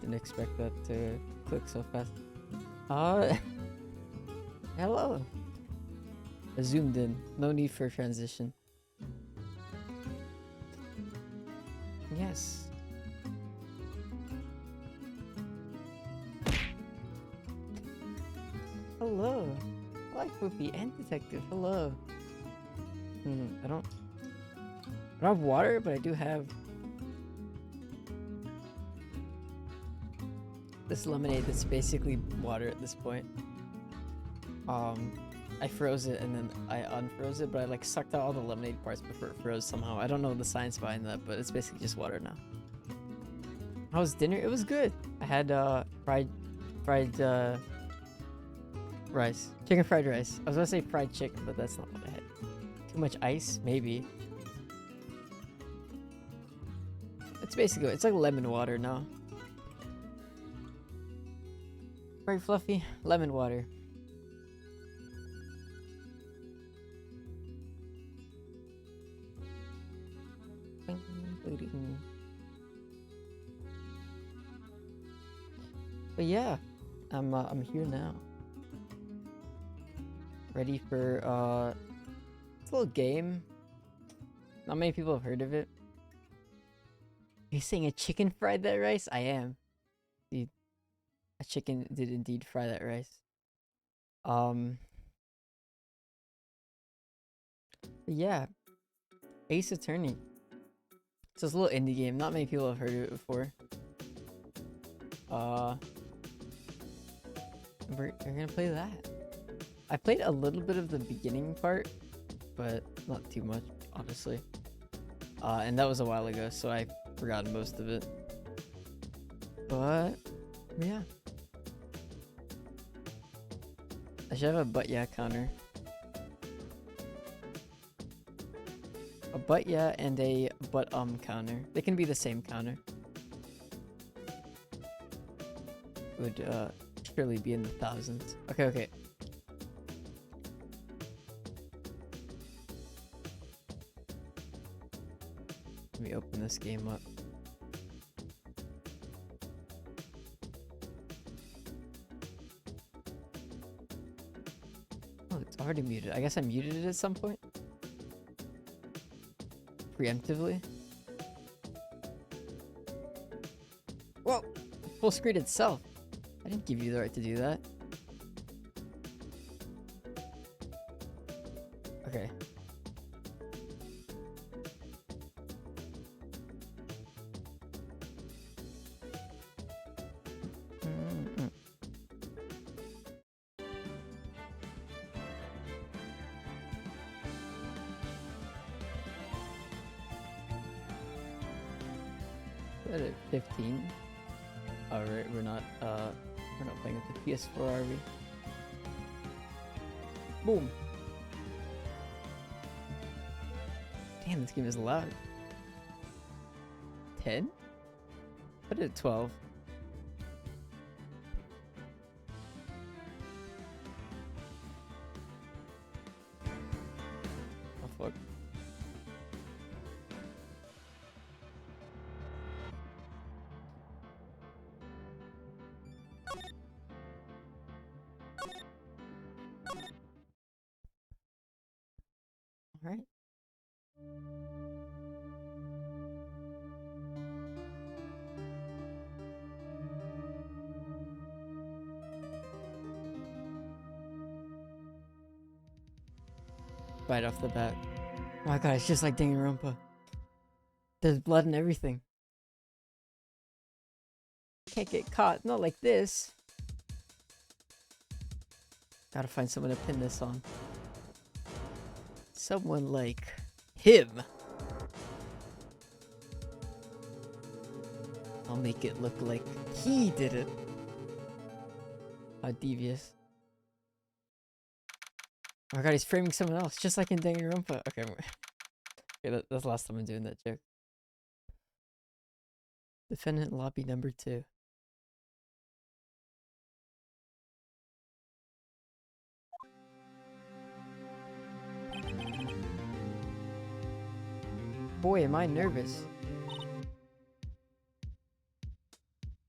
Didn't expect that to click so fast. Hello. I zoomed in. No need for transition. Yes. Hello. I like Poopy and Detective. Hello. I don't have water, but I do have this lemonade that's basically water at this point. I froze it and then I unfroze it, but I like sucked out all the lemonade parts before it froze somehow. I don't know the science behind that, but it's basically just water now. How was dinner? It was good. I had fried rice. Chicken fried rice. I was gonna say fried chicken, but that's not what I had. Too much ice? Maybe. It's basically, it's like lemon water now. Right, Fluffy? Lemon water. But yeah, I'm here now. Ready for it's a little game. Not many people have heard of it. Are you saying a chicken fried that rice? I am. Dude, a chicken did indeed fry that rice. Yeah, Ace Attorney. It's this little indie game. Not many people have heard of it before. We're gonna play that. I played a little bit of the beginning part, but not too much, honestly. And that was a while ago, so I forgot most of it. But yeah, I should have a but yeah counter. A but yeah and a but counter. They can be the same counter. Would surely be in the thousands. Okay. Let me open this game up. Oh, it's already muted. I guess I muted it at some point. Preemptively. Whoa! Full screen itself. I didn't give you the right to do that. Okay. At 15. Alright, we're not playing with the PS4, are we? Boom. Damn, this game is loud. 10? Put it at 12. Oh fuck. Alright. Right off the bat. Oh my god, it's just like Danganronpa. There's blood and everything. Can't get caught. Not like this. Gotta find someone to pin this on. Someone like him. I'll make it look like he did it. How devious. Oh my god, he's framing someone else, just like in Danganronpa. Okay, that's the last time I'm doing that joke. Defendant lobby number 2. Boy, am I nervous.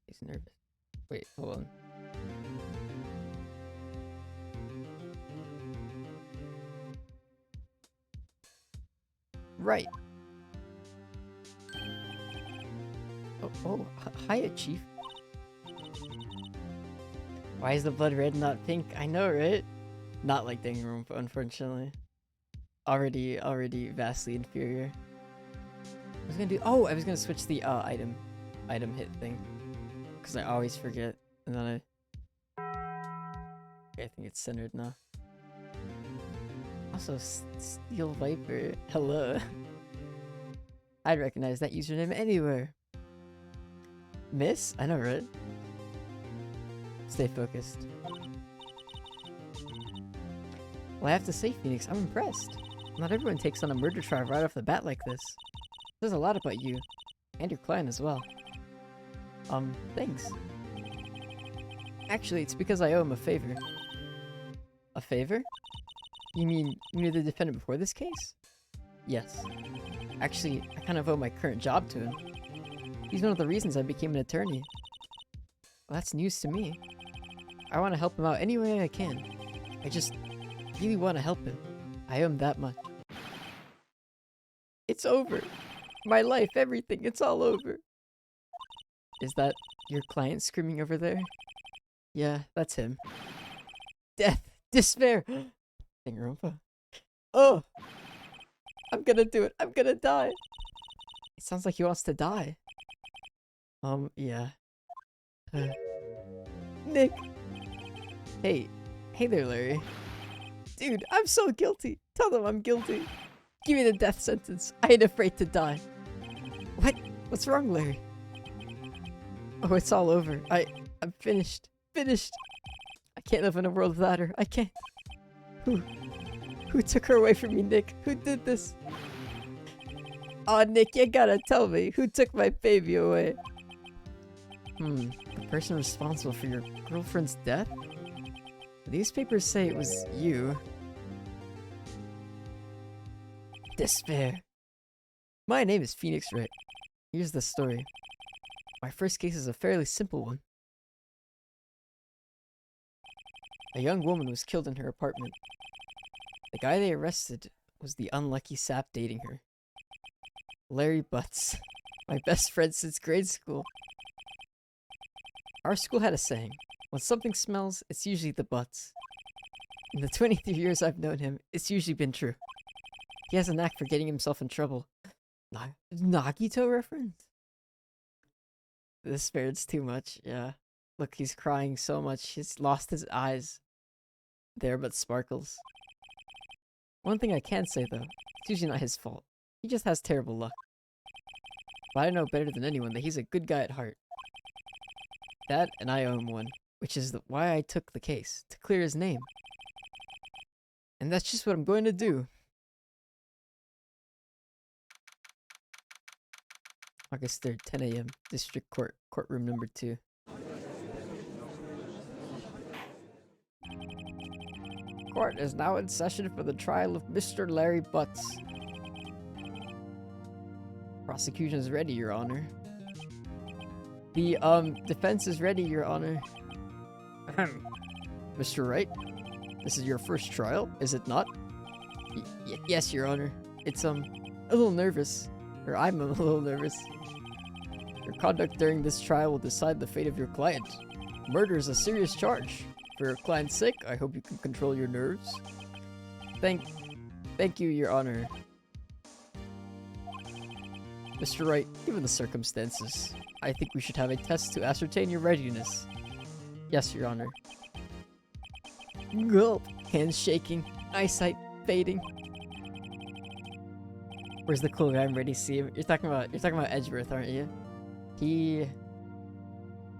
He's nervous. Wait, hold on. Right. Oh, hiya, Chief. Why is the blood red, not pink? I know, right? Not like Danganronpa, unfortunately. Already vastly inferior. I was gonna do. Oh, I was gonna switch the item hit thing, because I always forget, and then okay, I think it's centered now. Also, Steel Viper. Hello. I'd recognize that username anywhere. Miss? I know, right? Stay focused. Well, I have to say, Phoenix, I'm impressed. Not everyone takes on a murder trial right off the bat like this. Says a lot about you. And your client as well. Thanks. Actually, it's because I owe him a favor. A favor? You mean you're the defendant before this case? Yes. Actually, I kind of owe my current job to him. He's one of the reasons I became an attorney. Well, that's news to me. I want to help him out any way I can. I just really want to help him. I owe him that much. It's over. My life, everything, it's all over. Is that your client screaming over there? Yeah, that's him. Death, despair. Danganronpa. Oh! I'm gonna do it. I'm gonna die. It sounds like he wants to die. Yeah. Nick! Hey there, Larry. Dude, I'm so guilty. Tell them I'm guilty. Give me the death sentence. I ain't afraid to die. What? What's wrong, Larry? Oh, it's all over. I'm finished. Finished. I can't live in a world without her. I can't. Who took her away from me, Nick? Who did this? Aw, Nick, you gotta tell me. Who took my baby away? The person responsible for your girlfriend's death? These papers say it was you. Despair. My name is Phoenix Wright. Here's the story. My first case is a fairly simple one. A young woman was killed in her apartment. The guy they arrested was the unlucky sap dating her. Larry Butts. My best friend since grade school. Our school had a saying, when something smells, it's usually the butts. In the 23 years I've known him, it's usually been true. He has a knack for getting himself in trouble. Nagito reference? This spirit's too much, yeah. Look, he's crying so much, he's lost his eyes. There but sparkles. One thing I can say though, it's usually not his fault. He just has terrible luck. But I know better than anyone that he's a good guy at heart. That, and I owe him one, which is why I took the case, to clear his name. And that's just what I'm going to do. August 3rd, 10 a.m., District Court, Courtroom number 2. Court is now in session for the trial of Mr. Larry Butts. Prosecution is ready, Your Honor. The, defense is ready, Your Honor. Mr. Wright, this is your first trial, is it not? Yes, Your Honor. It's, a little nervous. Or I'm a little nervous. Your conduct during this trial will decide the fate of your client. Murder is a serious charge. For your client's sake, I hope you can control your nerves. Thank you, Your Honor. Mr. Wright, given the circumstances, I think we should have a test to ascertain your readiness. Yes, Your Honor. Gulp. Hands shaking, eyesight fading. Where's the cool guy? I'm ready to see him. You're talking about Edgeworth, aren't you?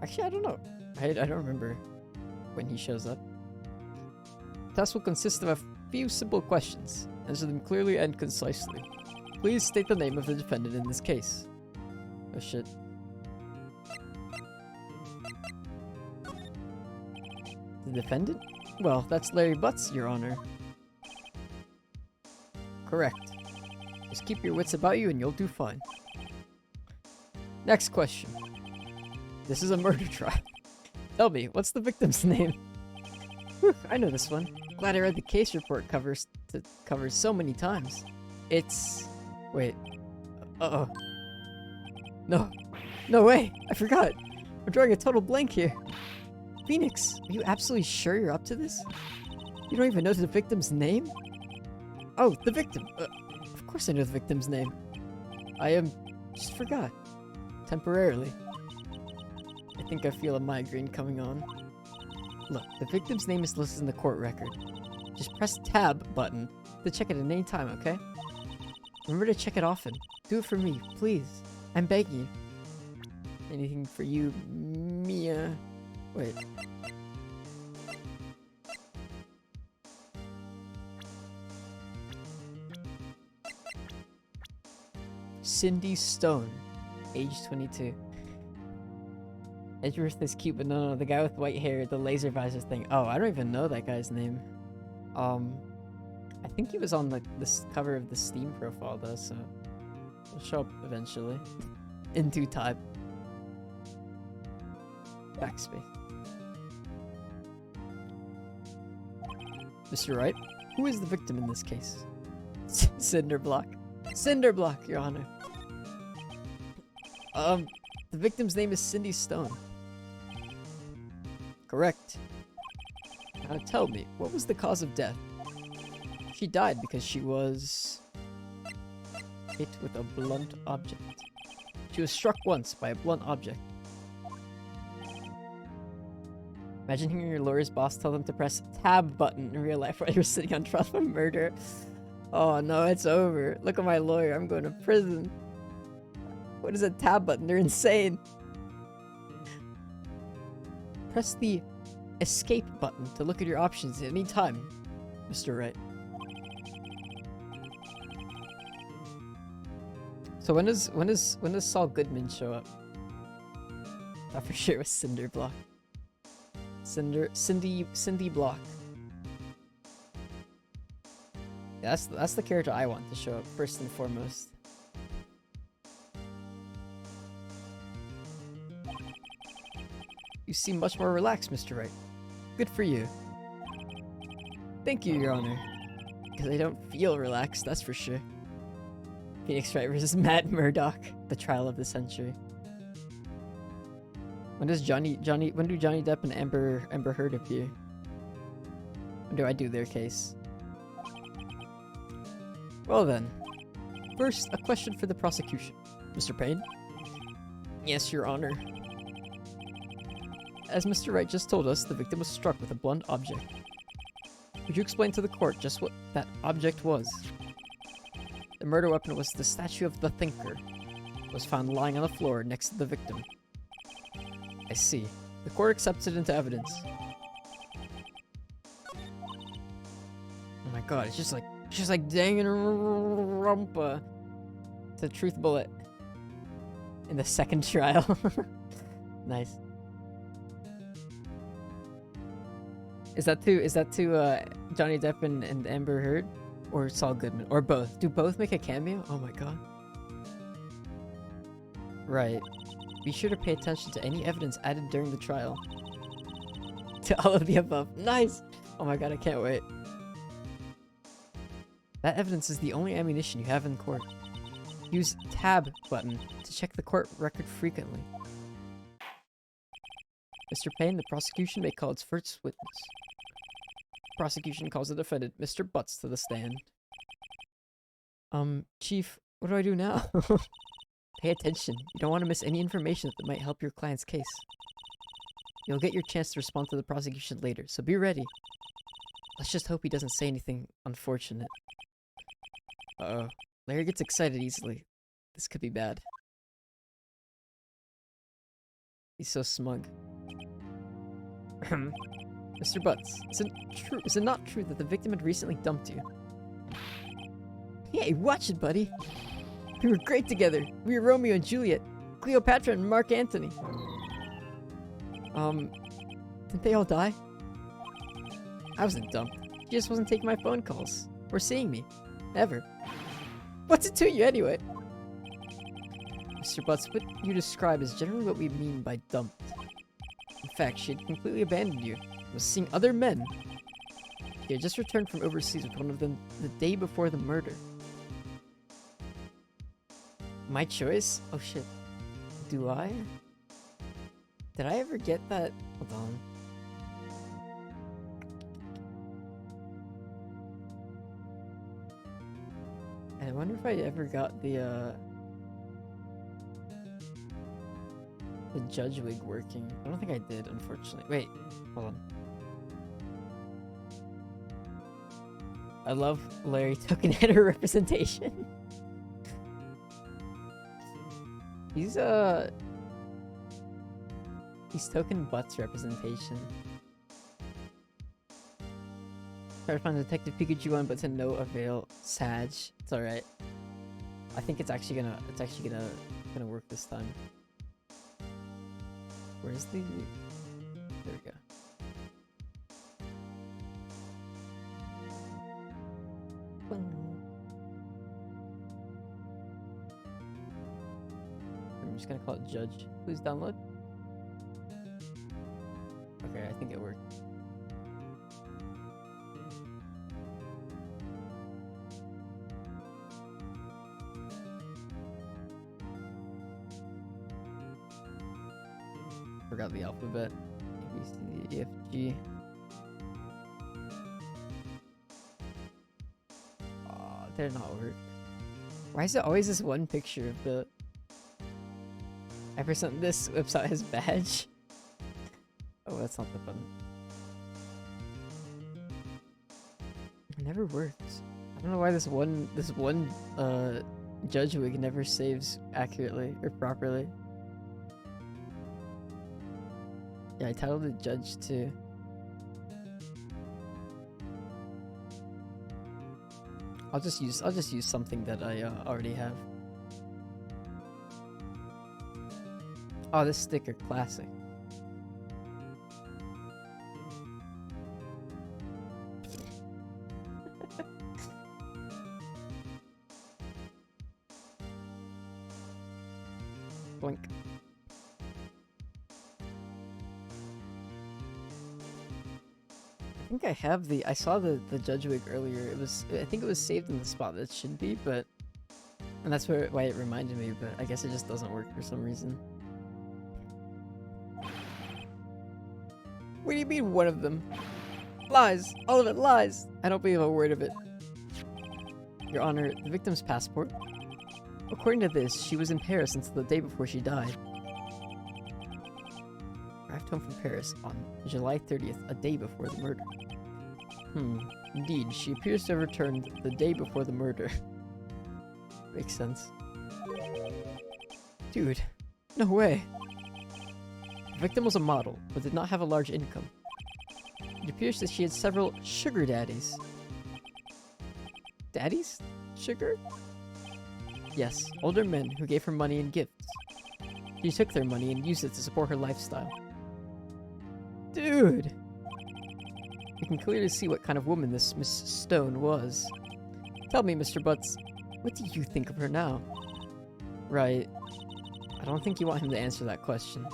Actually, I don't know. I don't remember when he shows up. The test will consist of a few simple questions. Answer them clearly and concisely. Please state the name of the defendant in this case. Oh shit. The defendant? Well, that's Larry Butts, Your Honor. Correct. Just keep your wits about you and you'll do fine. Next question. This is a murder trial. Tell me, what's the victim's name? Whew, I know this one. Glad I read the case report covers so many times. It's... Wait. Uh-oh. No. No way! I forgot! I'm drawing a total blank here. Phoenix, are you absolutely sure you're up to this? You don't even know the victim's name? Oh, the victim! Of course I know the victim's name. I just forgot. Temporarily. I think I feel a migraine coming on. Look, the victim's name is listed in the court record. Just press tab button to check it at any time, okay? Remember to check it often. Do it for me, please. I'm begging you. Anything for you, Mia. Wait. Cindy Stone, age 22. Edgeworth is cute, but no, the guy with white hair, the laser visor thing. Oh, I don't even know that guy's name. I think he was on this cover of the Steam profile though, so he'll show up eventually. In due time. Backspace. Mr. Wright, who is the victim in this case? Cinderblock. Cinderblock, Your Honor. The victim's name is Cindy Stone. Correct. Now tell me, what was the cause of death? She died because she was hit with a blunt object. She was struck once by a blunt object. Imagine hearing your lawyer's boss tell them to press tab button in real life while you're sitting on trial for murder. Oh no, it's over. Look at my lawyer, I'm going to prison. What is a tab button? They're insane. Press the escape button to look at your options at any time, Mr. Wright. So when does Saul Goodman show up? I for sure it was Cinderblock. Cindy Block. Yeah, that's the character I want to show up first and foremost. You seem much more relaxed, Mr. Wright. Good for you. Thank you, Your Honor. Because I don't feel relaxed, that's for sure. Phoenix Wright versus Matt Murdock, the trial of the century. When do Johnny Depp and Amber Heard appear? When do I do their case? Well then. First, a question for the prosecution. Mr. Payne? Yes, Your Honor. As Mr. Wright just told us, the victim was struck with a blunt object. Could you explain to the court just what that object was? The murder weapon was the statue of the Thinker. It was found lying on the floor next to the victim. I see. The court accepts it into evidence. Oh my god, it's just like Danganronpa. It's a truth bullet. In the second trial. Nice. Is that to Johnny Depp and Amber Heard? Or Saul Goodman? Or both? Do both make a cameo? Oh my god. Right. Be sure to pay attention to any evidence added during the trial. To all of the above. Nice! Oh my god, I can't wait. That evidence is the only ammunition you have in court. Use tab button to check the court record frequently. Mr. Payne, the prosecution may call its first witness. Prosecution calls the defendant, Mr. Butts, to the stand. Chief, what do I do now? Pay attention. You don't want to miss any information that might help your client's case. You'll get your chance to respond to the prosecution later, so be ready. Let's just hope he doesn't say anything unfortunate. Uh-oh. Larry gets excited easily. This could be bad. He's so smug. Mr. Butts, is it not true that the victim had recently dumped you? Hey, watch it, buddy! We were great together! We were Romeo and Juliet! Cleopatra and Mark Antony! Didn't they all die? I wasn't dumped. She just wasn't taking my phone calls. Or seeing me. Ever. What's it to you anyway? Mr. Butts, what you describe is generally what we mean by dumped. In fact, she had completely abandoned you, was seeing other men. She had just returned from overseas with one of them the day before the murder. My choice? Oh shit. Do I? Did I ever get that? Hold on. I wonder if I ever got the judge wig working. I don't think I did, unfortunately. Wait, hold on. I love Larry token header representation. He's token butts representation. Try to find Detective Pikachu one, but to no avail. Sag. It's alright. I think it's actually gonna work this time. Where's the... There we go. I'm just gonna call it Judge. Please download. Okay, I think it worked. Forgot the alphabet. A, B, C, D, E, F, G. Oh, did it not work? Why is it always this one picture of the... Ever since this whips out his badge? Oh, that's not the button. It never works. I don't know why this one judge wig never saves accurately or properly. Yeah, I titled it Judge too. I'll just use something that I already have. Oh, this sticker, classic. Blink. I think I have the... I saw the judge wig earlier. It was... I think it was saved in the spot that it should be, but... And that's why it reminded me, but I guess it just doesn't work for some reason. What do you mean, one of them? Lies! All of it lies! I don't believe a word of it. Your Honor, the victim's passport? According to this, she was in Paris until the day before she died. Arrived home from Paris on July 30th, a day before the murder. Indeed, she appears to have returned the day before the murder. Makes sense. Dude, no way. The victim was a model, but did not have a large income. It appears that she had several sugar daddies. Daddies? Sugar? Yes, older men who gave her money and gifts. She took their money and used it to support her lifestyle. Dude! You can clearly see what kind of woman this Miss Stone was. Tell me, Mr. Butts, what do you think of her now? Right. I don't think you want him to answer that question.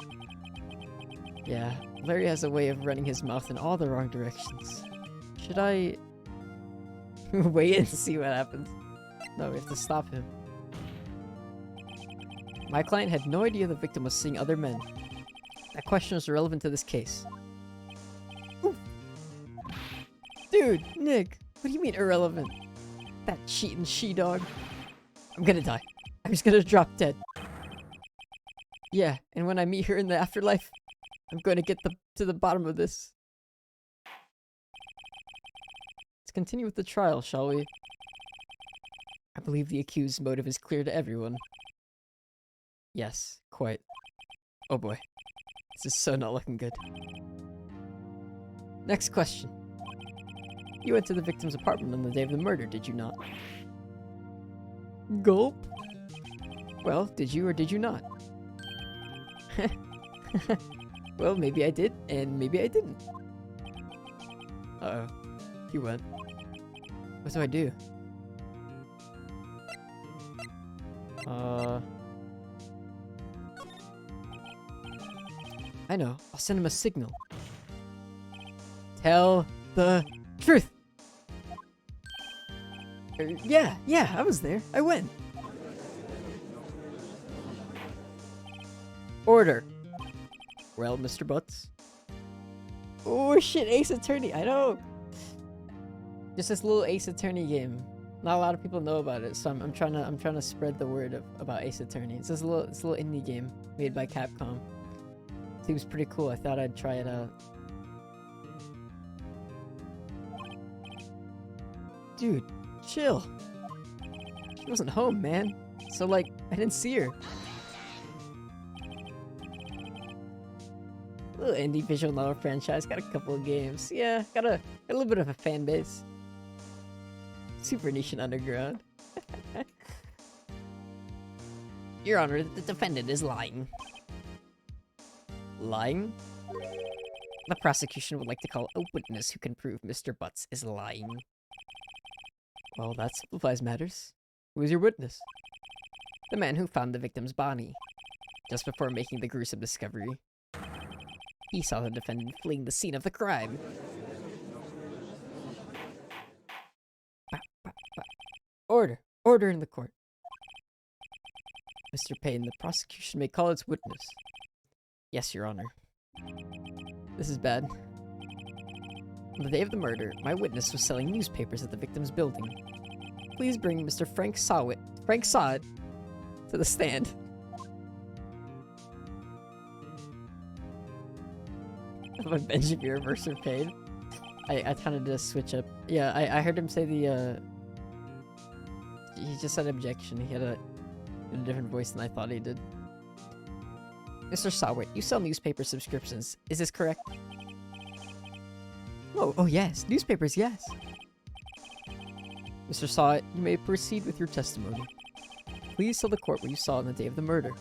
Yeah, Larry has a way of running his mouth in all the wrong directions. Should I... wait and see what happens? No, we have to stop him. My client had no idea the victim was seeing other men. That question is irrelevant to this case. Ooh. Dude, Nick, what do you mean irrelevant? That cheating she-dog. I'm gonna die. I'm just gonna drop dead. Yeah, and when I meet her in the afterlife, I'm going to get to the bottom of this. Let's continue with the trial, shall we? I believe the accused's motive is clear to everyone. Yes, quite. Oh boy. This is so not looking good. Next question. You went to the victim's apartment on the day of the murder, did you not? Gulp? Well, did you or did you not? Well, maybe I did, and maybe I didn't. Uh-oh. He went. What do I do? I know. I'll send him a signal. Tell the truth. Yeah, I was there. I went. Order. Well, Mr. Butts. Oh shit, Ace Attorney. I know. Just this little Ace Attorney game. Not a lot of people know about it, so I'm trying to spread the word about Ace Attorney. It's this little indie game made by Capcom. Seems pretty cool. I thought I'd try it out. Dude, chill. She wasn't home, man. So like, I didn't see her. Little indie visual novel franchise, got a couple of games. Yeah, got a little bit of a fan base. Super niche and underground. Your Honor, the defendant is lying. Lying? The prosecution would like to call a witness who can prove Mr. Butts is lying. Well, that simplifies matters. Who is your witness? The man who found the victim's body, just before making the gruesome discovery. He saw the defendant fleeing the scene of the crime. Order! Order in the court. Mr. Payne, the prosecution may call its witness. Yes, Your Honor. This is bad. On the day of the murder, my witness was selling newspapers at the victim's building. Please bring Mr. Frank Sawit to the stand. When Benjamin Reverser paid. I kind of did a switch up. Yeah, I heard him say the, he just said objection. He had a different voice than I thought he did. Mr. Sawit, you sell newspaper subscriptions. Is this correct? Oh yes. Newspapers, yes. Mr. Sawit, you may proceed with your testimony. Please tell the court what you saw on the day of the murder.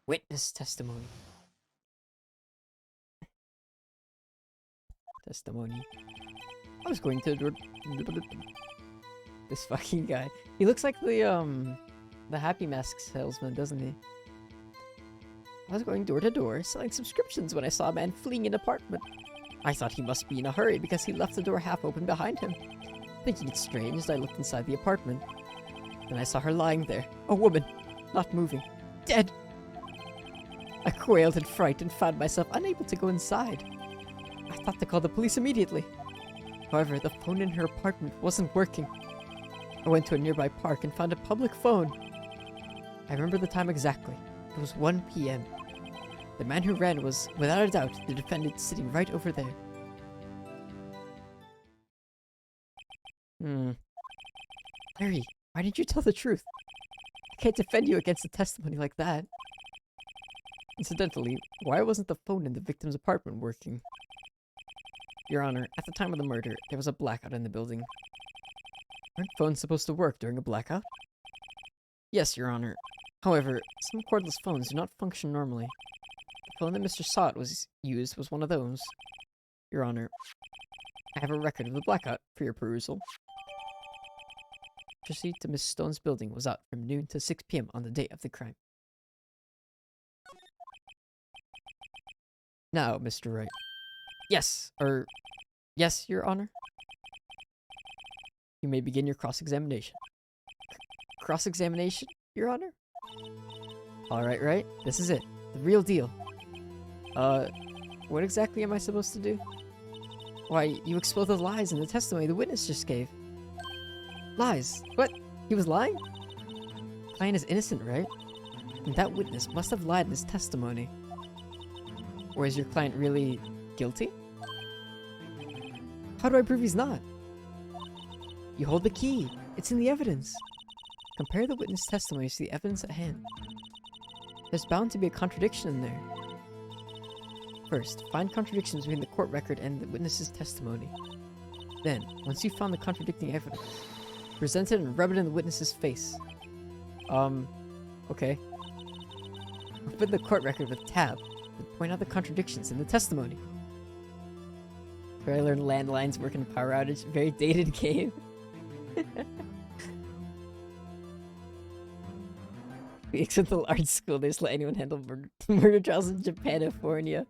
Witness testimony. I was going to this fucking guy. He looks like the Happy Mask salesman, doesn't he? I was going door to door selling subscriptions when I saw a man fleeing an apartment. I thought he must be in a hurry because he left the door half open behind him. Thinking it strange, I looked inside the apartment. Then I saw her lying there, a woman, not moving, dead. I quailed in fright and found myself unable to go inside. I thought to call the police immediately. However, the phone in her apartment wasn't working. I went to a nearby park and found a public phone. I remember the time exactly. It was 1 p.m. The man who ran was, without a doubt, the defendant sitting right over there. Larry, why didn't you tell the truth? I can't defend you against a testimony like that. Incidentally, why wasn't the phone in the victim's apartment working? Your Honor, at the time of the murder, there was a blackout in the building. Aren't phones supposed to work during a blackout? Yes, Your Honor. However, some cordless phones do not function normally. The phone that Mr. Sawit used was one of those. Your Honor, I have a record of the blackout for your perusal. Electricity to Miss Stone's building was out from noon to 6 p.m. on the day of the crime. Now, Mr. Wright. Yes, yes, Your Honor. You may begin your cross-examination. Cross-examination, Your Honor? Alright, right? This is it. The real deal. What exactly am I supposed to do? Why, you expose the lies in the testimony the witness just gave. Lies? What? He was lying? Client is innocent, right? And that witness must have lied in his testimony. Or is your client really guilty? How do I prove he's not? You hold the key. It's in the evidence. Compare the witness testimonies to the evidence at hand. There's bound to be a contradiction in there. First, find contradictions between the court record and the witness's testimony. Then, once you've found the contradicting evidence, present it and rub it in the witness's face. Okay. Open the court record with tab and point out the contradictions in the testimony. Where I learned landlines work in power outage. Very dated game. We exit the art school. They just let anyone handle murder trials in Japanifornia.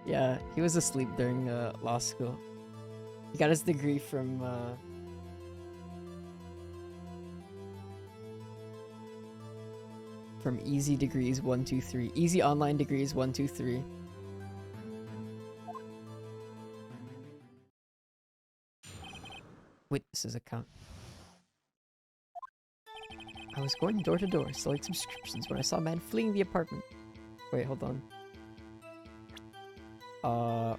Yeah, he was asleep during law school. He got his degree from Easy Degrees 123. Easy Online Degrees 123. Witnesses account. I was going door to door selling subscriptions when I saw a man fleeing the apartment. Wait, hold on. I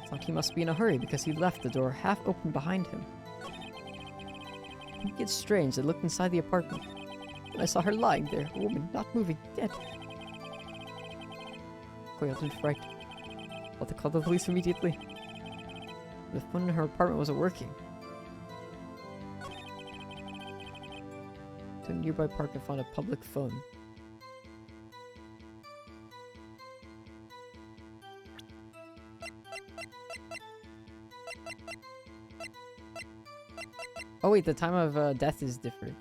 thought he must be in a hurry because he left the door half open behind him. It's strange. I looked inside the apartment and I saw her lying there, a woman not moving, dead. Koyoto was right. I'll to call the police immediately. The phone in her apartment wasn't working. To a nearby park and found a public phone. Oh wait, the time of death is different.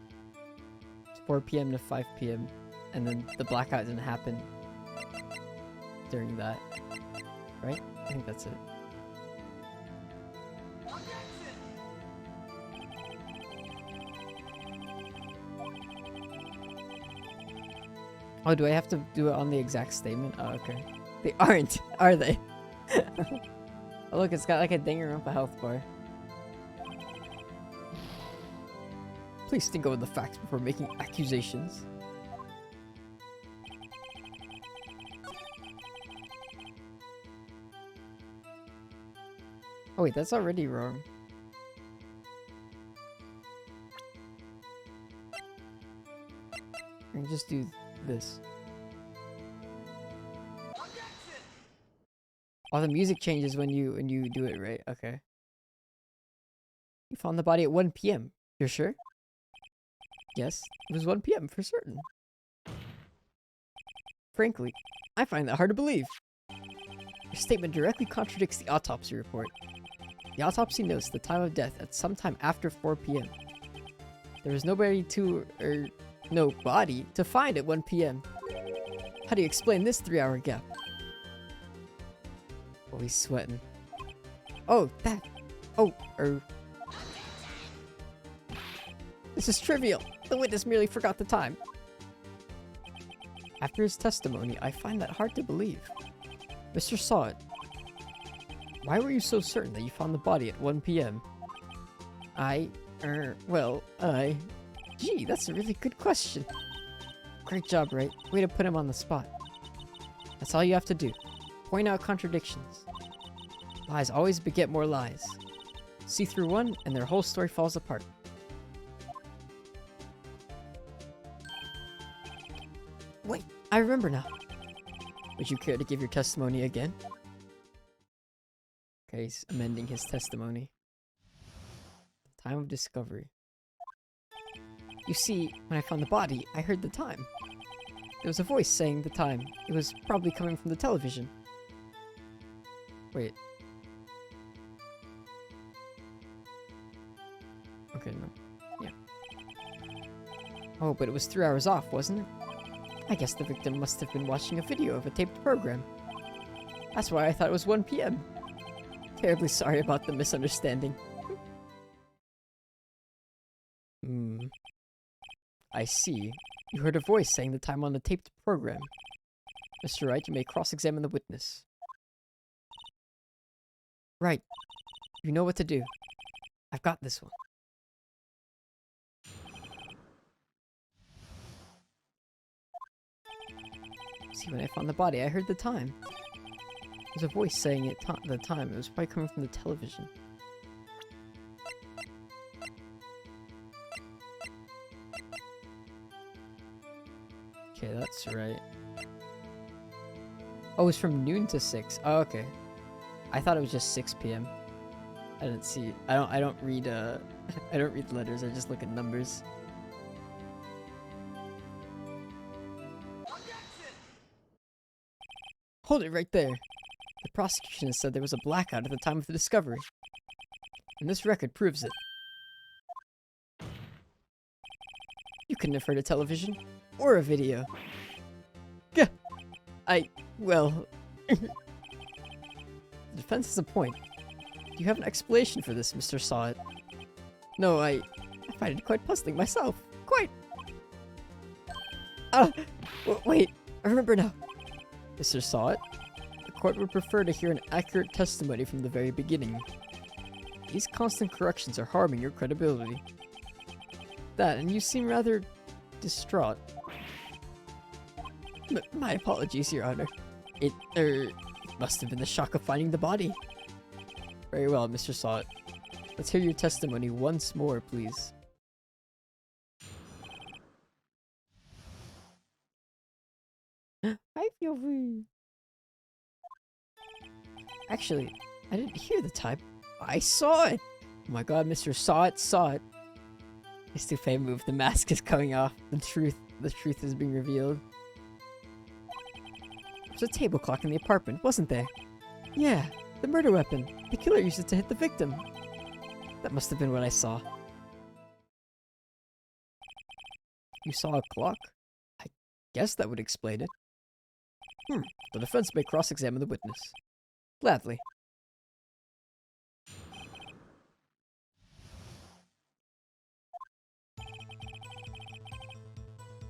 It's 4 p.m. to 5 p.m. And then the blackout didn't happen during that. Right? I think that's it. Oh, do I have to do it on the exact statement? Oh, okay. They aren't, are they? Oh look, it's got like a Danganronpa health bar. Please think over the facts before making accusations. Oh wait, that's already wrong. I can just do this. Oh, the music changes when you do it, right? Okay. You found the body at 1 p.m. You're sure? Yes, it was 1 p.m. for certain. Frankly, I find that hard to believe. Your statement directly contradicts the autopsy report. The autopsy notes the time of death at sometime after 4 p.m. There was nobody no body to find at 1 p.m. How do you explain this 3-hour gap? Oh, he's sweating. Oh, that. Oh, This is trivial. The witness merely forgot the time. After his testimony, I find that hard to believe. Mr. Saw It. Why were you so certain that you found the body at 1 p.m.? Gee, that's a really good question. Great job, Wright. Way to put him on the spot. That's all you have to do. Point out contradictions. Lies always beget more lies. See through one, and their whole story falls apart. Wait, I remember now. Would you care to give your testimony again? Okay, he's amending his testimony. Time of discovery. You see, when I found the body, I heard the time. There was a voice saying the time. It was probably coming from the television. Wait. Okay, no. Yeah. Oh, but it was 3 hours off, wasn't it? I guess the victim must have been watching a video of a taped program. That's why I thought it was 1 p.m. Terribly sorry about the misunderstanding. I see. You heard a voice saying the time on the taped program. Mr. Wright, you may cross-examine the witness. Right. You know what to do. I've got this one. See, when I found the body, I heard the time. There's a voice saying it the time. It was probably coming from the television. Okay, that's right. Oh, it's from noon to 6. Oh, okay. I thought it was just 6 p.m. I didn't see. I don't read I don't read letters. I just look at numbers. Hold it right there. The prosecution has said there was a blackout at the time of the discovery. And this record proves it. You couldn't have heard a television or a video. Gah! Well... The defense has a point. Do you have an explanation for this, Mr. Sawit? No, I find it quite puzzling myself. Quite! Wait, I remember now. Mr. Sawit, the court would prefer to hear an accurate testimony from the very beginning. These constant corrections are harming your credibility. That, and you seem rather distraught. My apologies, Your Honor. It must have been the shock of finding the body. Very well, Mr. Sawit. Let's hear your testimony once more, please. I feel free. Actually, I didn't hear the type. I saw it! Oh my god, Mr. Sawit saw it. His toupee move, the mask is coming off. The truth is being revealed. There was a table clock in the apartment, wasn't there? Yeah, the murder weapon. The killer used it to hit the victim. That must have been what I saw. You saw a clock? I guess that would explain it. The defense may cross-examine the witness. Gladly.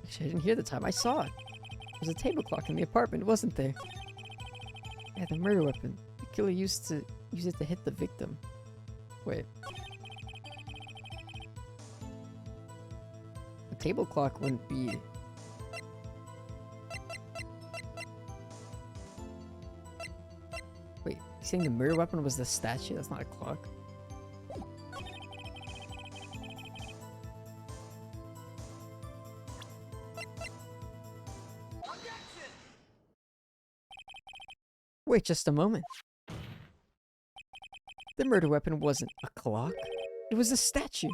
Actually, I didn't hear the time. I saw it. There was a table clock in the apartment, wasn't there? Yeah, the murder weapon. The killer used to use it to hit the victim. Wait. The table clock wouldn't be... Wait, you saying the murder weapon was the statue? That's not a clock. Wait just a moment. The murder weapon wasn't a clock. It was a statue.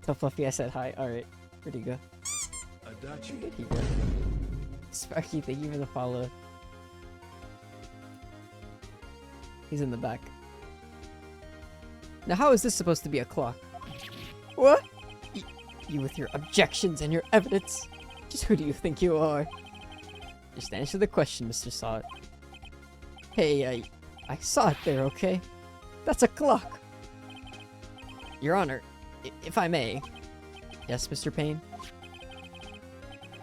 Tell Fluffy I said hi. Alright. Where'd he go? Adachi. Where'd he go? Sparky, thank you for the follow. He's in the back. Now how is this supposed to be a clock? What? You with your objections and your evidence? Just who do you think you are? Just answer the question, Mr. Sawit. Hey, I saw it there, okay? That's a clock! Your Honor, if I may. Yes, Mr. Payne?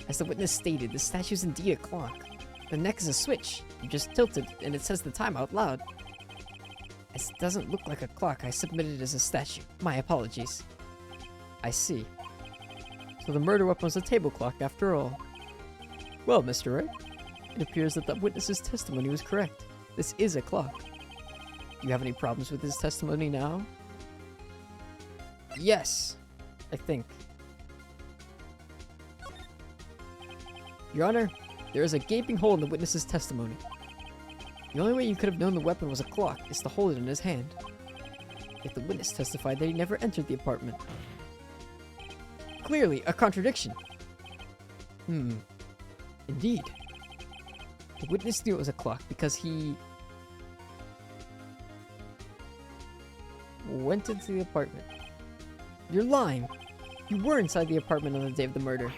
As the witness stated, the statue's indeed a clock. The neck is a switch. You just tilt it, and it says the time out loud. It doesn't look like a clock. I submitted it as a statue. My apologies. I see. So the murder weapon was a table clock after all. Well, Mr. Wright, it appears that the witness's testimony was correct. This is a clock. Do you have any problems with his testimony now? Yes, I think. Your Honor, there is a gaping hole in the witness's testimony. The only way you could have known the weapon was a clock is to hold it in his hand. Yet the witness testified that he never entered the apartment. Clearly, a contradiction. Indeed. The witness knew it was a clock because he went into the apartment. You're lying. You were inside the apartment on the day of the murder.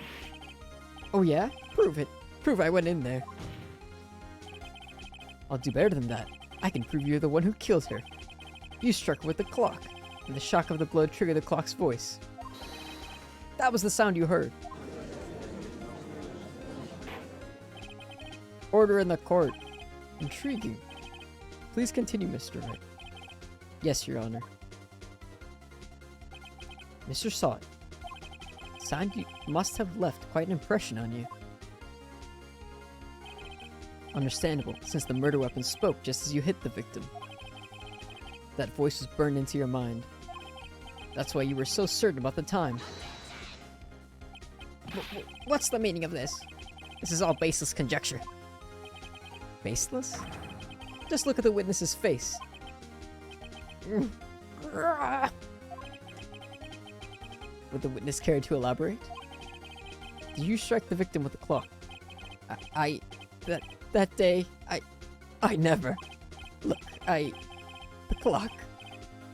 Oh yeah? Prove it. Prove I went in there. I'll do better than that. I can prove you're the one who killed her. You struck her with the clock, and the shock of the blow triggered the clock's voice. That was the sound you heard. Order in the court. Intriguing. Please continue, Mr. Wright. Yes, Your Honor. Mr. Sawit, sound you must have left quite an impression on you. Understandable, since the murder weapon spoke just as you hit the victim. That voice was burned into your mind. That's why you were so certain about the time. What's the meaning of this? This is all baseless conjecture. Baseless? Just look at the witness's face. Would the witness care to elaborate? Did you strike the victim with the clock? I that day, I never. Look, the clock.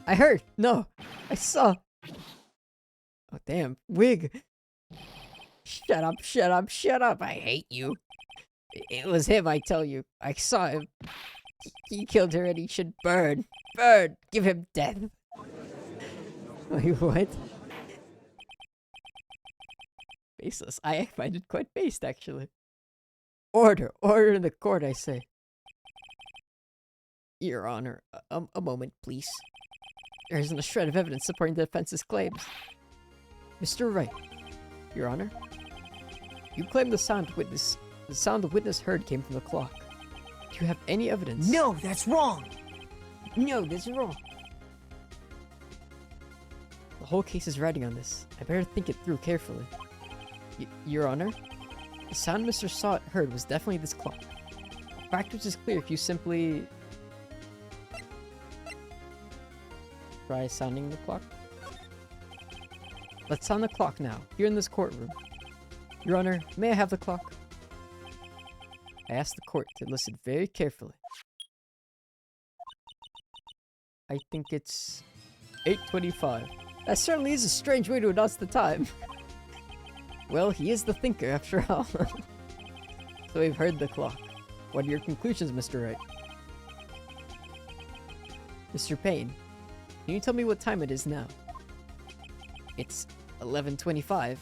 I heard, no, I saw. Oh, damn, Wig. Shut up, shut up, shut up, I hate you. It was him, I tell you. I saw him. He killed her and he should burn. Burn! Give him death. Wait, what? Baseless. I find it quite based, actually. Order! Order in the court, I say. Your Honor, a moment, please. There isn't a shred of evidence supporting the defense's claims. Mr. Wright, Your Honor, you claim the sound the witness heard came from the clock. Do you have any evidence? No, that's wrong! No, that's wrong. The whole case is riding on this. I better think it through carefully. Your Honor, the sound Mr. Sot heard was definitely this clock. A fact which is clear if you simply try sounding the clock. Let's sound the clock now, here in this courtroom. Your Honor, may I have the clock? I ask the court to listen very carefully. I think it's 8:25. That certainly is a strange way to announce the time. Well, he is the thinker after all. So we've heard the clock. What are your conclusions, Mr. Wright? Mr. Payne, can you tell me what time it is now? It's 11:25.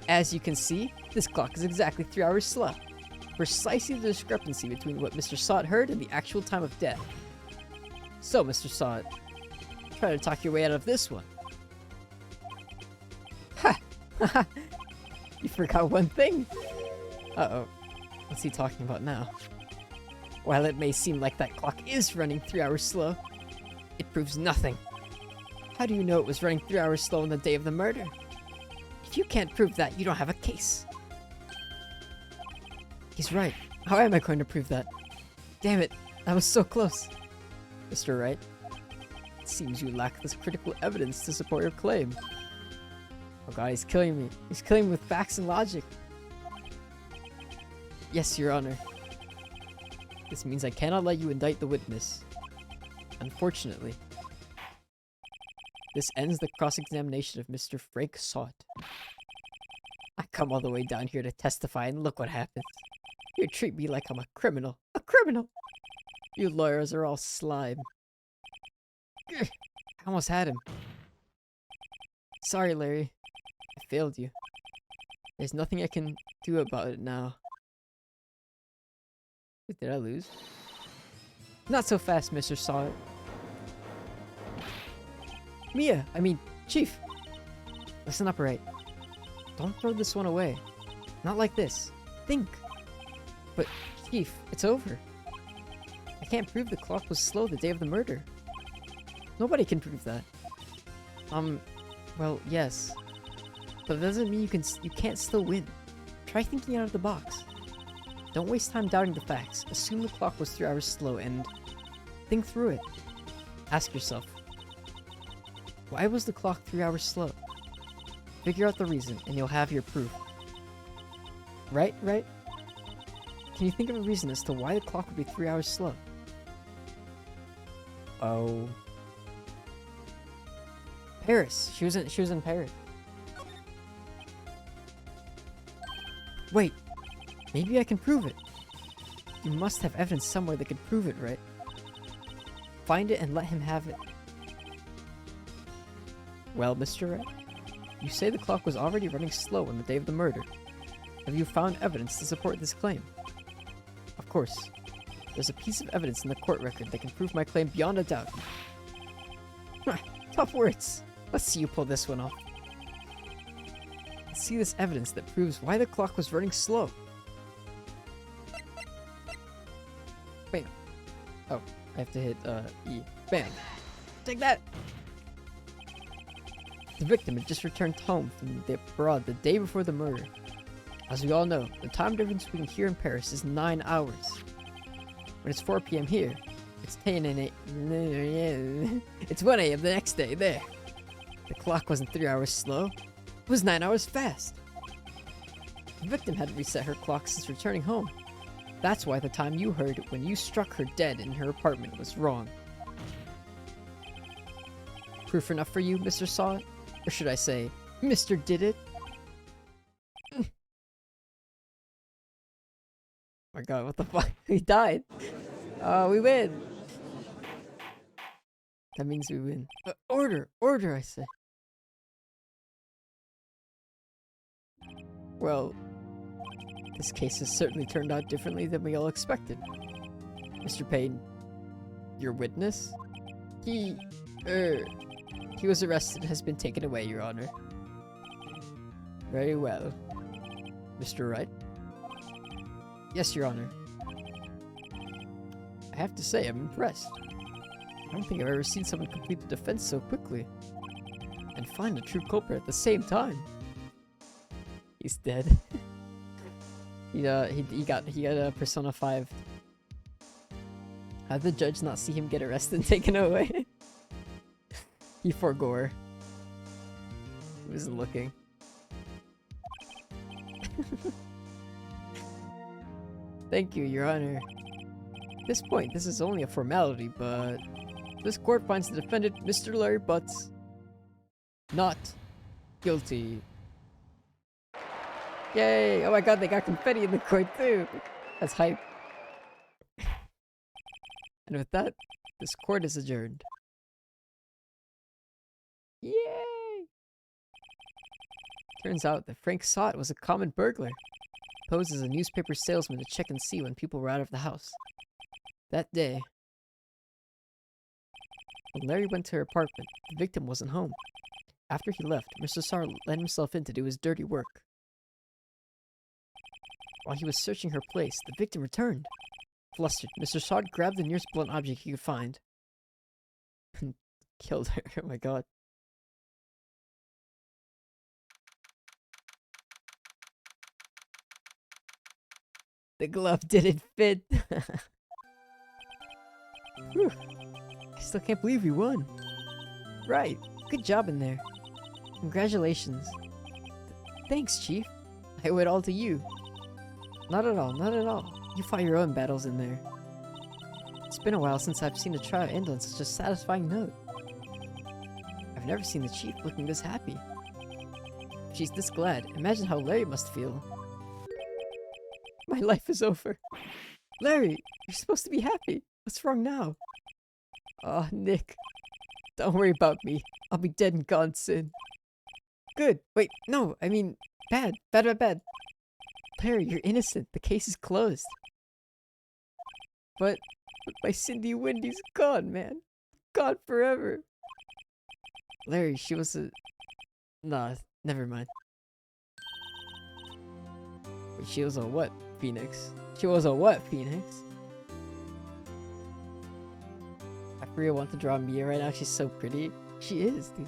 As you can see, this clock is exactly 3 hours slow. Precisely the discrepancy between what Mr. Sot heard and the actual time of death. So, Mr. Sot, try to talk your way out of this one. Ha! You forgot one thing. Uh-oh. What's he talking about now? While it may seem like that clock is running 3 hours slow, it proves nothing. How do you know it was running 3 hours slow on the day of the murder? If you can't prove that, you don't have a case. He's right. How am I going to prove that? Damn it, I was so close. Mr. Wright, it seems you lack this critical evidence to support your claim. Oh god, he's killing me. He's killing me with facts and logic. Yes, Your Honor. This means I cannot let you indict the witness. Unfortunately. This ends the cross-examination of Mr. Frank Sot. I come all the way down here to testify and look what happens. You treat me like I'm a criminal. A criminal! You lawyers are all slime. I almost had him. Sorry, Larry. I failed you. There's nothing I can do about it now. Did I lose? Not so fast, Mr. Sot. Mia! I mean, Chief! Listen up, right? Don't throw this one away. Not like this. Think! But, Chief, it's over. I can't prove the clock was slow the day of the murder. Nobody can prove that. Well, yes. But that doesn't mean you can't still win. Try thinking out of the box. Don't waste time doubting the facts. Assume the clock was 3 hours slow and think through it. Ask yourself, why was the clock 3 hours slow? Figure out the reason and you'll have your proof. Right? Can you think of a reason as to why the clock would be 3 hours slow? Oh. Paris. She was in Paris. Wait. Maybe I can prove it. You must have evidence somewhere that could prove it, right? Find it and let him have it. Well, Mr. Wright, you say the clock was already running slow on the day of the murder. Have you found evidence to support this claim? Of course. There's a piece of evidence in the court record that can prove my claim beyond a doubt. Tough words. Let's see you pull this one off. Let's see this evidence that proves why the clock was running slow. Bam. Oh, I have to hit E. Bam. Take that! The victim had just returned home from abroad the day before the murder. As we all know, the time difference between here and Paris is 9 hours. When it's 4 p.m. here, it's 10 and 8. It's 1 a.m. the next day, there. The clock wasn't 3 hours slow. It was 9 hours fast. The victim had reset her clock since returning home. That's why the time you heard when you struck her dead in her apartment was wrong. Proof enough for you, Mr. Saw It? Or should I say, Mr. Did It? Oh my god, what the fuck? He died! We win! That means we win. Order! Order, I say. Well, this case has certainly turned out differently than we all expected. Mr. Payne, your witness? He was arrested and has been taken away, Your Honor. Very well. Mr. Wright? Yes, Your Honor. I have to say, I'm impressed. I don't think I've ever seen someone complete the defense so quickly. And find a true culprit at the same time. He's dead. he got Persona 5. How'd the judge not see him get arrested and taken away? He forgore. He wasn't looking. Thank you, Your Honor. At this point, this is only a formality, but this court finds the defendant, Mr. Larry Butts, not guilty. Yay! Oh my god, they got confetti in the court too! That's hype. And with that, this court is adjourned. Yay! Turns out that Frank Saw It was a common burglar. Posed as a newspaper salesman to check and see when people were out of the house. That day, when Larry went to her apartment, the victim wasn't home. After he left, Mr. Saw let himself in to do his dirty work. While he was searching her place, the victim returned. Flustered, Mr. Saw grabbed the nearest blunt object he could find. And killed her. Oh my god. The glove didn't fit. Whew. I still can't believe we won. Right. Good job in there. Congratulations. Thanks, Chief. I owe it all to you. Not at all, not at all. You fought your own battles in there. It's been a while since I've seen a trial end on such a satisfying note. I've never seen the Chief looking this happy. If she's this glad, imagine how Larry must feel. My life is over. Larry, you're supposed to be happy. What's wrong now? Oh, Nick. Don't worry about me. I'll be dead and gone soon. Good. Wait, no, I mean, bad. Bad. Larry, you're innocent. The case is closed. But my Cindy Wendy's gone, man. Gone forever. Larry, she was a... Nah, never mind. Wait, she was a what, Phoenix? She was a what, Phoenix? I really want to draw Mia right now. She's so pretty. She is, dude.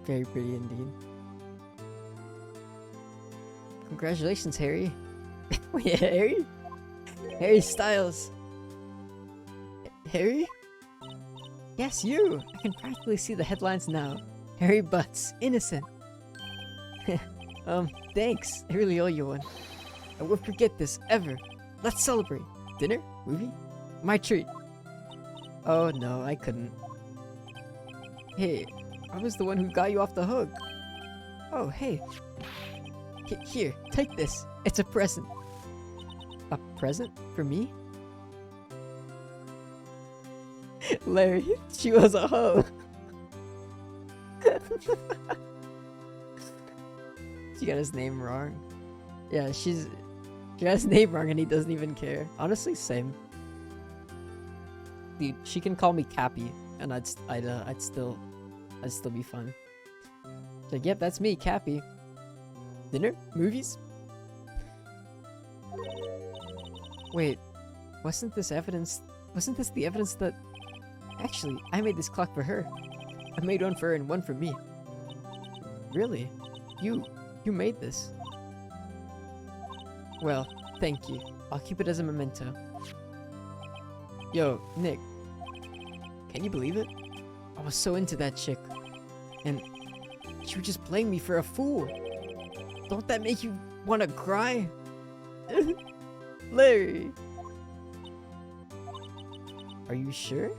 Very pretty indeed. Congratulations, Harry. Wait, Harry? Harry Styles. Harry? Yes, you! I can practically see the headlines now. Harry Butts, innocent. Thanks. I really owe you one. I won't forget this, ever. Let's celebrate. Dinner? Movie? My treat. Oh no, I couldn't. Hey, I was the one who got you off the hook. Oh, hey. Here, take this. It's a present. A present? For me? Larry, she was a hoe. She got his name wrong. Yeah, she got his name wrong and he doesn't even care. Honestly, same. Dude, she can call me Cappy and I'd still be fine. Like, yep, that's me, Cappy. Dinner? Movies? Wait, wasn't this the evidence that... Actually, I made this clock for her. I made one for her and one for me. Really? You made this? Well, thank you. I'll keep it as a memento. Yo, Nick. Can you believe it? I was so into that chick. And she was just playing me for a fool. Don't that make you want to cry? Larry! Are you sure?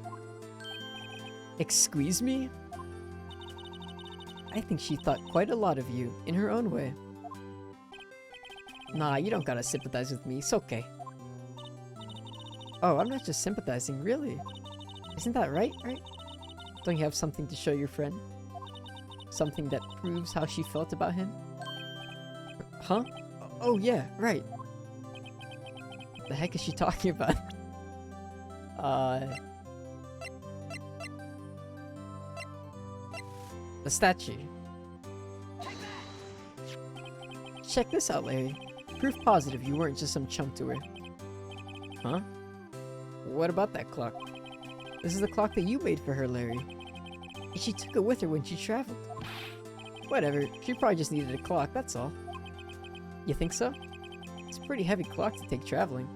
Excuse me? I think she thought quite a lot of you, in her own way. Nah, you don't gotta sympathize with me, it's okay. Oh, I'm not just sympathizing, really. Isn't that right? Don't you have something to show your friend? Something that proves how she felt about him? Huh? Oh yeah, right. What the heck is she talking about? The statue. Check this out, Larry. Proof positive you weren't just some chump to her. Huh? What about that clock? This is the clock that you made for her, Larry. And she took it with her when she traveled. Whatever, she probably just needed a clock, that's all. You think so? It's a pretty heavy clock to take traveling.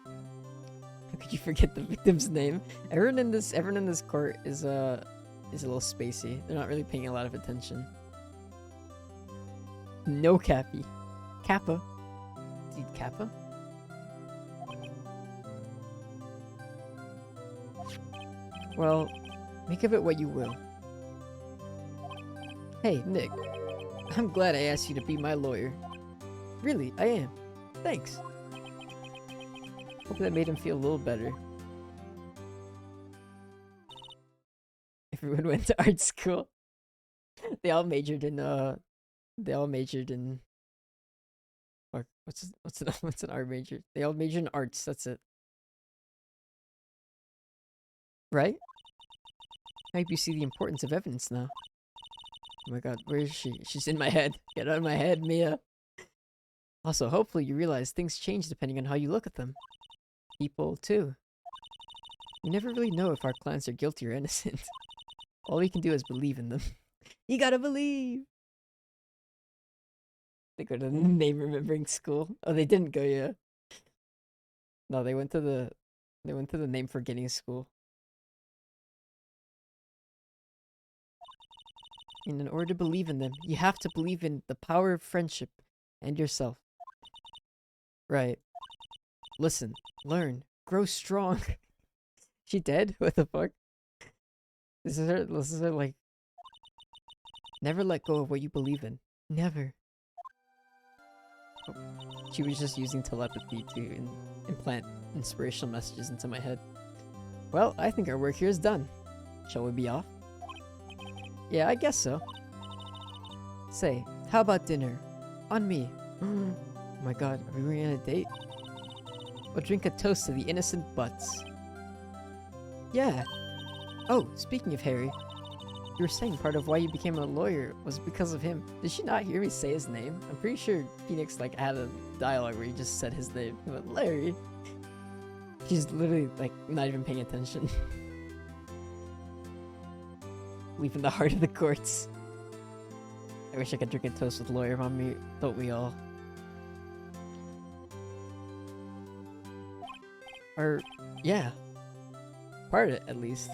How could you forget the victim's name? Everyone in this court is a little spacey. They're not really paying a lot of attention. No Cappy. Kappa. Dude, Kappa? Well, make of it what you will. Hey, Nick. I'm glad I asked you to be my lawyer. Really, I am. Thanks. Hope that made him feel a little better. Everyone went to art school. They all majored in or what's an art major? They all majored in arts, that's it. Right? I hope you see the importance of evidence now. Oh my god, where is she? She's in my head. Get out of my head, Mia. Also, hopefully you realize things change depending on how you look at them. People, too. We never really know if our clients are guilty or innocent. All we can do is believe in them. You gotta believe! They go to the name remembering school. Oh, they didn't go, yeah. No, they went to the name forgetting school. And in order to believe in them, you have to believe in the power of friendship and yourself. Right. Listen, learn, grow strong. She dead? What the fuck? This is her like... Never let go of what you believe in. Never. Oh, she was just using telepathy to implant inspirational messages into my head. Well, I think our work here is done. Shall we be off? Yeah, I guess so. Say, how about dinner? On me. Oh my god, are we going on a date? We'll drink a toast to the innocent butts. Yeah. Oh, speaking of Harry, you were saying part of why you became a lawyer was because of him. Did she not hear me say his name? I'm pretty sure Phoenix like had a dialogue where he just said his name. But Larry. She's literally like not even paying attention. Leaving the heart of the courts. I wish I could drink a toast with lawyer on me, don't we all? Or, yeah. Part of it, at least.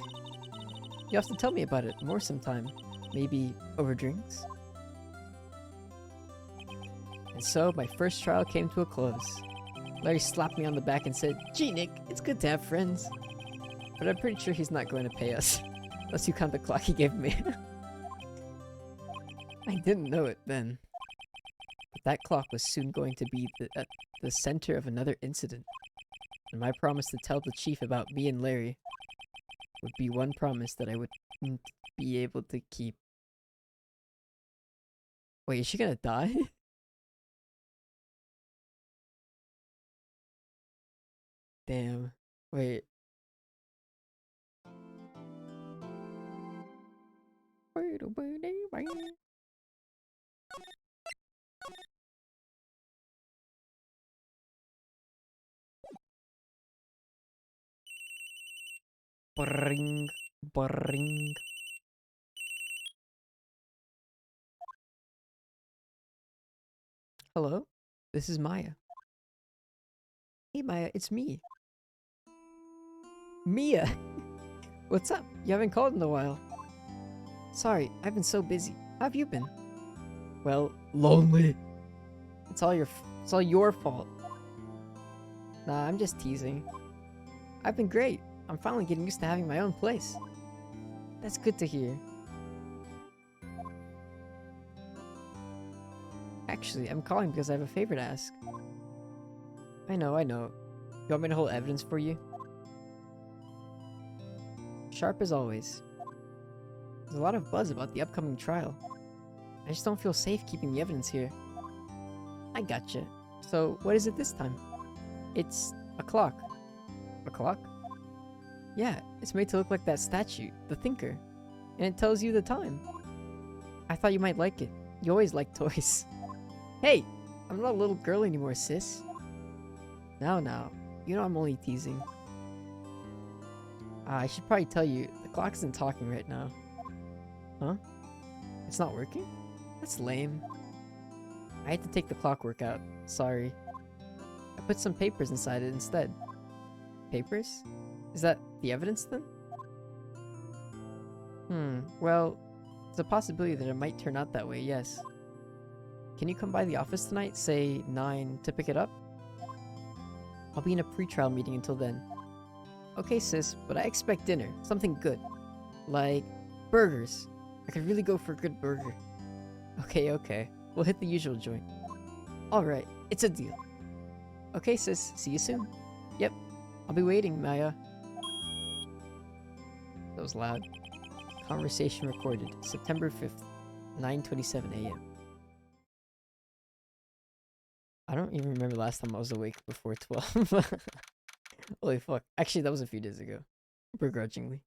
You have to tell me about it more sometime. Maybe over drinks? And so, my first trial came to a close. Larry slapped me on the back and said, "Gee, Nick, it's good to have friends." But I'm pretty sure he's not going to pay us. Unless you count the clock he gave me. I didn't know it then. But that clock was soon going to be at the center of another incident. And my promise to tell the chief about me and Larry would be one promise that I wouldn't be able to keep. Wait, is she gonna die? Damn. Wait. Bring, bring. Hello? This is Maya. Hey Maya, it's me. Mia! What's up? You haven't called in a while. Sorry, I've been so busy. How have you been? Well, lonely. It's all your fault. Nah, I'm just teasing. I've been great. I'm finally getting used to having my own place. That's good to hear. Actually, I'm calling because I have a favor to ask. I know. You want me to hold evidence for you? Sharp as always. There's a lot of buzz about the upcoming trial. I just don't feel safe keeping the evidence here. I gotcha. So, what is it this time? It's a clock. A clock? Yeah, it's made to look like that statue, the Thinker. And it tells you the time. I thought you might like it. You always like toys. Hey! I'm not a little girl anymore, sis. Now. You know I'm only teasing. I should probably tell you, the clock isn't talking right now. Huh? It's not working? That's lame. I had to take the clockwork out. Sorry. I put some papers inside it instead. Papers? Is that the evidence then? Well, there's a possibility that it might turn out that way, yes. Can you come by the office tonight, say 9, to pick it up? I'll be in a pre-trial meeting until then. Okay, sis, but I expect dinner. Something good. Like, burgers. I could really go for a good burger. Okay. We'll hit the usual joint. Alright, it's a deal. Okay, sis, see you soon. Yep, I'll be waiting, Maya. That was loud. Conversation recorded, September 5th, 9:27 a.m. I don't even remember last time I was awake before 12. Holy fuck. Actually, that was a few days ago. Begrudgingly.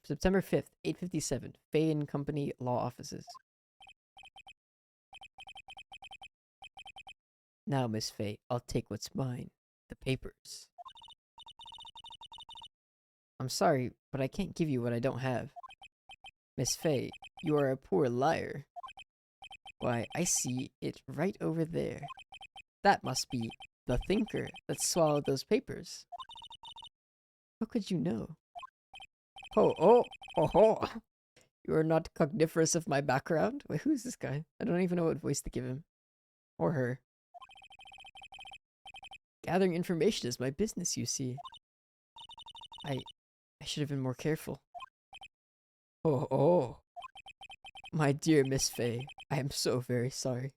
September 5th, 8:57. Fay and Company Law Offices. Now, Miss Fay, I'll take what's mine. The papers. I'm sorry, but I can't give you what I don't have. Miss Fay, you are a poor liar. Why, I see it right over there. That must be the Thinker that swallowed those papers. How could you know? Oh. You are not cogniferous of my background? Wait, who's this guy? I don't even know what voice to give him. Or her. Gathering information is my business, you see. I should have been more careful. Oh. My dear Miss Fay, I am so very sorry.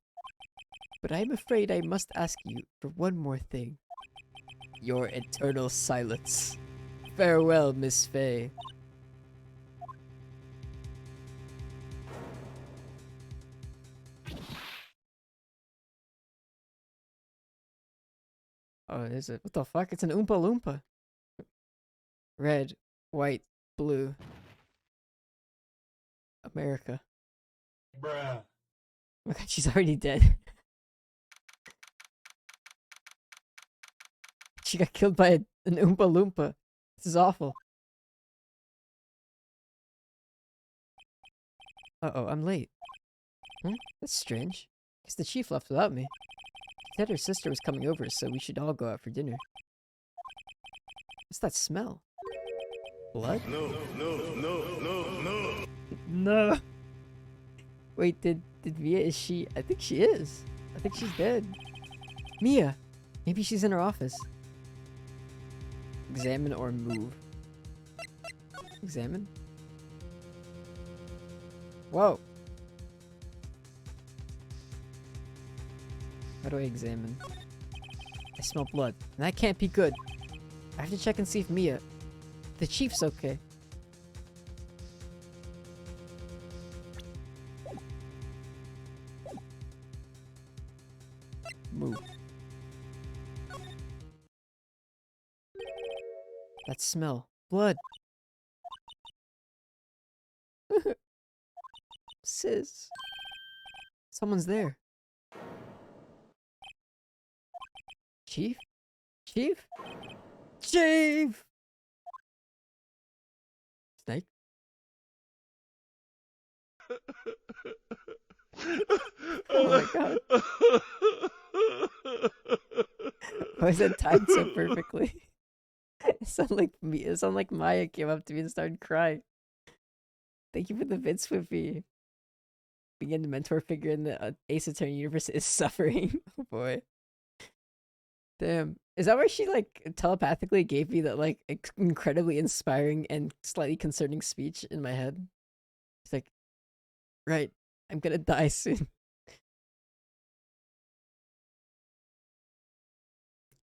But I am afraid I must ask you for one more thing. Your eternal silence. Farewell, Miss Fay. Oh, is it? What the fuck? It's an Oompa Loompa. Red, white, blue. America. Bruh. Oh my god, she's already dead. She got killed by an Oompa Loompa. This is awful. Uh-oh, I'm late. That's strange. Guess the chief left without me. She said her sister was coming over, so we should all go out for dinner. What's that smell? Blood? No. Wait, did Mia, is she? I think she is. I think she's dead. Mia! Maybe she's in her office. Examine or move. Examine? Whoa! How do I examine? I smell blood, and that can't be good. I have to check and see if Mia... The chief's okay. Move. That smell. Blood. Sis. Someone's there. Chief? Chief? Chief! Snake? Oh my god. Why is that timed so perfectly? It sounded like me. It sounded like Maya came up to me and started crying. Thank you for the vid, Swiffy. Being a mentor figure in the Ace Attorney universe is suffering. Oh boy. Damn. Is that where she like telepathically gave me that like incredibly inspiring and slightly concerning speech in my head? It's like, right, I'm gonna die soon.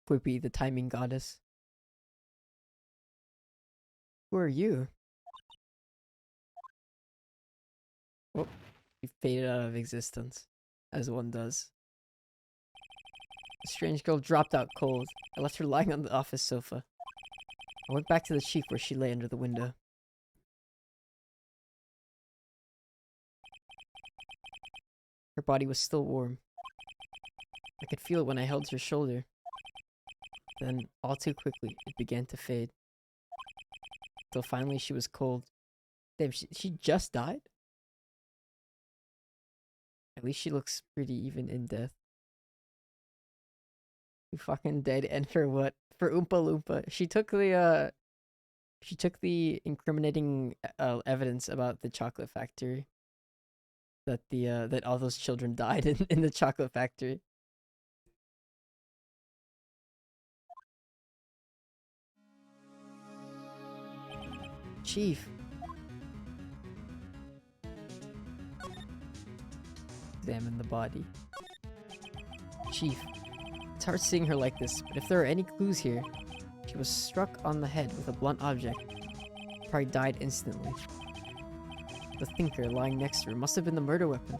Whippy, the timing goddess. Who are you? Oh, you faded out of existence, as one does. The strange girl dropped out cold. I left her lying on the office sofa. I went back to the chief where she lay under the window. Her body was still warm. I could feel it when I held her shoulder. Then, all too quickly, it began to fade. Till finally she was cold. Damn, she just died? At least she looks pretty even in death. You fucking dead, and for what? For Oompa Loompa. She took the incriminating evidence about the chocolate factory. That that all those children died in the chocolate factory. Chief. Examine the body. Chief. It's hard seeing her like this, but if there are any clues here, she was struck on the head with a blunt object. Probably died instantly. The thinker lying next to her must have been the murder weapon.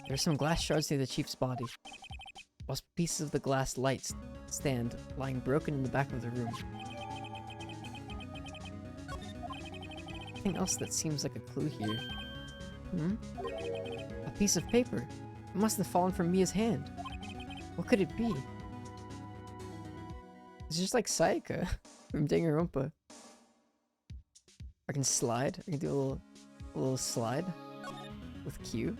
There's some glass shards near the chief's body, while pieces of the glass lights stand lying broken in the back of the room. Nothing else that seems like a clue here. A piece of paper. It must have fallen from Mia's hand. What could it be? It's just like Sayaka from Danganronpa. I can slide. I can do a little slide with Q.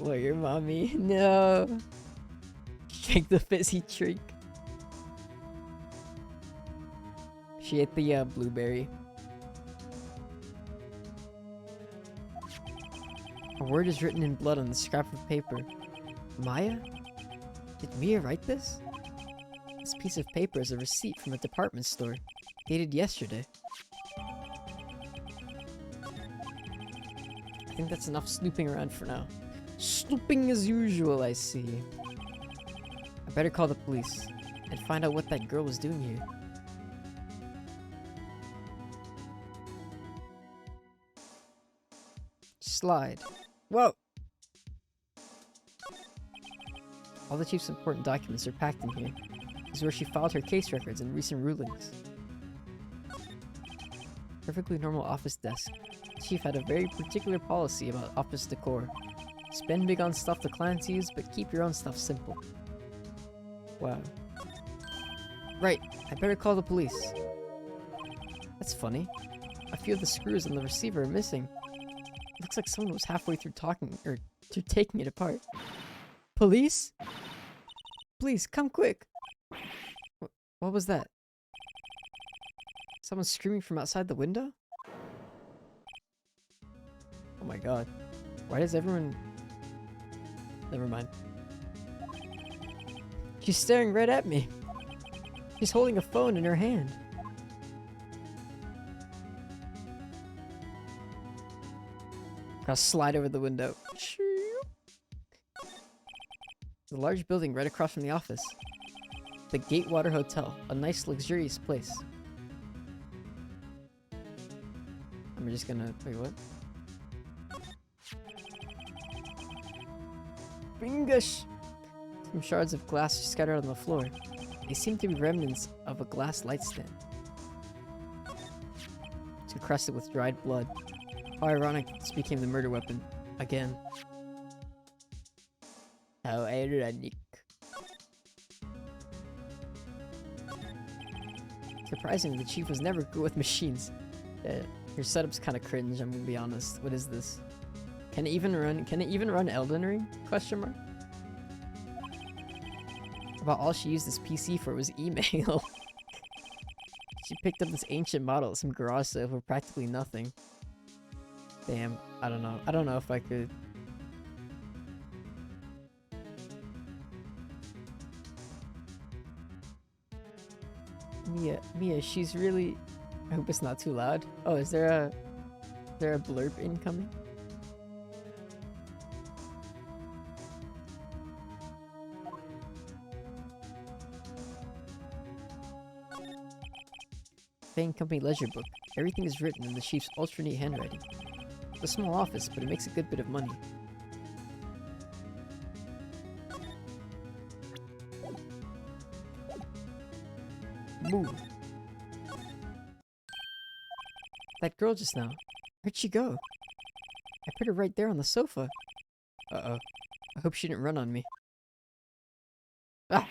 Lawyer mommy, no. Shake the fizzy drink. She ate the blueberry. A word is written in blood on the scrap of paper. Maya? Did Mia write this? This piece of paper is a receipt from a department store, dated yesterday. I think that's enough snooping around for now. Snooping as usual, I see. I better call the police and find out what that girl was doing here. Slide. Whoa! All the chief's important documents are packed in here. This is where she filed her case records and recent rulings. Perfectly normal office desk. The chief had a very particular policy about office decor. Spend big on stuff the clients use, but keep your own stuff simple. Wow. Right, I better call the police. That's funny. A few of the screws on the receiver are missing. Looks like someone was halfway through taking it apart. Police? Please, come quick! What was that? Someone screaming from outside the window? Oh my god. Why does everyone... Never mind. She's staring right at me. She's holding a phone in her hand. I'll slide over the window. The large building right across from the office. The Gatewater Hotel, a nice luxurious place. I'm just gonna... Wait, what? Bingosh! Some shards of glass are scattered on the floor. They seem to be remnants of a glass light stand. It's encrusted with dried blood. How ironic this became the murder weapon. Again. How ironic. Surprisingly, the chief was never good with machines. Your setup's kind of cringe, I'm gonna be honest. What is this? Can it even run Elden Ring? Question mark. About all she used this PC for was email. picked up this ancient model at some garage sale for practically nothing. Damn, I don't know. I don't know if I could. Mia, she's really... I hope it's not too loud. Oh, is there a blurb incoming? Fang Company ledger book. Everything is written in the chief's ultra neat handwriting. It's a small office, but it makes a good bit of money. Move. That girl just now. Where'd she go? I put her right there on the sofa. Uh-oh. I hope she didn't run on me. Ah!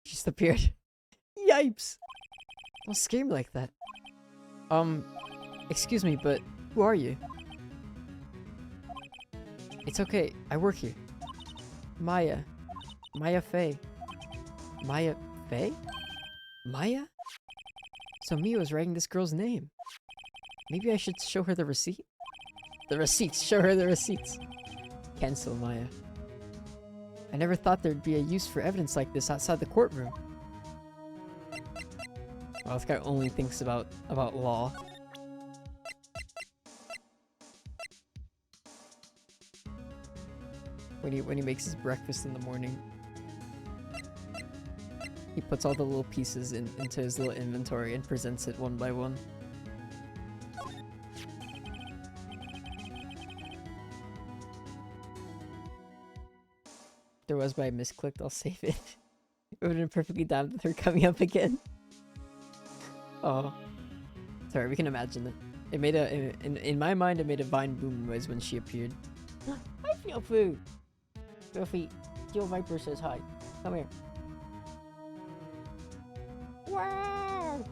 She just appeared. Yipes! Don't scare me like that. Excuse me, but who are you? It's okay, I work here. Maya. Maya Fey. Maya Fey? Maya? So Mia was writing this girl's name. Maybe I should show her the receipt? The receipts! Show her the receipts! Cancel, Maya. I never thought there'd be a use for evidence like this outside the courtroom. Well, this guy only thinks about law. When he makes his breakfast in the morning, he puts all the little pieces into his little inventory and presents it one by one. If there was, but I misclicked, I'll save it. It would have been perfectly down with her coming up again. Oh. Sorry, we can imagine it. It made a... In my mind, it made a Vine boom noise when she appeared. Hi, Fiofu! Fiofi, Steel Viper says hi. Come here. Wow!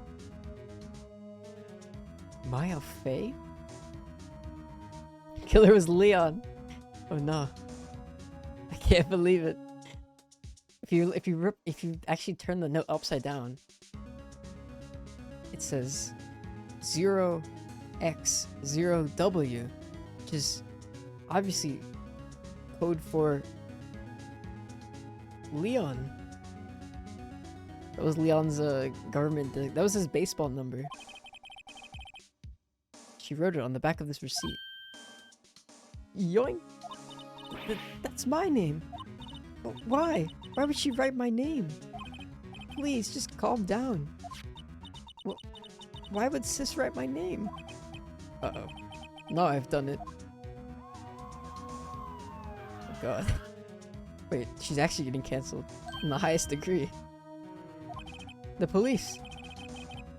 Maya Fey? Killer was Leon. Oh no. I can't believe it. If you actually turn the note upside down, it says 0x0w, which is obviously code for Leon. That was Leon's government. That was his baseball number. She wrote it on the back of this receipt. Yoink! That's my name. Why? Why would she write my name? Please, just calm down. Why would sis write my name? Uh-oh. No, I've done it. Oh god. Wait, she's actually getting cancelled. In the highest degree. The police!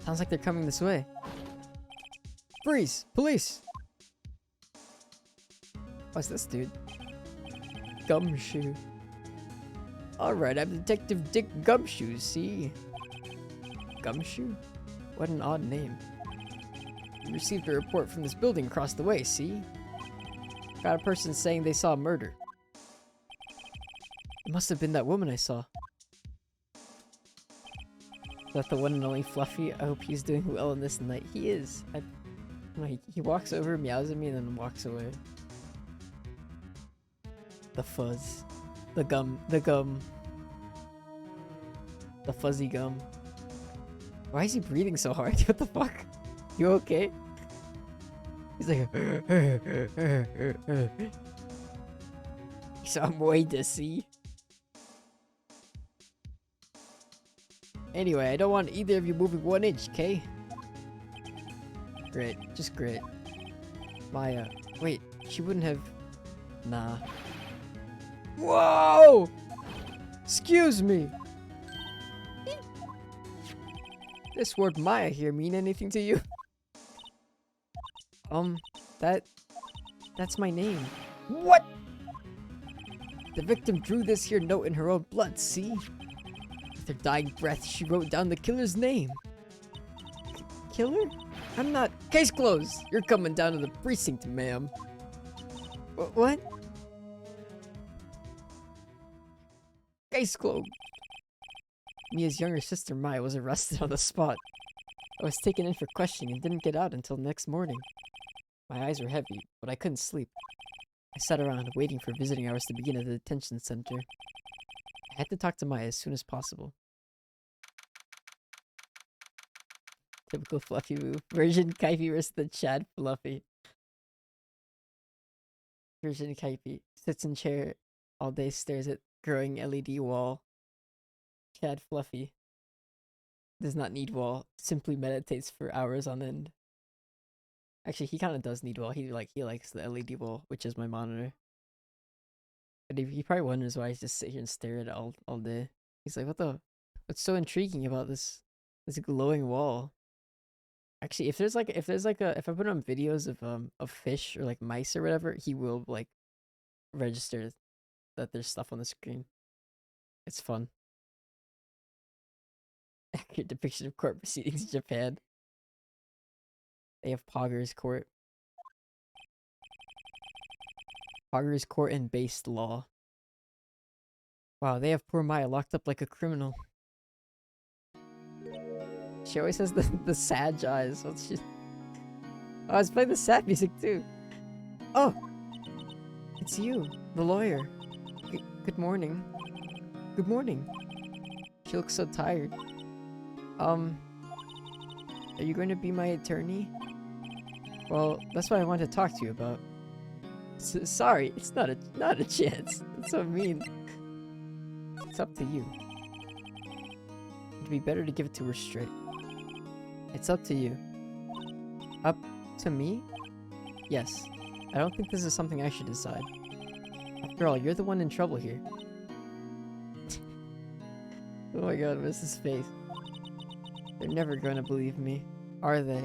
Sounds like they're coming this way. Freeze! Police! What's this dude? Gumshoe. Alright, I'm Detective Dick Gumshoe, see? Gumshoe? What an odd name. We received a report from this building across the way, see? Got a person saying they saw a murder. It must have been that woman I saw. Is that the one and only Fluffy? I hope he's doing well in this night. He is. He walks over, meows at me, and then walks away. The fuzz. The gum. The fuzzy gum. Why is he breathing so hard? What the fuck? You okay? He's like... Some way to see. Anyway, I don't want either of you moving 1 inch, okay? Great. Just great. Maya. Wait, she wouldn't have... Nah. Whoa! Excuse me! This word Maya here mean anything to you? That's my name. What? The victim drew this here note in her own blood, see? With her dying breath, she wrote down the killer's name. Killer? I'm not... Case closed! You're coming down to the precinct, ma'am. What? Case closed. Mia's younger sister Maya was arrested on the spot. I was taken in for questioning and didn't get out until the next morning. My eyes were heavy, but I couldn't sleep. I sat around waiting for visiting hours to begin at the detention center. I had to talk to Maya as soon as possible. Typical Fluffy move. Version Kaifi versus the Chad Fluffy. Version Kaifi sits in chair all day, stares at growing LED wall. Chad Fluffy does not need wall, simply meditates for hours on end. Actually, he kind of does need wall. He likes the LED wall, which is my monitor. But he probably wonders why I just sit here and stare at it all day. He's like, what's so intriguing about this glowing wall? Actually, if I put on videos of fish or like mice or whatever, he will like register that there's stuff on the screen. It's fun. Accurate depiction of court proceedings in Japan. They have Poggers Court. Poggers Court and based law. Wow, they have poor Maya locked up like a criminal. She always has the sad eyes. What's she? Oh, I was playing the sad music too. Oh, it's you, the lawyer. Good morning. Good morning. She looks so tired. Are you going to be my attorney? Well, that's what I wanted to talk to you about. Sorry, it's not a chance. That's so mean. It's up to you. It'd be better to give it to her straight. It's up to you. Up to me? Yes. I don't think this is something I should decide. After all, you're the one in trouble here. Oh my god, what's his face? They're never gonna believe me, are they?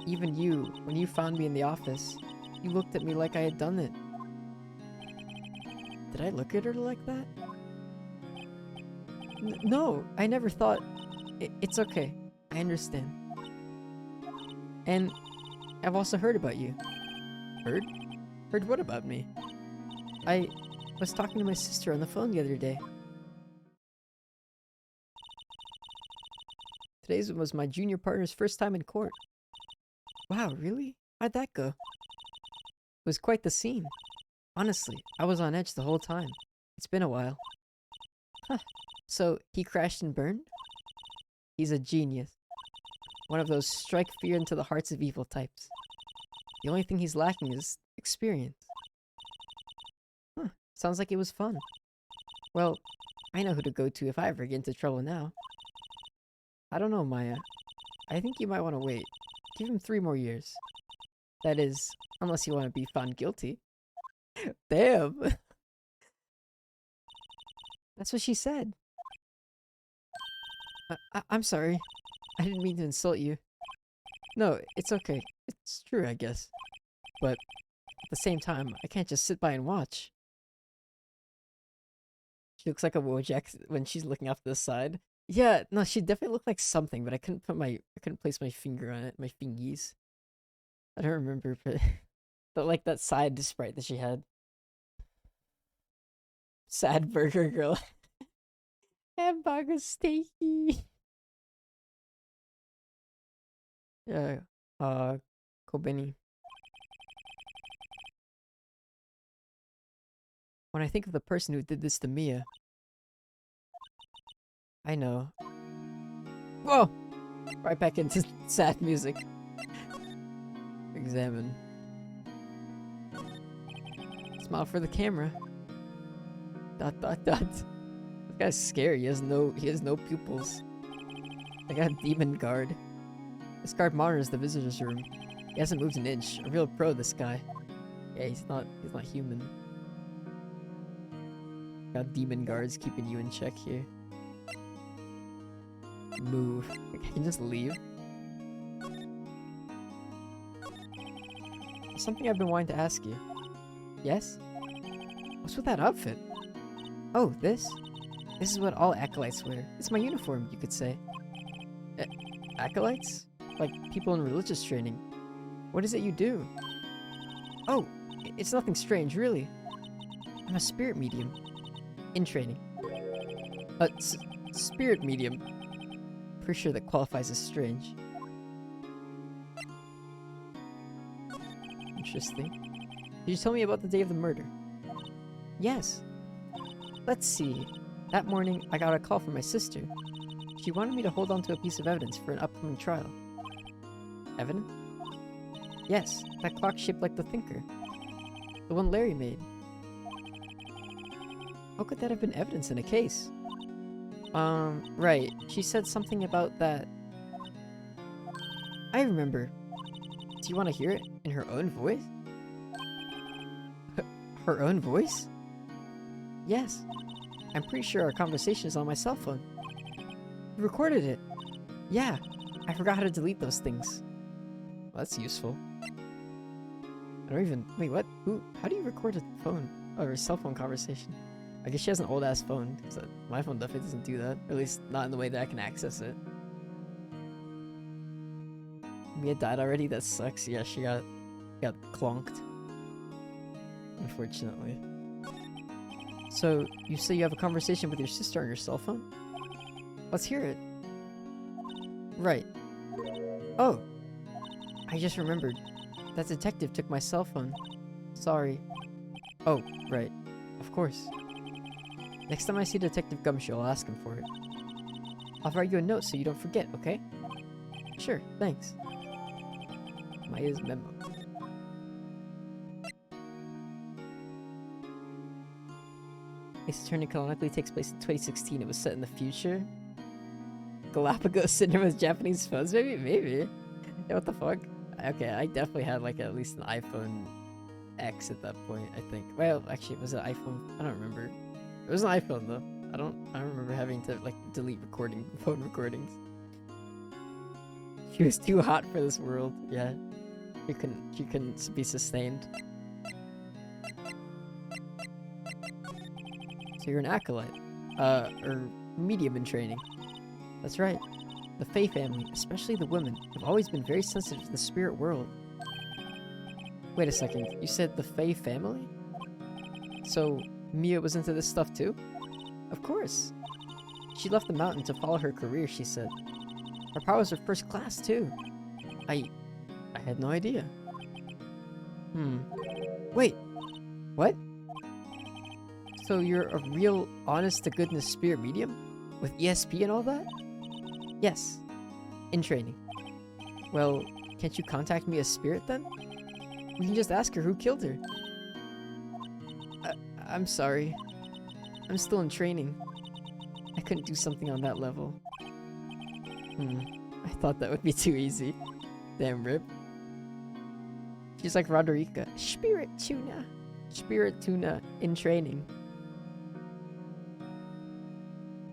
Even you, when you found me in the office, you looked at me like I had done it. Did I look at her like that? No, I never thought... It's okay. I understand. And I've also heard about you. Heard? Heard what about me? I was talking to my sister on the phone the other day. Today's was my junior partner's first time in court. Wow, really? How'd that go? It was quite the scene. Honestly, I was on edge the whole time. It's been a while. Huh. So, he crashed and burned? He's a genius. One of those strike fear into the hearts of evil types. The only thing he's lacking is experience. Huh. Sounds like it was fun. Well, I know who to go to if I ever get into trouble now. I don't know, Maya. I think you might want to wait. Give him 3 more years. That is, unless you want to be found guilty. Damn! That's what she said. I'm sorry. I didn't mean to insult you. No, it's okay. It's true, I guess. But at the same time, I can't just sit by and watch. She looks like a Wojak when she's looking off to the side. Yeah, no, she definitely looked like something, but I couldn't place my finger on it, my fingies. I don't remember, but like that side sprite that she had. Sad burger girl. Hamburger steaky. Yeah, Kobeni. When I think of the person who did this to Mia, I know. Whoa! Right back into sad music. Examine. Smile for the camera. ... This guy's scary. He has no pupils. I got a demon guard. This guard monitors the visitors room. He hasn't moved an inch. A real pro, this guy. Yeah, he's not human. Got demon guards keeping you in check here. Move. I can just leave. There's something I've been wanting to ask you. Yes? What's with that outfit? Oh, this? This is what all acolytes wear. It's my uniform, you could say. Acolytes? Like people in religious training. What is it you do? Oh, it's nothing strange, really. I'm a spirit medium. In training. Spirit medium. Pretty sure that qualifies as strange. Interesting. Did you tell me about the day of the murder? Yes. Let's see. That morning, I got a call from my sister. She wanted me to hold on to a piece of evidence for an upcoming trial. Evidence? Yes, that clock shaped like the Thinker. The one Larry made. How could that have been evidence in a case? Right. She said something about that. I remember. Do you want to hear it in her own voice? Her own voice? Yes. I'm pretty sure our conversation is on my cell phone. You recorded it. Yeah. I forgot how to delete those things. Well, that's useful. I don't even... Wait, what? Who? How do you record a phone? Or a cell phone conversation? I guess she has an old-ass phone, because my phone definitely doesn't do that. Or at least, not in the way that I can access it. Mia died already? That sucks. Yeah, she got clonked. Unfortunately. So, you say you have a conversation with your sister on your cell phone? Let's hear it. Right. Oh! I just remembered. That detective took my cell phone. Sorry. Oh, right. Of course. Next time I see Detective Gumshoe, I'll ask him for it. I'll write you a note so you don't forget, okay? Sure, thanks. Maya's memo. Ace Attorney canonically takes place in 2016. It was set in the future. Galapagos Cinema's Japanese phones, maybe? Maybe. Yeah, what the fuck? Okay, I definitely had like at least an iPhone X at that point, I think. Well, actually, was it iPhone? I don't remember. It was an iPhone though. I don't remember having to like delete phone recordings. She was too hot for this world. Yeah. She couldn't be sustained. So you're an acolyte. Or medium in training. That's right. The Fae family, especially the women, have always been very sensitive to the spirit world. Wait a second, you said the Fae family? So, Mia was into this stuff too? Of course. She left the mountain to follow her career, she said. Her powers are first class too. I had no idea. Wait, what? So you're a real honest-to-goodness spirit medium? With ESP and all that? Yes. In training. Well, can't you contact me as spirit then? We can just ask her who killed her. I'm sorry. I'm still in training. I couldn't do something on that level. I thought that would be too easy. Damn, rip. She's like Roderica. Spirit tuna. Spirit tuna in training.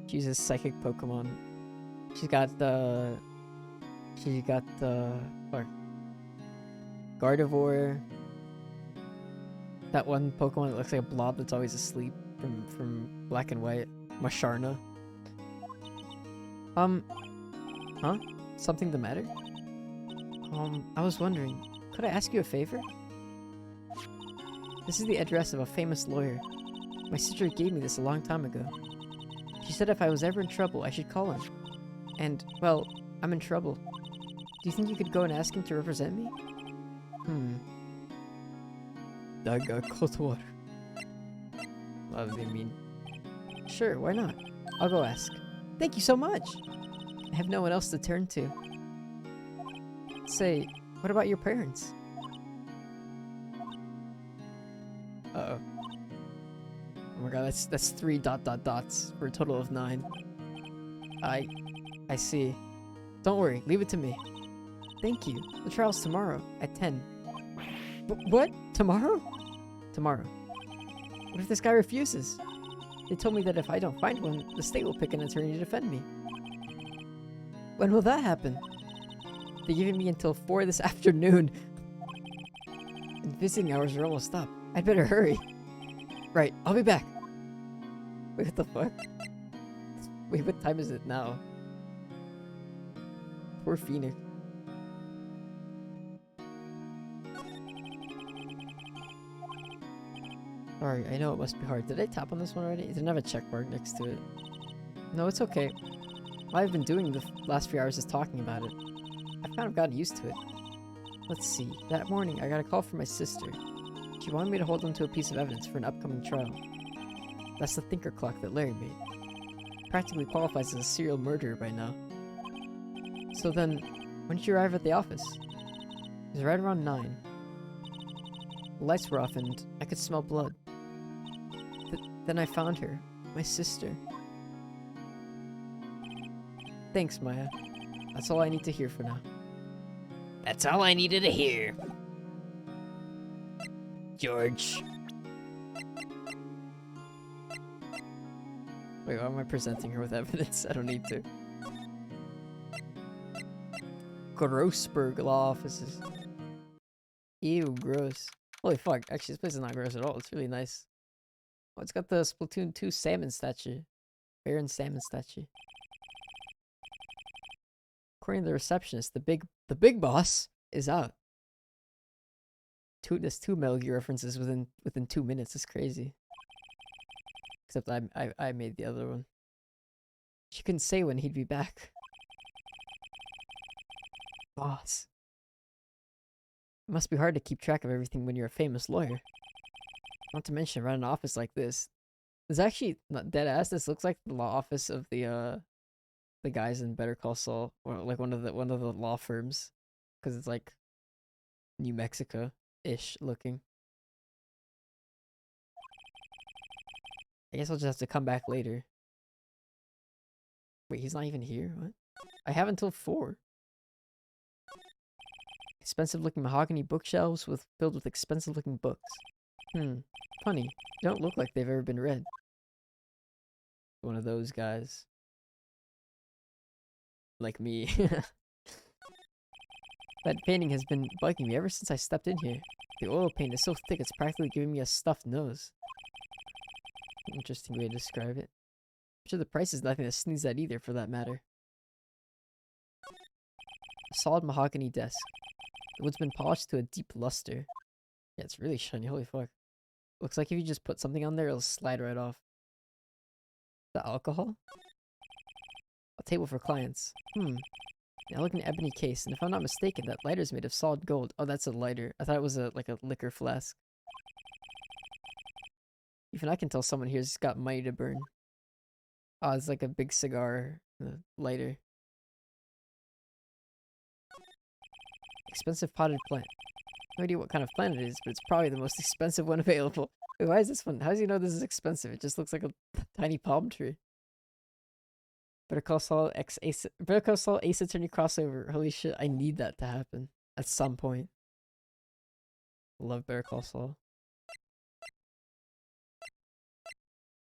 She uses psychic Pokemon. She's got the Gardevoir. That one Pokemon that looks like a blob that's always asleep from Black and White. Masharna. Huh? Something the matter? I was wondering, could I ask you a favor? This is the address of a famous lawyer. My sister gave me this a long time ago. She said if I was ever in trouble, I should call him. And, well, I'm in trouble. Do you think you could go and ask him to represent me? Daga Kotor. What do they mean? Sure, why not? I'll go ask. Thank you so much! I have no one else to turn to. Say, what about your parents? Uh-oh. Oh my god, that's 3 ... for a total of 9. I see. Don't worry, leave it to me. Thank you. The trial's tomorrow, at 10. What? Tomorrow? Tomorrow. What if this guy refuses? They told me that if I don't find one, the state will pick an attorney to defend me. When will that happen? They're giving me until 4 this afternoon. And visiting hours are almost up. I'd better hurry. Right, I'll be back. Wait, what the fuck? Wait, what time is it now? Poor Phoenix. Sorry, I know it must be hard. Did I tap on this one already? It didn't have a check mark next to it. No, it's okay. All I've been doing the last few hours is talking about it. I've kind of gotten used to it. Let's see. That morning, I got a call from my sister. She wanted me to hold on to a piece of evidence for an upcoming trial. That's the thinker clock that Larry made. Practically qualifies as a serial murderer by now. So then, when did you arrive at the office? It was right around 9. The lights were off and I could smell blood. Then I found her. My sister. Thanks, Maya. That's all I need to hear for now. That's all I needed to hear. George. Wait, why am I presenting her with evidence? I don't need to. Grossberg Law Offices. Ew, gross. Holy fuck, actually this place is not gross at all. It's really nice. Oh, it's got the Splatoon 2 salmon statue. Baron salmon statue. According to the receptionist, the big boss is out. There's 2 Metal Gear references within 2 minutes. It's crazy. Except I made the other one. She couldn't say when he'd be back. Boss. It must be hard to keep track of everything when you're a famous lawyer. Not to mention run an office like this. It's actually not dead ass. This looks like the law office of the guys in Better Call Saul, or like one of the law firms, because it's like New Mexico-ish looking. I guess I'll just have to come back later. Wait, he's not even here? What? I have until 4. Expensive looking mahogany bookshelves filled with expensive looking books. Funny. They don't look like they've ever been read. One of those guys. Like me. That painting has been bugging me ever since I stepped in here. The oil paint is so thick it's practically giving me a stuffed nose. Interesting way to describe it. I'm sure the price is nothing to sneeze at either, for that matter. A solid mahogany desk. The wood's been polished to a deep luster. Yeah, it's really shiny, holy fuck. Looks like if you just put something on there, it'll slide right off. The alcohol? A table for clients. Now look, an ebony case, and if I'm not mistaken, that lighter is made of solid gold. Oh, that's a lighter. I thought it was like a liquor flask. Even I can tell someone here's got money to burn. Oh, it's like a big cigar lighter. Expensive potted plant. No idea what kind of plant it is, but it's probably the most expensive one available. Wait, why is this one? How does he know this is expensive? It just looks like a tiny palm tree. Better Call Saul Ace Attorney crossover. Holy shit, I need that to happen at some point. Love Better Call Saul.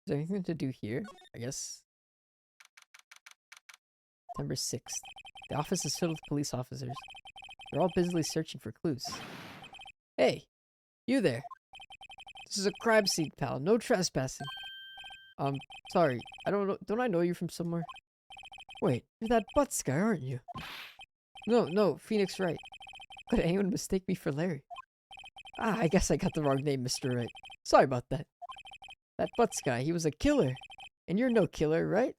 Is there anything to do here? I guess. September 6th. The office is filled with police officers. They're all busily searching for clues. Hey, you there. This is a crime scene, pal. No trespassing. Sorry. Don't I know you from somewhere? Wait, you're that Butts guy, aren't you? No, Phoenix Wright. Could anyone mistake me for Larry? Ah, I guess I got the wrong name, Mr. Wright. Sorry about that. That Butts guy, he was a killer. And you're no killer, right?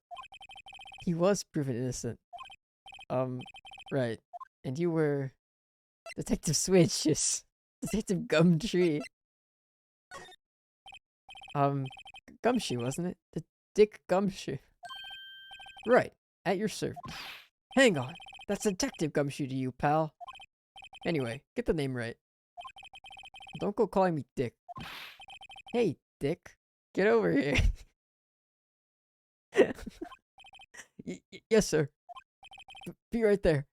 He was proven innocent. Right. And you were... Detective Switches. Detective Gumtree. Gumshoe, wasn't it? The Dick Gumshoe. Right. At your service. Hang on. That's Detective Gumshoe to you, pal. Anyway, get the name right. Don't go calling me Dick. Hey, Dick. Get over here. Yes, sir. Be right there.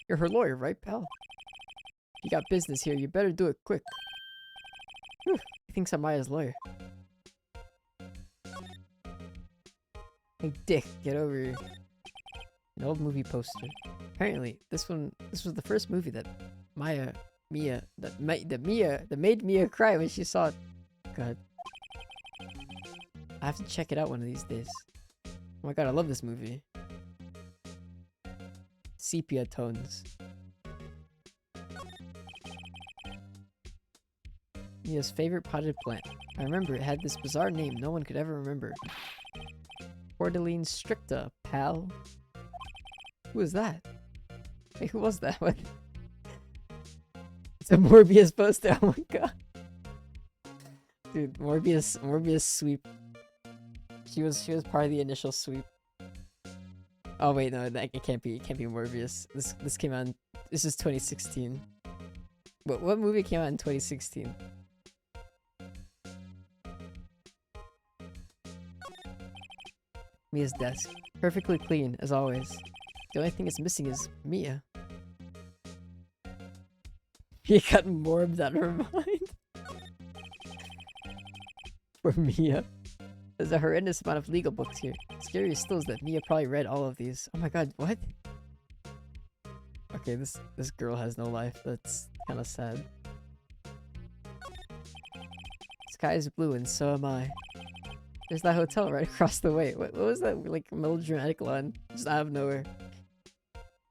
You're her lawyer, right, pal? You got business here. You better do it quick. Whew, he thinks I'm Maya's lawyer. Hey, Dick, get over here. An old movie poster. Apparently, this was the first movie that made Mia cry when she saw it. God. I have to check it out one of these days. Oh my god, I love this movie. Sepia tones. Mia's favorite potted plant. I remember it had this bizarre name no one could ever remember. Cordyline stricta, pal. Who is that? Hey, who was that? What? It's a Morbius poster. Oh my god. Dude, Morbius sweep. She was part of the initial sweep. Oh wait, no, it can't be Morbius. This came out this is 2016. What movie came out in 2016? Mia's desk. Perfectly clean, as always. The only thing it's missing is Mia. Mia got morbed out of her mind. For Mia. There's a horrendous amount of legal books here. Scary still is that Mia probably read all of these. Oh my god, what? Okay, this girl has no life. That's kind of sad. Sky is blue and so am I. There's that hotel right across the way. What was that, like, melodramatic line? Just out of nowhere.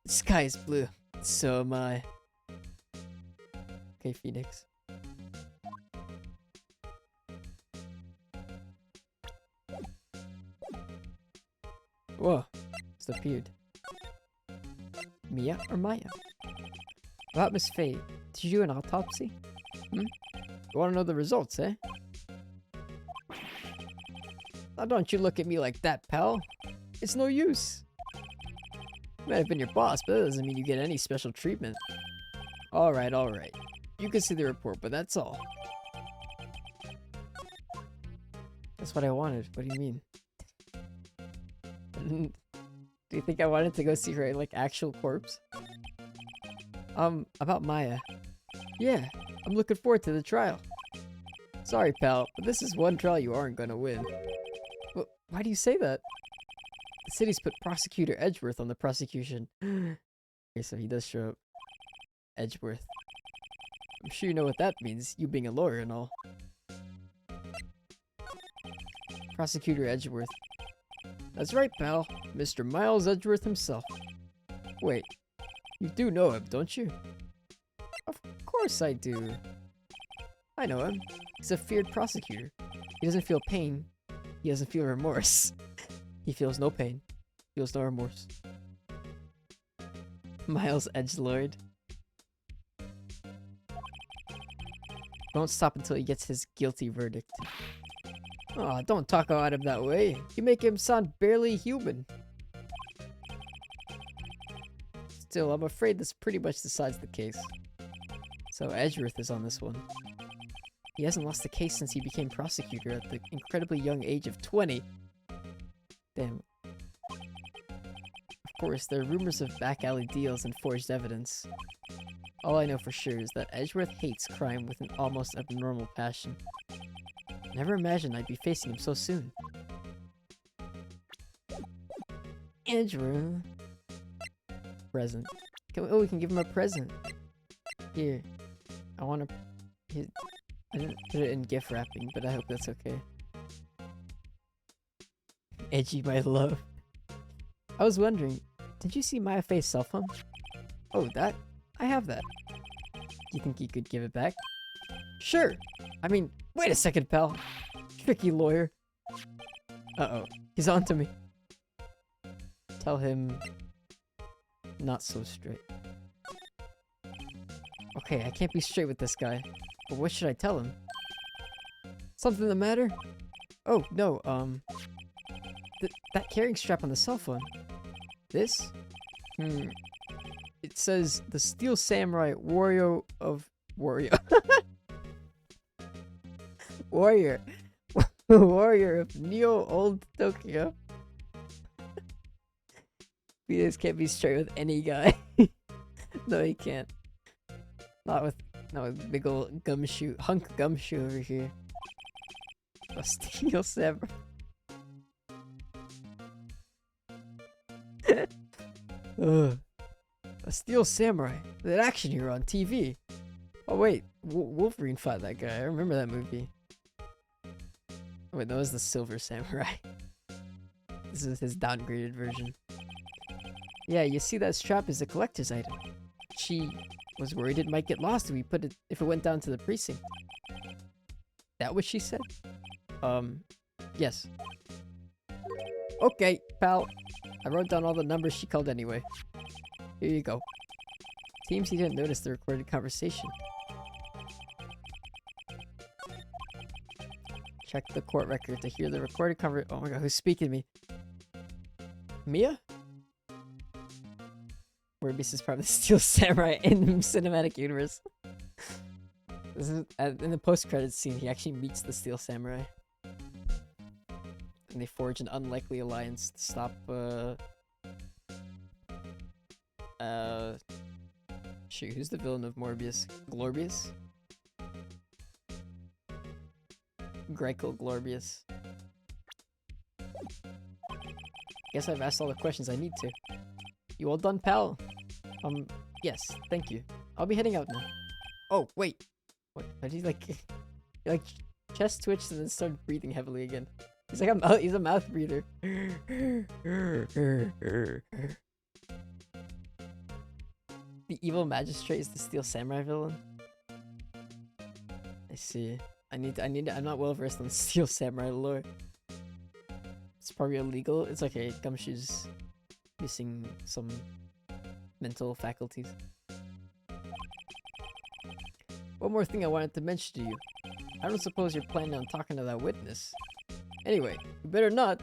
The sky is blue. So am I. Okay, Phoenix. Whoa. Just appeared. Mia or Maya? About Miss Faye. Did you do an autopsy? You wanna know the results, eh? Now don't you look at me like that, pal. It's no use. I might have been your boss, but that doesn't mean you get any special treatment. Alright, alright. You can see the report, but that's all. That's what I wanted. What do you mean? Do you think I wanted to go see her, like, actual corpse? About Maya. Yeah, I'm looking forward to the trial. Sorry, pal, but this is one trial you aren't gonna win. Why do you say that? The city's put Prosecutor Edgeworth on the prosecution. Okay, so he does show up. Edgeworth. I'm sure you know what that means, you being a lawyer and all. Prosecutor Edgeworth. That's right, pal. Mr. Miles Edgeworth himself. Wait, you do know him, don't you? Of course I do. I know him. He's a feared prosecutor. He doesn't feel pain. He doesn't feel remorse. He feels no pain. Feels no remorse. Miles Edgelord. Won't stop until he gets his guilty verdict. Aw, don't talk about him that way. You make him sound barely human. Still, I'm afraid this pretty much decides the case. So Edgeworth is on this one. He hasn't lost a case since he became prosecutor at the incredibly young age of 20. Damn. Of course, there are rumors of back alley deals and forged evidence. All I know for sure is that Edgeworth hates crime with an almost abnormal passion. Never imagined I'd be facing him so soon. Edgeworth. Present. We can give him a present. Here. I want to... I didn't put it in gift wrapping, but I hope that's okay. Edgy, my love. I was wondering, did you see Maya Faye's cell phone? Oh, that? I have that. You think you could give it back? Sure. I mean, wait a second, pal. Tricky lawyer. Uh-oh. He's on to me. Tell him... not so straight. Okay, I can't be straight with this guy. But what should I tell him? Something the matter? Oh, no, that carrying strap on the cell phone. This? It says, the Steel Samurai Warrior of... Warrior. Warrior. Warrior of Neo Old Tokyo. Phoenix can't be straight with any guy. No, he can't. Not with big ol' gumshoe, hunk gumshoe over here. A Steel Samurai. Ugh. A Steel Samurai. That action hero on TV. Oh wait, Wolverine fought that guy. I remember that movie. Oh, wait, that was the Silver Samurai. This is his downgraded version. Yeah, you see that strap is a collector's item. She was worried it might get lost if it went down to the precinct. That what she said? Yes. Okay, pal. I wrote down all the numbers she called anyway. Here you go. Seems he didn't notice the recorded conversation. Check the court record to hear the recorded conversation. Oh my god, who's speaking to me? Mia? Morbius is part of the Steel Samurai in the cinematic universe. This is, in the post-credits scene, he actually meets the Steel Samurai. And they forge an unlikely alliance to stop, shoot, who's the villain of Morbius? Glorbius? Greco Glorbius. Guess I've asked all the questions I need to. You all done, pal? Yes, thank you. I'll be heading out now. Oh, wait. What did he like? He like chest twitched and then started breathing heavily again. He's like he's a mouth breather. The evil magistrate is the Steel Samurai villain. I see. I'm not well versed on Steel Samurai lore. It's probably illegal. It's okay. Gumshoe's missing some mental faculties. One more thing I wanted to mention to you. I don't suppose you're planning on talking to that witness. Anyway, you better not.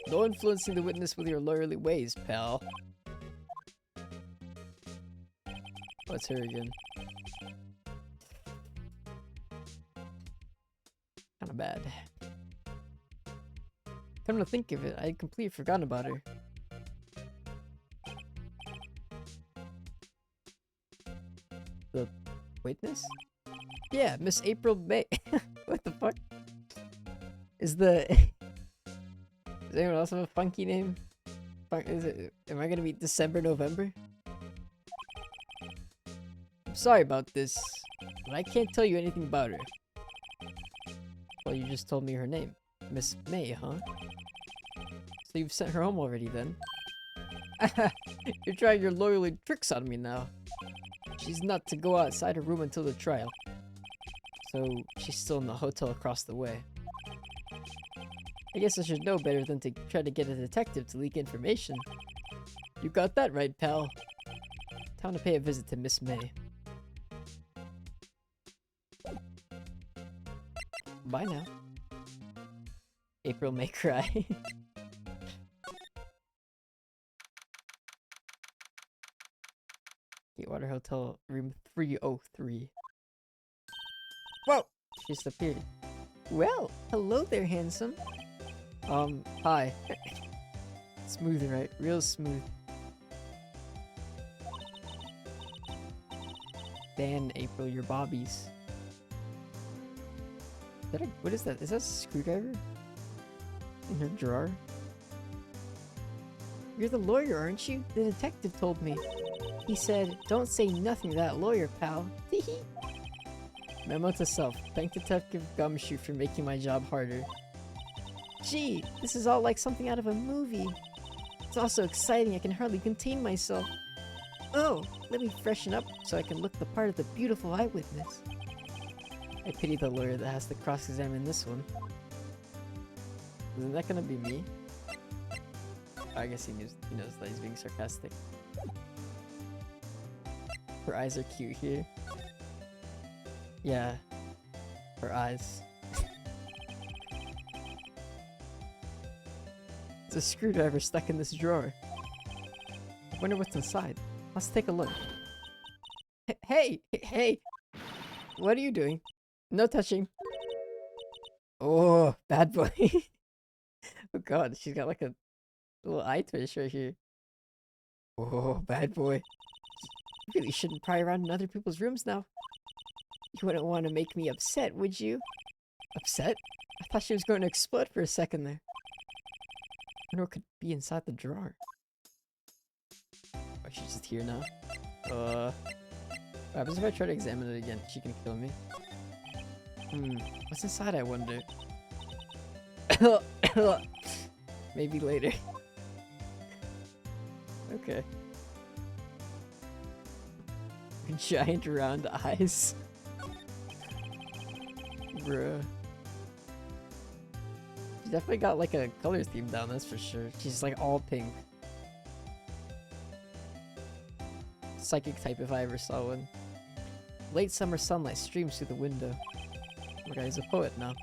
No influencing the witness with your lawyerly ways, pal. What's her again? Kinda bad. Come to think of it, I had completely forgotten about her. The witness? Yeah, Miss April May. What the fuck? Does anyone else have a funky name? Am I gonna be December, November? I'm sorry about this, but I can't tell you anything about her. Well, you just told me her name. Miss May, huh? So you've sent her home already then? You're trying your lawyerly tricks on me now. She's not to go outside her room until the trial. So she's still in the hotel across the way. I guess I should know better than to try to get a detective to leak information. You got that right, pal. Time to pay a visit to Miss May. Bye now. April may cry. Gatewater Hotel, room 303. Whoa! She just appeared. Well, hello there, handsome. Hi. Smooth, right? Real smooth. Dan, April, your bobbies. What is that? Is that a screwdriver? In her drawer? You're the lawyer, aren't you? The detective told me. He said, don't say nothing to that lawyer, pal. Teehee. Memo to self. Thank Detective Gumshoe for making my job harder. Gee, this is all like something out of a movie. It's also exciting, I can hardly contain myself. Oh, let me freshen up so I can look the part of the beautiful eyewitness. I pity the lawyer that has to cross-examine this one. Isn't that gonna be me? I guess he knows that he's being sarcastic. Her eyes are cute here. Yeah, her eyes. There's a screwdriver stuck in this drawer. I wonder what's inside. Let's take a look. Hey! Hey! What are you doing? No touching. Oh, bad boy. Oh god, she's got like a little eye twitch right here. Oh, bad boy. You really shouldn't pry around in other people's rooms now. You wouldn't want to make me upset, would you? Upset? I thought she was going to explode for a second there. I wonder what could be inside the drawer. Oh, she's just here now. What happens if I try to examine it again? She can kill me. What's inside, I wonder? Maybe later. Okay. Giant round eyes. Bruh. She definitely got like a color theme down, that's for sure. She's like all pink. Psychic type if I ever saw one. Late summer sunlight streams through the window. My guy's a poet now.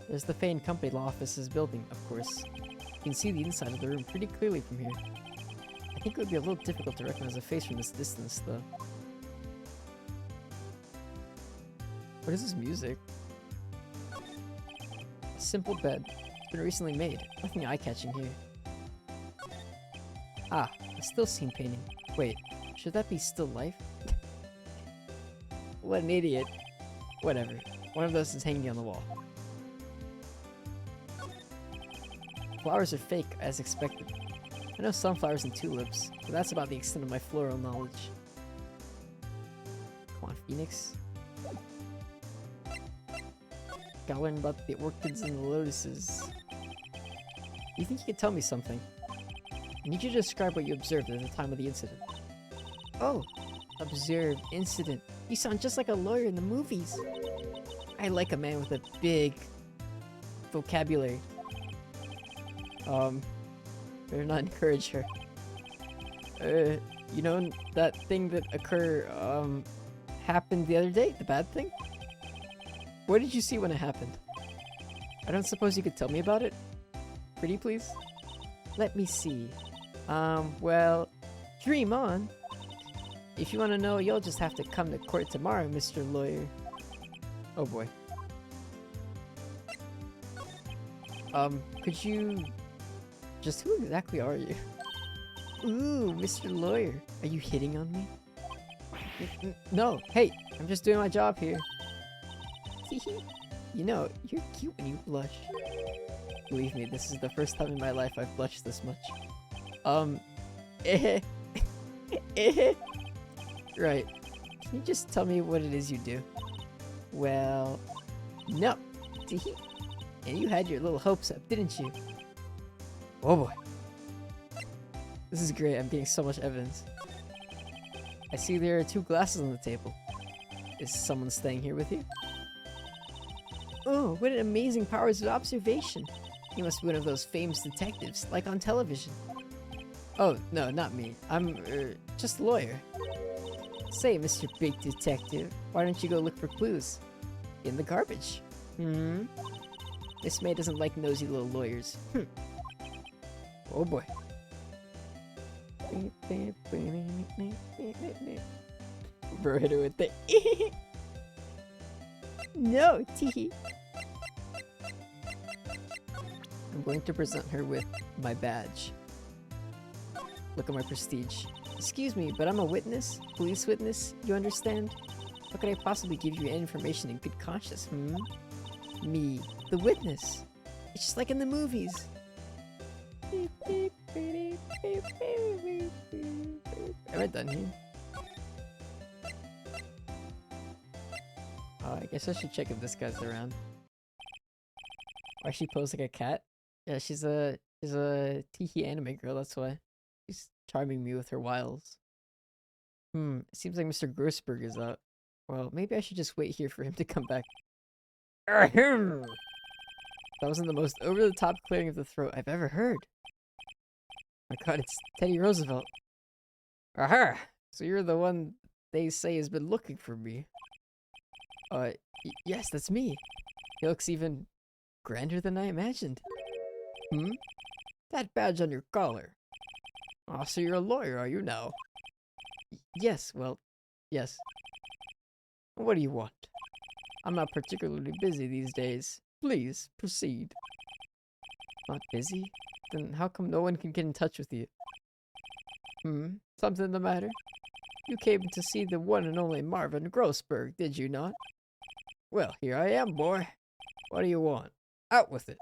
There's the Fane Company Law Office's building, of course. You can see the inside of the room pretty clearly from here. I think it would be a little difficult to recognize a face from this distance, though. What is this music? A simple bed. It's been recently made. Nothing eye-catching here. Ah, a still scene painting. Wait, should that be still life? What an idiot. Whatever. One of those is hanging on the wall. Flowers are fake, as expected. I know sunflowers and tulips, but that's about the extent of my floral knowledge. Come on, Phoenix. Gotta learn about the orchids and the lotuses. You think you could tell me something? I need you to describe what you observed at the time of the incident. Oh, observe, incident. You sound just like a lawyer in the movies. I like a man with a big vocabulary. Better not encourage her. You know that thing that happened the other day? The bad thing? What did you see when it happened? I don't suppose you could tell me about it? Pretty please? Let me see. Well, dream on. If you want to know, you'll just have to come to court tomorrow, Mr. Lawyer. Oh boy. Could you... Just who exactly are you? Ooh, Mr. Lawyer. Are you hitting on me? No, hey, I'm just doing my job here. You know, you're cute when you blush. Believe me, this is the first time in my life I've blushed this much. Right. Can you just tell me what it is you do? Well, no. And you had your little hopes up, didn't you? Oh boy. This is great, I'm getting so much evidence. I see there are 2 glasses on the table. Is someone staying here with you? Oh, what an amazing powers of observation. You must be one of those famous detectives, like on television. Oh, no, not me. I'm, just a lawyer. Say, Mr. Big Detective, why don't you go look for clues? In the garbage. Miss May doesn't like nosy little lawyers. Oh boy. Bro hit her with the No, teehee. I'm going to present her with my badge. Look at my prestige. Excuse me, but I'm a witness? Police witness, you understand? How could I possibly give you any information in good conscience, Me, the witness. It's just like in the movies. Am I done here? I guess I should check if this guy's around. Why she pose like a cat? Yeah, she's a teehee anime girl, that's why. She's charming me with her wiles. It seems like Mr. Grossberg is out. Well, maybe I should just wait here for him to come back. Ahem! That wasn't the most over-the-top clearing of the throat I've ever heard. My god, it's Teddy Roosevelt. Aha! So you're the one they say has been looking for me. Yes, that's me. He looks even grander than I imagined. That badge on your collar. Oh, so you're a lawyer, are you now? Yes, well, yes. What do you want? I'm not particularly busy these days. Please, proceed. Not busy? Then how come no one can get in touch with you? Something the matter? You came to see the one and only Marvin Grossberg, did you not? Well, here I am, boy. What do you want? Out with it.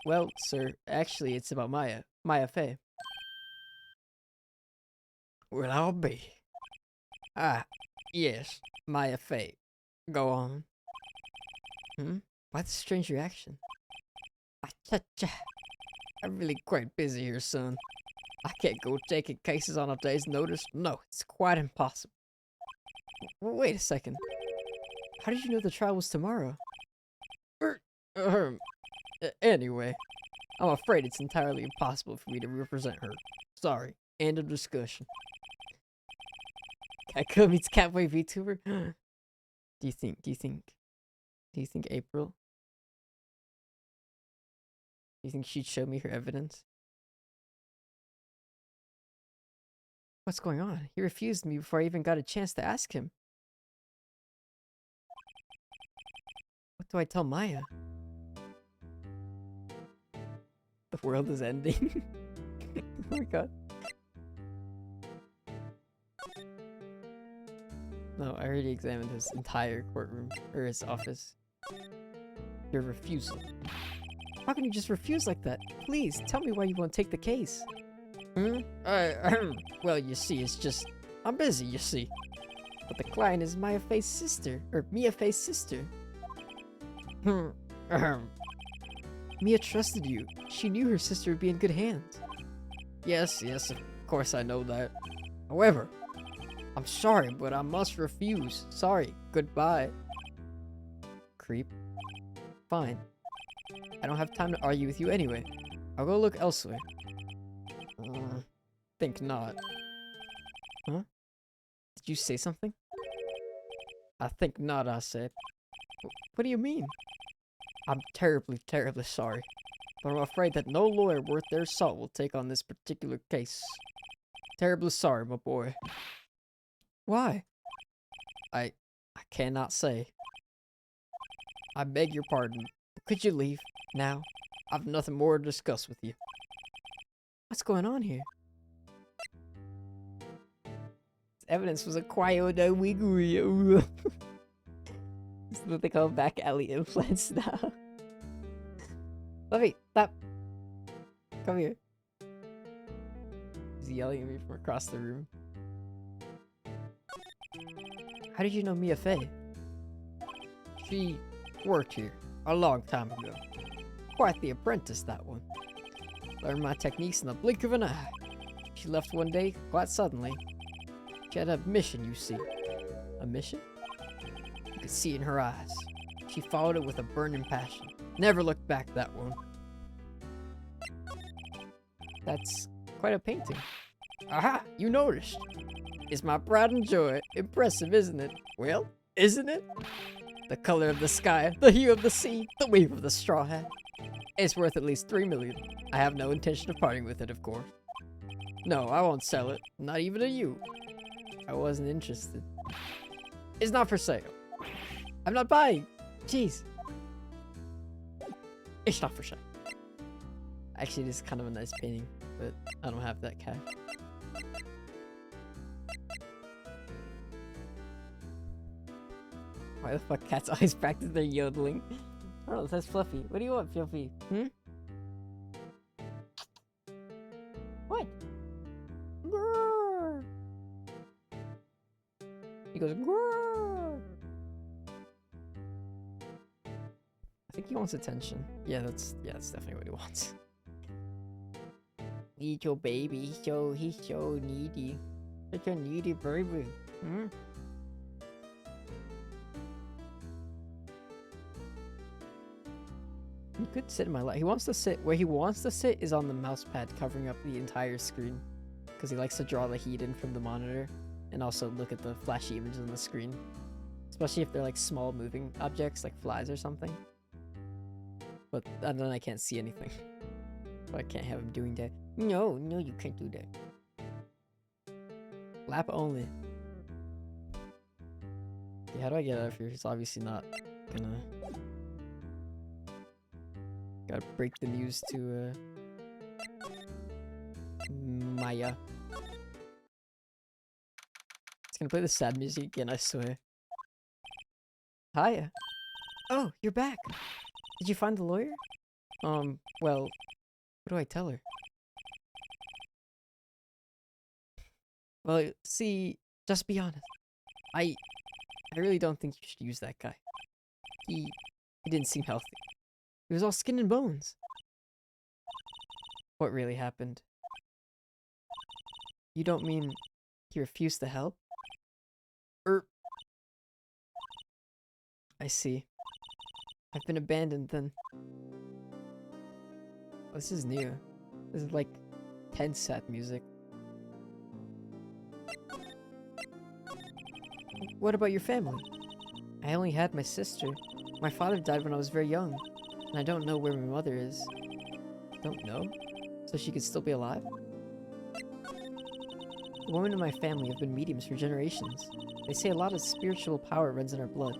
Well, sir, actually, it's about Maya Fey. Well, I'll be. Ah, yes, Maya Fey. Go on. Why the strange reaction? I'm really quite busy here, son. I can't go taking cases on a day's notice. No, it's quite impossible. Wait a second. How did you know the trial was tomorrow? Er, ahem. Anyway, I'm afraid it's entirely impossible for me to represent her. Sorry. End of discussion. Catco meets Catboy VTuber? Do you think April? Do you think she'd show me her evidence? What's going on? He refused me before I even got a chance to ask him. What do I tell Maya? The world is ending. Oh my god. No, I already examined his entire courtroom, or his office. Your refusal. How can you just refuse like that? Please, tell me why you won't take the case. Well, you see, it's just... I'm busy, you see. But the client is Mia Fey's sister, or Mia Fey's sister. Mia trusted you. She knew her sister would be in good hands. Yes, of course I know that. However, I'm sorry, but I must refuse. Sorry, goodbye. Creep. Fine. I don't have time to argue with you anyway. I'll go look elsewhere. Think not. Huh? Did you say something? I think not, I said. What do you mean? I'm terribly, terribly sorry. But I'm afraid that no lawyer worth their salt will take on this particular case. Terribly sorry, my boy. Why? I cannot say. I beg your pardon. Could you leave now? I've nothing more to discuss with you. What's going on here? This evidence was acquired a week ago. This is what they call back alley implants now. Fluffy, stop. Come here. He's yelling at me from across the room. How did you know Mia Fey? She worked here a long time ago. Quite the apprentice, that one. Learned my techniques in the blink of an eye. She left one day, quite suddenly. She had a mission, you see. A mission? You could see in her eyes. She followed it with a burning passion. Never looked back, that one. That's quite a painting. Aha! You noticed. It's my pride and joy. Impressive, isn't it? Well, isn't it? The color of the sky, the hue of the sea, the weave of the straw hat. It's worth at least 3 million. I have no intention of parting with it, of course. No, I won't sell it. Not even to you. I wasn't interested. It's not for sale. I'm not buying. Jeez. It's not for sale. Actually, it is kind of a nice painting, but I don't have that cash. Why the fuck cats always practice their yodeling? Oh, that's Fluffy. What do you want, Fluffy? What? Grrr. He goes, grrr. I think he wants attention. Yeah, that's definitely what he wants. Little baby, he's so needy. Such a needy baby. He could sit in my lap. He wants to sit where he wants to sit is on the mouse pad covering up the entire screen. Because he likes to draw the heat in from the monitor and also look at the flashy images on the screen. Especially if they're like small moving objects like flies or something. But then I can't see anything. So I can't have him doing that. No, you can't do that. Lap only. Okay, how do I get out of here? He's obviously not gonna... Gotta break the news to, Maya. It's gonna play the sad music again, I swear. Hiya. Oh, you're back. Did you find the lawyer? Well, what do I tell her? Well, see, just be honest. I really don't think you should use that guy. He didn't seem healthy. He was all skin and bones. What really happened? You don't mean he refused to help? I see. I've been abandoned then. Oh, this is new. This is like tense sad music. What about your family? I only had my sister. My father died when I was very young, and I don't know where my mother is. Don't know? So she could still be alive? The women in my family have been mediums for generations. They say a lot of spiritual power runs in our blood.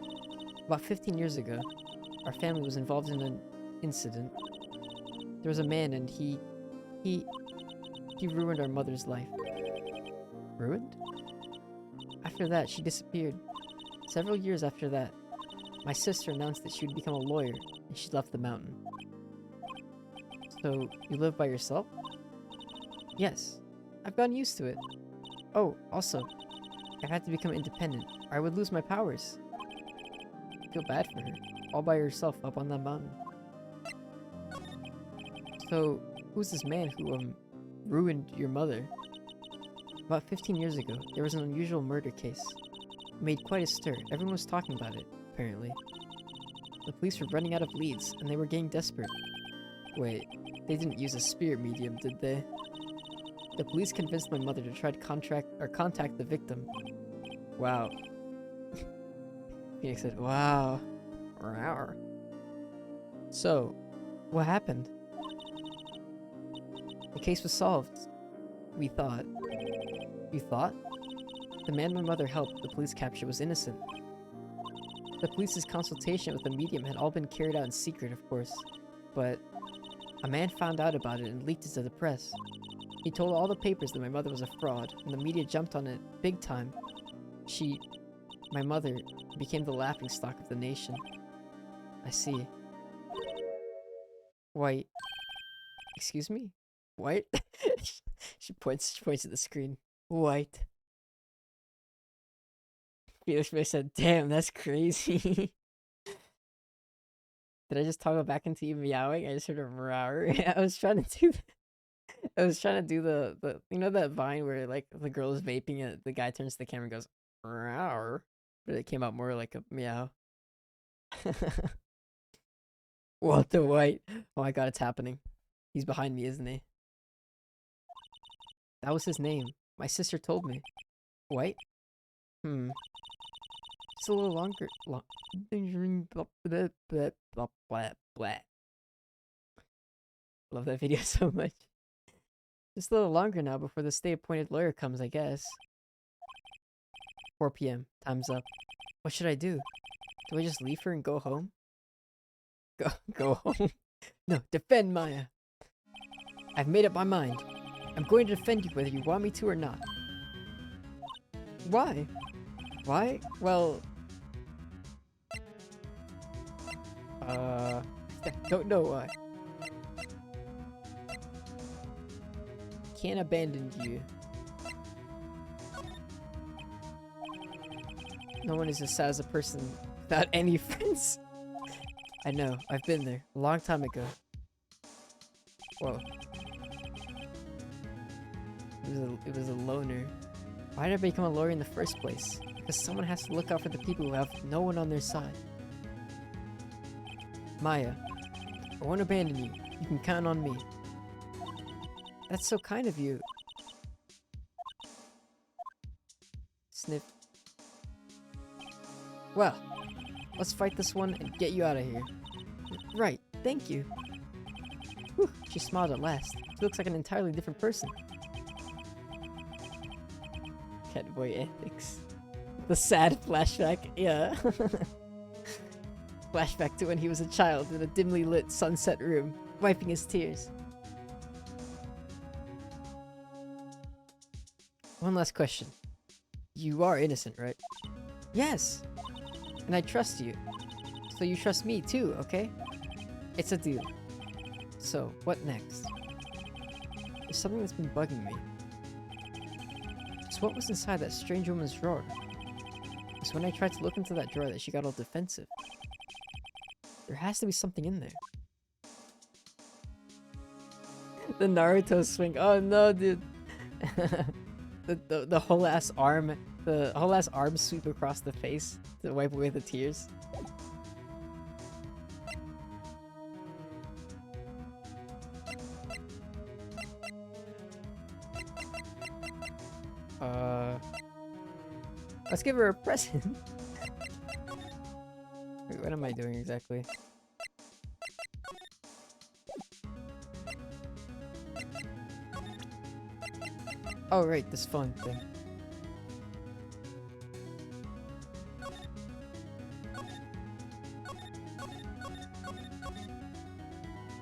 About 15 years ago, our family was involved in an incident. There was a man and he ruined our mother's life. Ruined? After that, she disappeared. Several years after that, my sister announced that she would become a lawyer, and she left the mountain. So, you live by yourself? Yes. I've gotten used to it. Oh, also, I've had to become independent, or I would lose my powers. I feel bad for her, all by herself up on that mountain. So, who's this man who, ruined your mother? About 15 years ago, there was an unusual murder case. It made quite a stir. Everyone was talking about it, apparently. The police were running out of leads, and they were getting desperate. Wait, they didn't use a spirit medium, did they? The police convinced my mother to try to contact the victim. Wow. Phoenix said, wow. Rawr. So, what happened? The case was solved. We thought. You thought? The man my mother helped the police capture was innocent. The police's consultation with the medium had all been carried out in secret, of course. But a man found out about it and leaked it to the press. He told all the papers that my mother was a fraud, and the media jumped on it big time. My mother, became the laughingstock of the nation. I see. White. Excuse me? White? She points at the screen. White. Felix May said, damn, that's crazy. Did I just toggle back into you meowing? I just heard a roar. I was trying to do the you know that Vine where like the girl is vaping and the guy turns to the camera and goes roar, but it came out more like a meow. Walter White. Oh my god, it's happening. He's behind me, isn't he? That was his name. My sister told me. White? Just a little longer. Love that video so much. Just a little longer now before the state-appointed lawyer comes, I guess. 4 p.m. Time's up. What should I do? Do I just leave her and go home? Go home? No, defend Maya. I've made up my mind. I'm going to defend you whether you want me to or not. Why? Why? Well... I don't know why. Can't abandon you. No one is as sad as a person without any friends. I know, I've been there, a long time ago. Whoa. It was a loner. Why did I become a lawyer in the first place? Because someone has to look out for the people who have no one on their side. Maya, I won't abandon you. You can count on me. That's so kind of you. Sniff. Well, let's fight this one and get you out of here. Right, thank you. Whew, she smiled at last. She looks like an entirely different person. Catboy ethics. The sad flashback, yeah. Flashback to when he was a child in a dimly lit sunset room, wiping his tears. One last question. You are innocent, right? Yes! And I trust you. So you trust me too, okay? It's a deal. So, what next? There's something that's been bugging me. So what was inside that strange woman's drawer? It's when I tried to look into that drawer that she got all defensive. There has to be something in there. The Naruto swing. Oh no, dude. the whole ass arm, the whole ass arm sweep across the face to wipe away the tears. Let's give her a present. Wait, what am I doing exactly? Oh, right, this fun thing.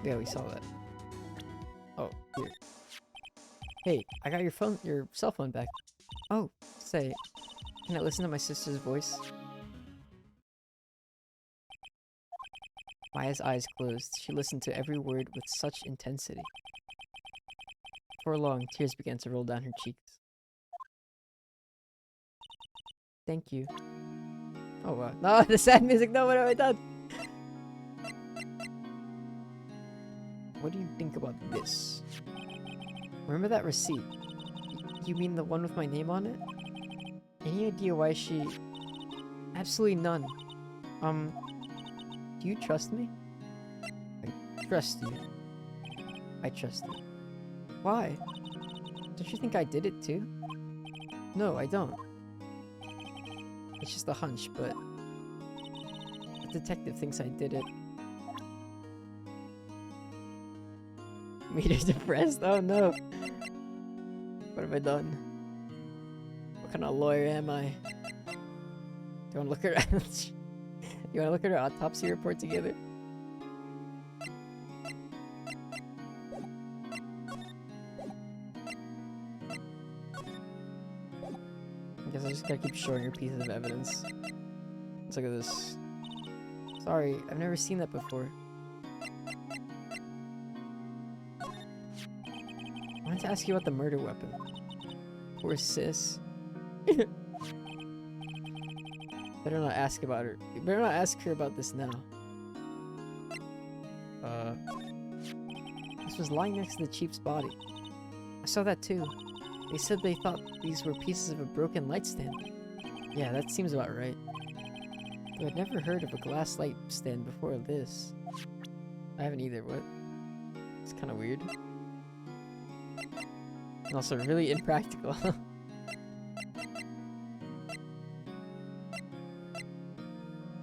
Yeah, we saw that. Oh, here. Hey, I got your cell phone back. Oh, say, can I listen to my sister's voice? Maya's eyes closed. She listened to every word with such intensity. For long, tears began to roll down her cheeks. Thank you. Oh, wow. No, the sad music. No, what have I done? What do you think about this? Remember that receipt? You mean the one with my name on it? Any idea why she... Absolutely none. Do you trust me? I trust you. I trust you. Why? Don't you think I did it too? No, I don't. It's just a hunch, but... The detective thinks I did it. Made her depressed? Oh no. What have I done? What kind of lawyer am I? Do you want to look at her? You want to look at her autopsy report together? I guess I just gotta keep showing her pieces of evidence. Let's look at this. Sorry, I've never seen that before. I wanted to ask you about the murder weapon. Poor sis. Better not ask about her. You better not ask her about this now. This was lying next to the chief's body. I saw that too. They said they thought these were pieces of a broken light stand. Yeah, that seems about right. Though I'd never heard of a glass light stand before this. I haven't either, what? It's kind of weird. And also really impractical.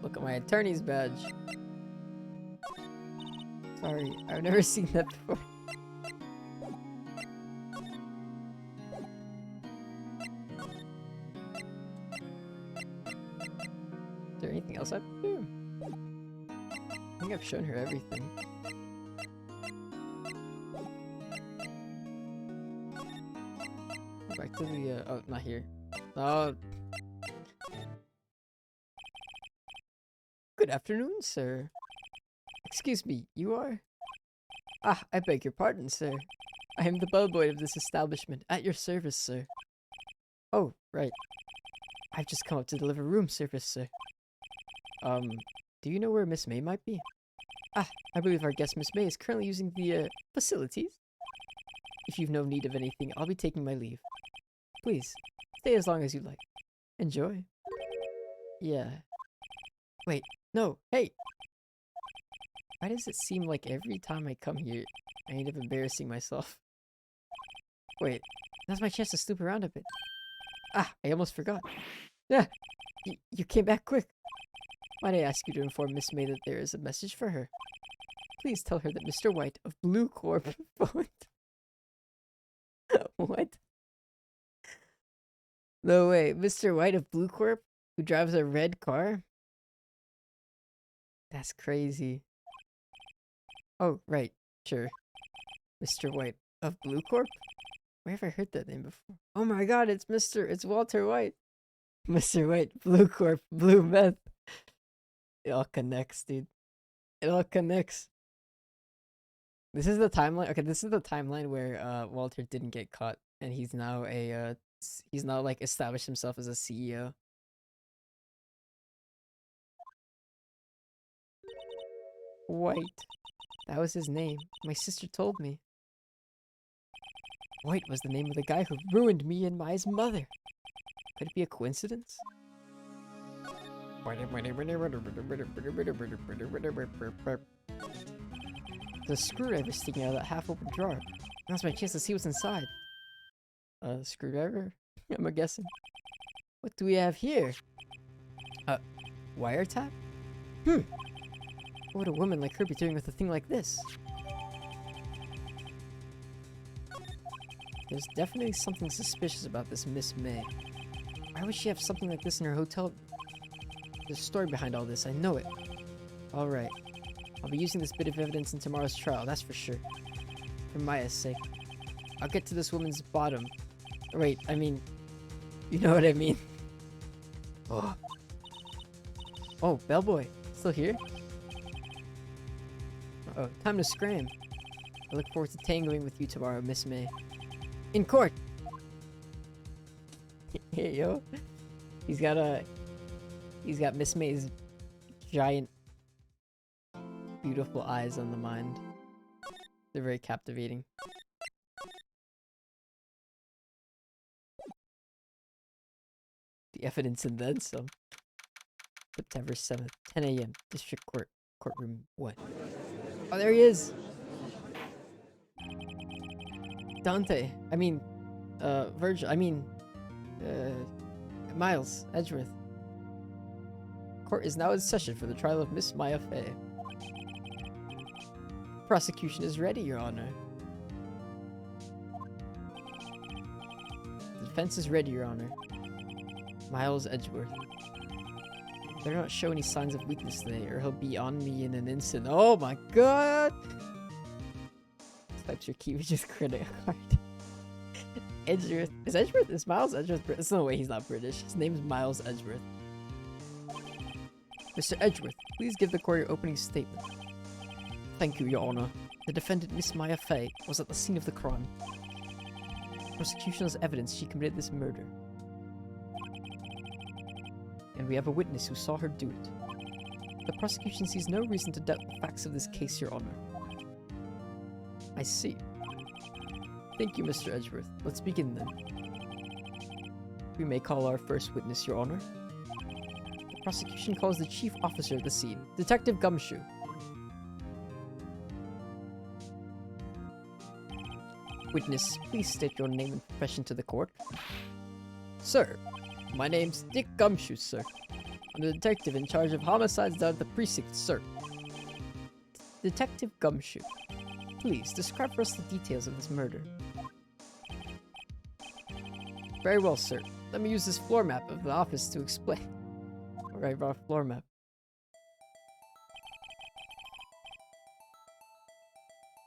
Look at my attorney's badge. Sorry, I've never seen that before. Is there anything else I can do? I think I've shown her everything. Go back to the, oh, not here. Oh. Good afternoon, sir. Excuse me, you are? Ah, I beg your pardon, sir. I am the bellboy of this establishment, at your service, sir. Oh, right. I've just come up to deliver room service, sir. Do you know where Miss May might be? Ah, I believe our guest Miss May is currently using the, facilities. If you've no need of anything, I'll be taking my leave. Please, stay as long as you like. Enjoy. Yeah. Wait, no, hey! Why does it seem like every time I come here, I end up embarrassing myself? Wait, now's my chance to snoop around a bit. Ah, I almost forgot. Yeah, you came back quick. Might I ask you to inform Miss May that there is a message for her? Please tell her that Mr. White of Blue Corp phoned. What? No way, Mr. White of Blue Corp, who drives a red car? That's crazy. Oh, right, sure. Mr. White of Blue Corp? Where have I heard that name before? Oh my god, it's Walter White. Mr. White, Blue Corp, Blue Meth. It all connects, dude. It all connects. This is the timeline. Okay, this is the timeline where Walter didn't get caught, and he's now he's now like established himself as a CEO. White. That was his name. My sister told me. White was the name of the guy who ruined me and Maya's mother. Could it be a coincidence? The screwdriver sticking out of that half-open drawer. Now's my chance to see what's inside. Screwdriver? I'm guessing. What do we have here? Wiretap? What would a woman like her be doing with a thing like this? There's definitely something suspicious about this Miss May. Why would she have something like this in her hotel? There's a story behind all this, I know it. Alright. I'll be using this bit of evidence in tomorrow's trial, that's for sure. For Maya's sake. I'll get to this woman's bottom. Wait, I mean... You know what I mean? Oh. Oh, bellboy. Still here? Uh-oh, time to scram. I look forward to tangling with you tomorrow, Miss May. In court! Hey, yo. He's got Miss May's giant, beautiful eyes on the mind. They're very captivating. The evidence and then some. September 7th, 10 a.m. District Court, Courtroom 1. Oh, there he is! Dante. I mean, Virgil. I mean, Miles Edgeworth. Court is now in session for the trial of Miss Maya Fey. Prosecution is ready, Your Honor. The defense is ready, Your Honor. Miles Edgeworth. Better not show any signs of weakness today, or he'll be on me in an instant. Oh my god! Types your cleavage with credit card. Edgeworth. Is Edgeworth? Is Miles Edgeworth British? There's no way he's not British. His name is Miles Edgeworth. Mr. Edgeworth, please give the court your opening statement. Thank you, Your Honor. The defendant, Miss Maya Fey, was at the scene of the crime. Prosecution has evidence she committed this murder. And we have a witness who saw her do it. The prosecution sees no reason to doubt the facts of this case, Your Honor. I see. Thank you, Mr. Edgeworth. Let's begin then. We may call our first witness, Your Honor. The prosecution calls the chief officer of the scene, Detective Gumshoe. Witness, please state your name and profession to the court. Sir, my name's Dick Gumshoe, sir. I'm the detective in charge of homicides down at the precinct, sir. Detective Gumshoe, please describe for us the details of this murder. Very well, sir. Let me use this floor map of the office to explain. Alright, raw floor map.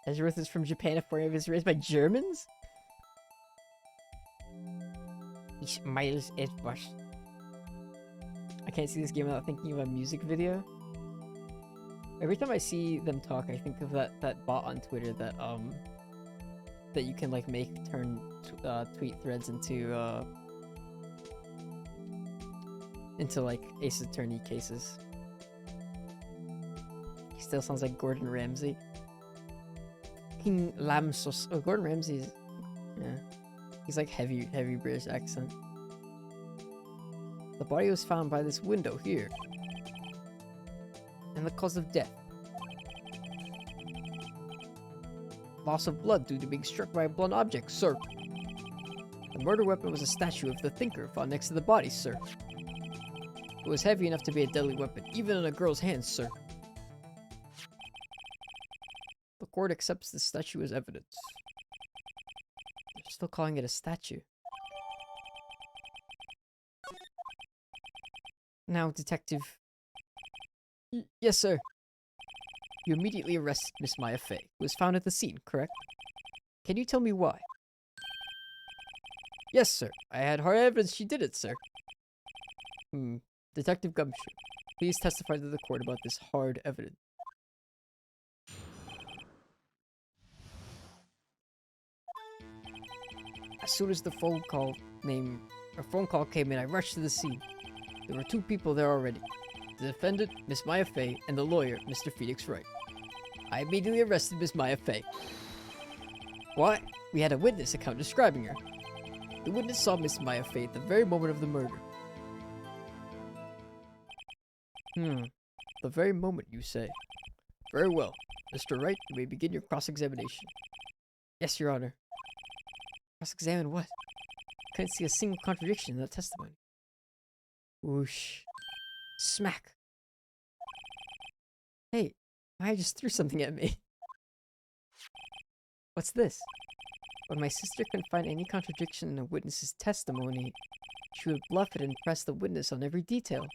Edgeworth is from Japan, a foreigner was raised by Germans? He's Miles Edgeworth. I can't see this game without thinking of a music video. Every time I see them talk, I think of that bot on Twitter that that you can like turn tweet threads into like Ace Attorney cases. He still sounds like Gordon Ramsay. King Lamsos. Oh, Gordon Ramsay. Yeah, he's like heavy British accent. The body was found by this window here. And the cause of death. Loss of blood due to being struck by a blunt object, sir. The murder weapon was a statue of the Thinker found next to the body, sir. It was heavy enough to be a deadly weapon, even in a girl's hands, sir. The court accepts the statue as evidence. They're still calling it a statue. Now, Detective... Yes, sir. You immediately arrested Miss Maya Fey, who was found at the scene, correct? Can you tell me why? Yes, sir. I had hard evidence she did it, sir. Detective Gumshoe, please testify to the court about this hard evidence. As soon as the phone call came in, I rushed to the scene. There were two people there already. The defendant, Miss Maya Fey, and the lawyer, Mr. Phoenix Wright. I immediately arrested Miss Maya Fey. Why? We had a witness account describing her. The witness saw Miss Maya Fey at the very moment of the murder. The very moment, you say? Very well. Mr. Wright, you may begin your cross-examination. Yes, Your Honor. Cross-examine what? couldn't see a single contradiction in that testimony. Whoosh. Smack. Hey, Maya just threw something at me. What's this? When my sister couldn't find any contradiction in a witness's testimony, she would bluff it and press the witness on every detail.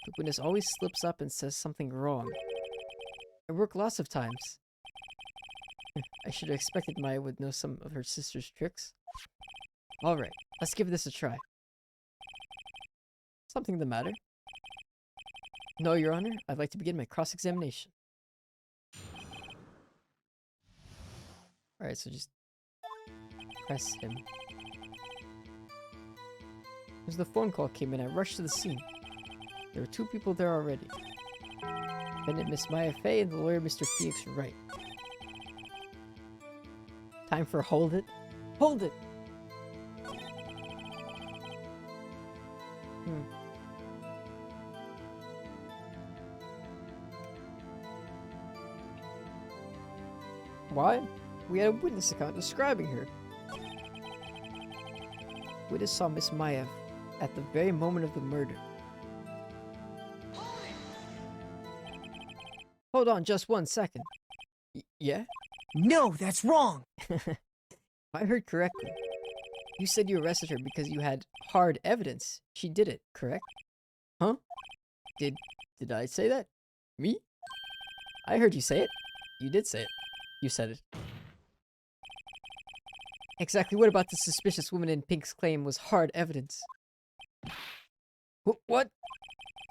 The witness always slips up and says something wrong. It worked lots of times. I should have expected Maya would know some of her sister's tricks. Alright, let's give this a try. Something the matter? No, Your Honor. I'd like to begin my cross-examination. Alright, so just press him. As the phone call came in, I rushed to the scene. There were 2 people there already. Defendant Miss Maya Fey and the lawyer Mr. Phoenix Wright. Time for hold it. Hold it! Why? We had a witness account describing her. Witness saw Miss Maya at the very moment of the murder. Hold on just 1 second. Yeah? No, that's wrong! If I heard correctly, you said you arrested her because you had hard evidence. She did it, correct? Huh? Did I say that? Me? I heard you say it. You did say it. You said it. Exactly what about the suspicious woman in pink's claim was hard evidence? What?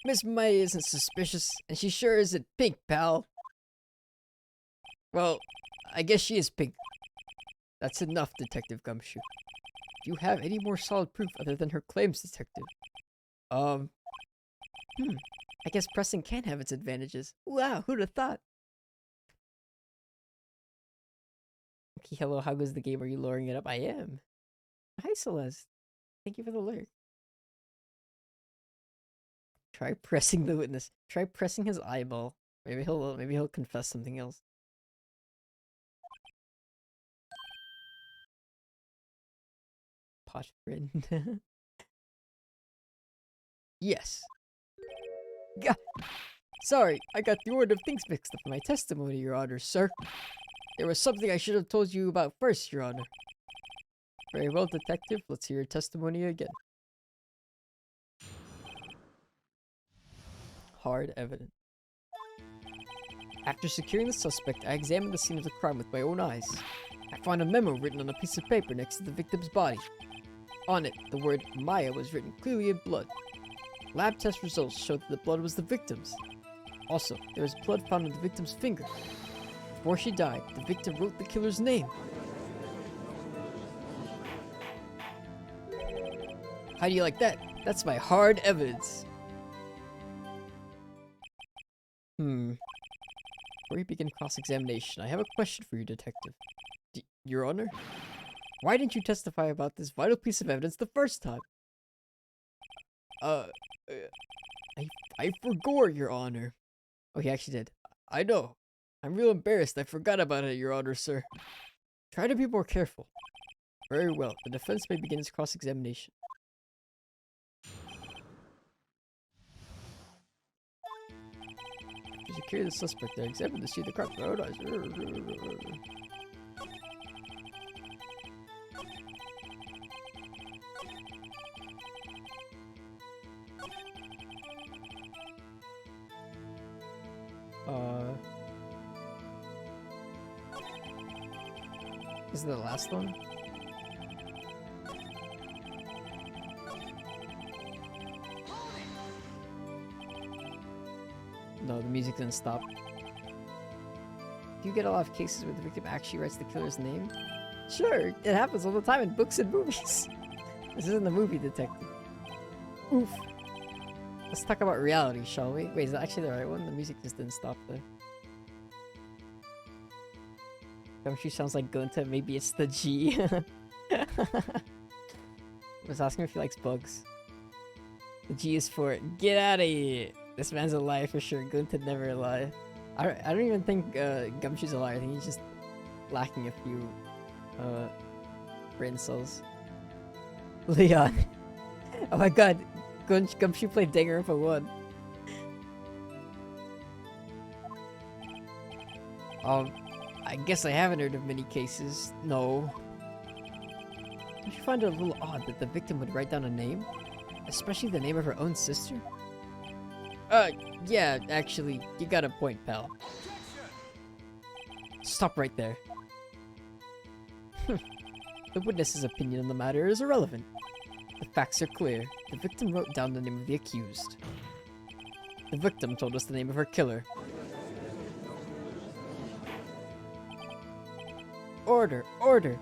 Miss Maya isn't suspicious, and she sure isn't pink, pal. Well, I guess she is pink. That's enough, Detective Gumshoe. Do you have any more solid proof other than her claims, Detective? I guess pressing can have its advantages. Wow, who'd have thought? Okay, hello, how goes the game? Are you lowering it up? I am. Hi, Celeste. Thank you for the alert. Try pressing the witness. Try pressing his eyeball. Maybe he'll confess something else. Pot friend. Yes. Sorry, I got the order of things mixed up in my testimony, Your Honor, sir. There was something I should have told you about first, Your Honor. Very well, Detective. Let's hear your testimony again. Hard evidence. After securing the suspect, I examined the scene of the crime with my own eyes. I found a memo written on a piece of paper next to the victim's body. On it, the word Maya was written clearly in blood. Lab test results showed that the blood was the victim's. Also, there was blood found on the victim's finger. Before she died, the victim wrote the killer's name. How do you like that? That's my hard evidence. Before we begin cross-examination, I have a question for you, Detective. Your Honor? Why didn't you testify about this vital piece of evidence the first time? I forgot, Your Honor. Oh, he actually did. I know. I'm real embarrassed. I forgot about it, Your Honor, sir. Try to be more careful. Very well. The defense may begin its cross-examination. To secure the suspect, I examined the scene of the crime. Is it the last one? No, the music didn't stop. Do you get a lot of cases where the victim actually writes the killer's name? Sure, it happens all the time in books and movies. This isn't the movie, Detective. Oof. Let's talk about reality, shall we? Wait, is that actually the right one? The music just didn't stop there. Gumshoe sounds like Gunta. Maybe it's the G. I was asking if he likes bugs. The G is for get out of here. This man's a liar for sure. Gunta never lie. I don't even think Gumshoe's a liar. I think he's just lacking a few brain cells. Leon. Oh my god. Gumshoe played Danganronpa 1. I guess I haven't heard of many cases. No. Don't you find it a little odd that the victim would write down a name? Especially the name of her own sister? Yeah, actually, you got a point, pal. Stop right there. The witness's opinion on the matter is irrelevant. The facts are clear. The victim wrote down the name of the accused. The victim told us the name of her killer. Order! Order!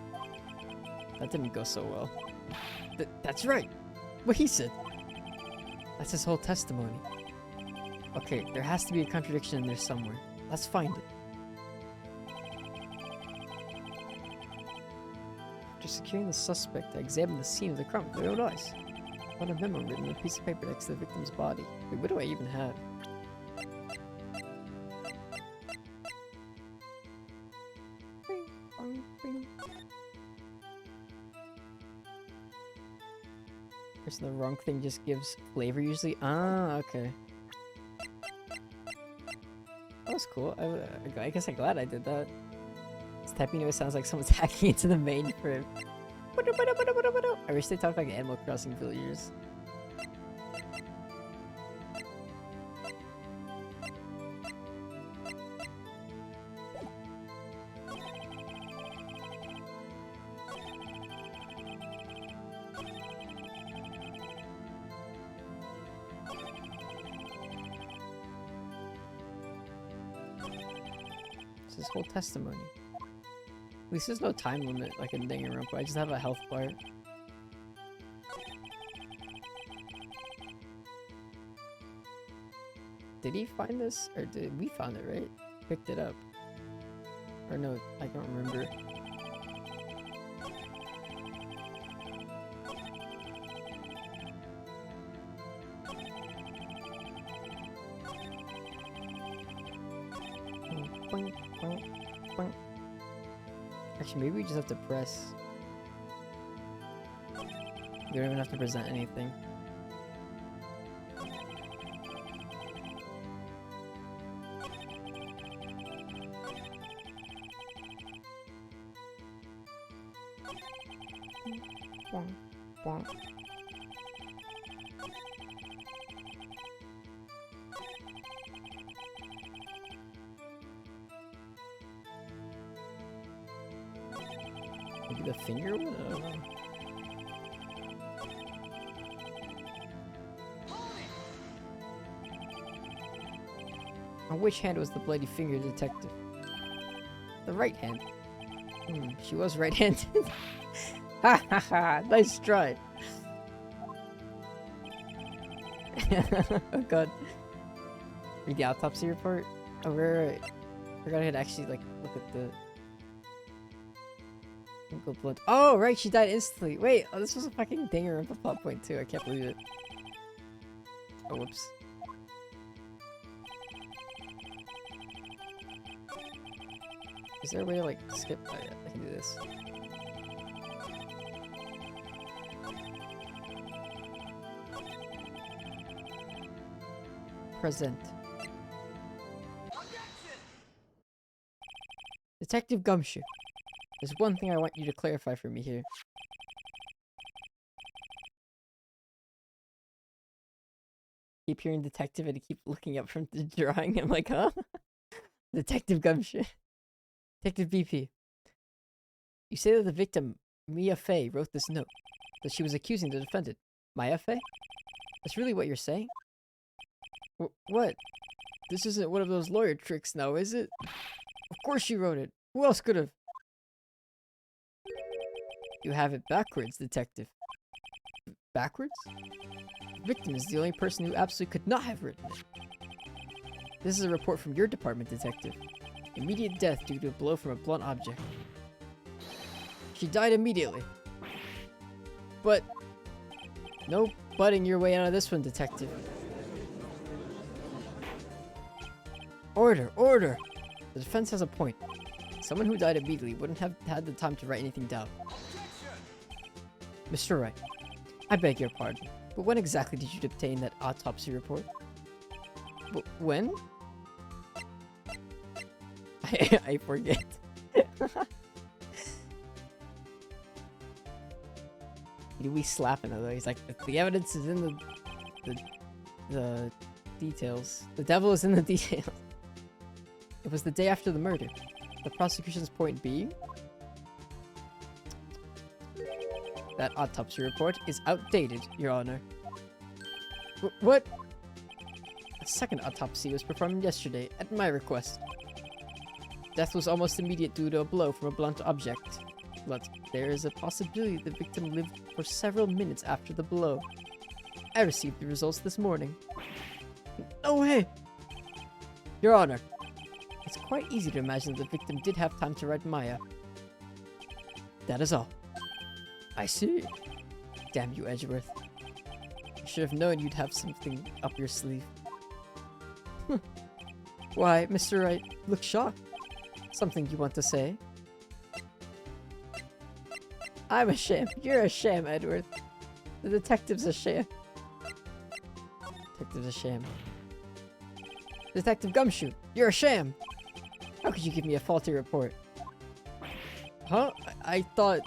That didn't go so well. That's right! What he said! That's his whole testimony. Okay, there has to be a contradiction in there somewhere. Let's find it. After securing the suspect, I examined the scene of the crime with my own eyes. I found a memo written on a piece of paper next to the victim's body. Wait, what do I even have? Pressing the wrong thing just gives flavor usually. Ah, okay. That was cool. I guess I'm glad I did that. This typing noise sounds like someone's hacking into the mainframe. I wish they talked like Animal Crossing villagers. His whole testimony. At least there's no time limit like in Danganronpa. I just have a health bar. Did he find this? Or did we find it, right? Picked it up. Or no, I don't remember. Actually, maybe we just have to press. We don't even have to present anything. Maybe the finger one? I don't know. On which hand was the bloody finger, detective? The right hand. She was right-handed. Ha ha ha! Nice try! Oh god. Read the autopsy report? Oh, right. Forgot I had actually, like, look at the... Blood. Oh, right, she died instantly. Wait, oh, this was a fucking Danganronpa plot point too. I can't believe it. Oh, whoops. Is there a way to, like, skip? Oh, yeah, I can do this. Present. Detective Gumshoe. There's one thing I want you to clarify for me here. Keep hearing detective and I keep looking up from the drawing. I'm like, huh? Detective Gumshoe. Detective BP. You say that the victim, Mia Fey, wrote this note. That she was accusing the defendant. Maya Fey? That's really what you're saying? What? This isn't one of those lawyer tricks now, is it? Of course she wrote it. Who else could have? You have it backwards, detective. Backwards? The victim is the only person who absolutely could not have written it. This is a report from your department, detective. Immediate death due to a blow from a blunt object. She died immediately. But... no butting your way out of this one, detective. Order! Order! The defense has a point. Someone who died immediately wouldn't have had the time to write anything down. Mr. Wright, I beg your pardon, but when exactly did you obtain that autopsy report? When? I forget. We slap another. He's like, the evidence is in the details. The devil is in the details. It was the day after the murder. The prosecution's point being that autopsy report is outdated, Your Honor. What? A second autopsy was performed yesterday at my request. Death was almost immediate due to a blow from a blunt object, but there is a possibility the victim lived for several minutes after the blow. I received the results this morning. No way! Your Honor, it's quite easy to imagine that the victim did have time to write Maya. That is all. I see. Damn you, Edgeworth. I should have known you'd have something up your sleeve. Why, Mr. Wright, look shocked. Something you want to say? I'm a sham. You're a sham, Edward. The detective's a sham. Detective's a sham. Detective Gumshoe, you're a sham! How could you give me a faulty report? Huh? I thought...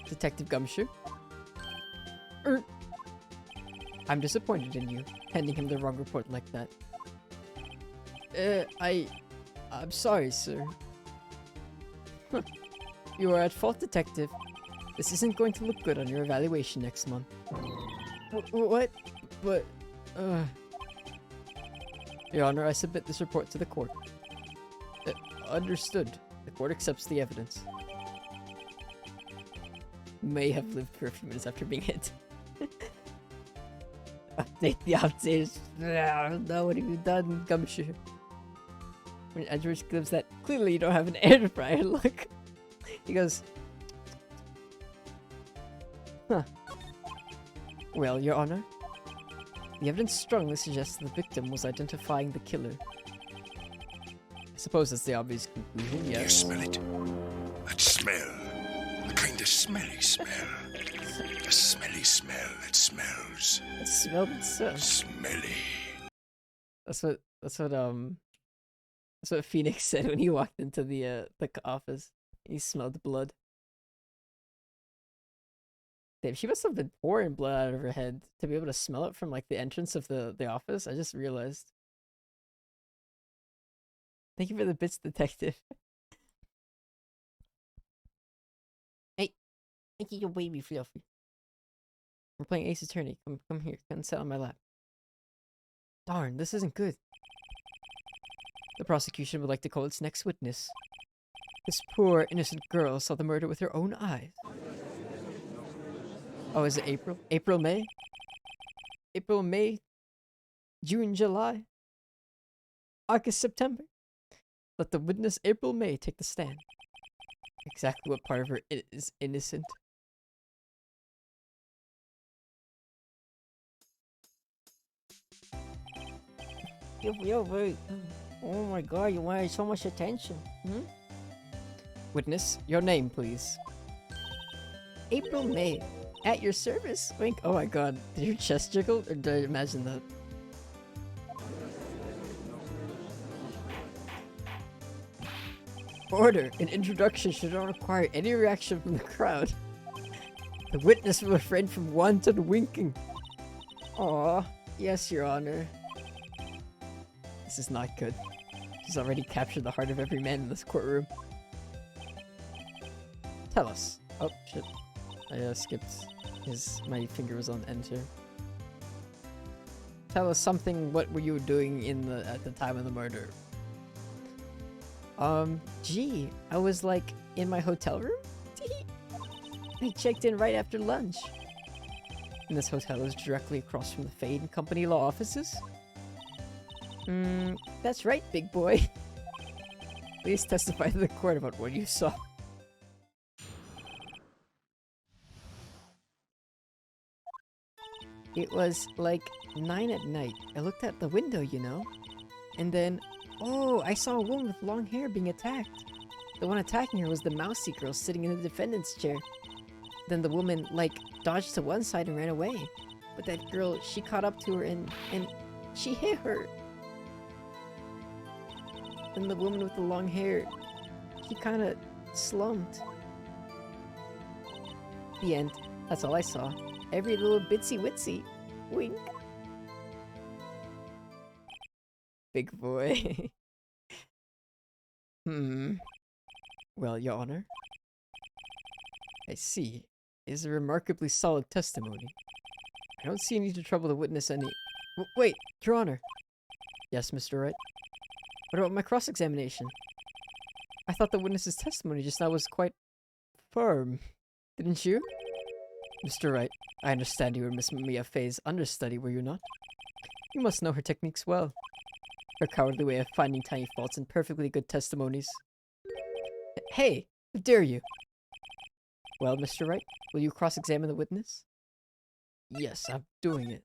Detective Gumshoe? I'm disappointed in you, handing him the wrong report like that. I'm sorry, sir. You are at fault, Detective. This isn't going to look good on your evaluation next month. What? But, Your Honor, I submit this report to the court. Understood. The court accepts the evidence. May have lived for a few minutes after being hit. Update the updates. No, what have you done, Gumshoe? When Edgeworth gives that, clearly you don't have an air fryer look. He goes, huh. Well, Your Honor, the evidence strongly suggests the victim was identifying the killer. I suppose that's the obvious conclusion, yes. You smell it? That smell. The kind of smelly smell. The smelly smell that smells. It smelled so. Smelly. That's what Phoenix said when he walked into the office. He smelled blood. Damn, she must have been pouring blood out of her head to be able to smell it from like the entrance of the office. I just realized. Thank you for the bits, Detective. Hey, thank you, baby Fluffy. We're playing Ace Attorney. Come here. Come sit on my lap. Darn, this isn't good. The prosecution would like to call its next witness. This poor, innocent girl saw the murder with her own eyes. Oh, is it April? April, May? April, May? June, July? August, September? Let the witness April May take the stand. Exactly what part of her is innocent? Yo, wait. Oh my god, you wanted so much attention. Witness, your name, please. April May. At your service. Wink. Oh my god. Did your chest jiggle? Or did I imagine that? Order. An introduction should not require any reaction from the crowd. The witness will refrain from wanton winking. Aw. Yes, Your Honor. This is not good. She's already captured the heart of every man in this courtroom. Tell us. Oh, shit. I skipped my finger was on enter. Tell us something, what were you doing at the time of the murder? Gee, I was like in my hotel room? I checked in right after lunch. And this hotel is directly across from the Fade and Company law offices? That's right, big boy. Please testify to the court about what you saw. It was like 9 at night. I looked out the window, you know. And then, oh, I saw a woman with long hair being attacked. The one attacking her was the mousy girl sitting in the defendant's chair. Then the woman, like, dodged to one side and ran away. But that girl, she caught up to her and she hit her. And the woman with the long hair, she kind of slumped. The end. That's all I saw. Every little bitsy witsy. Wink. Big boy. Well, Your Honor. I see. It is a remarkably solid testimony. I don't see any need to trouble the witness any— wait, Your Honor. Yes, Mr. Wright? What about my cross-examination? I thought the witness's testimony just now was quite firm. Didn't you? Mr. Wright, I understand you were Miss Mia Fey's understudy, were you not? You must know her techniques well. Her cowardly way of finding tiny faults in perfectly good testimonies. Hey! How dare you! Well, Mr. Wright, will you cross-examine the witness? Yes, I'm doing it.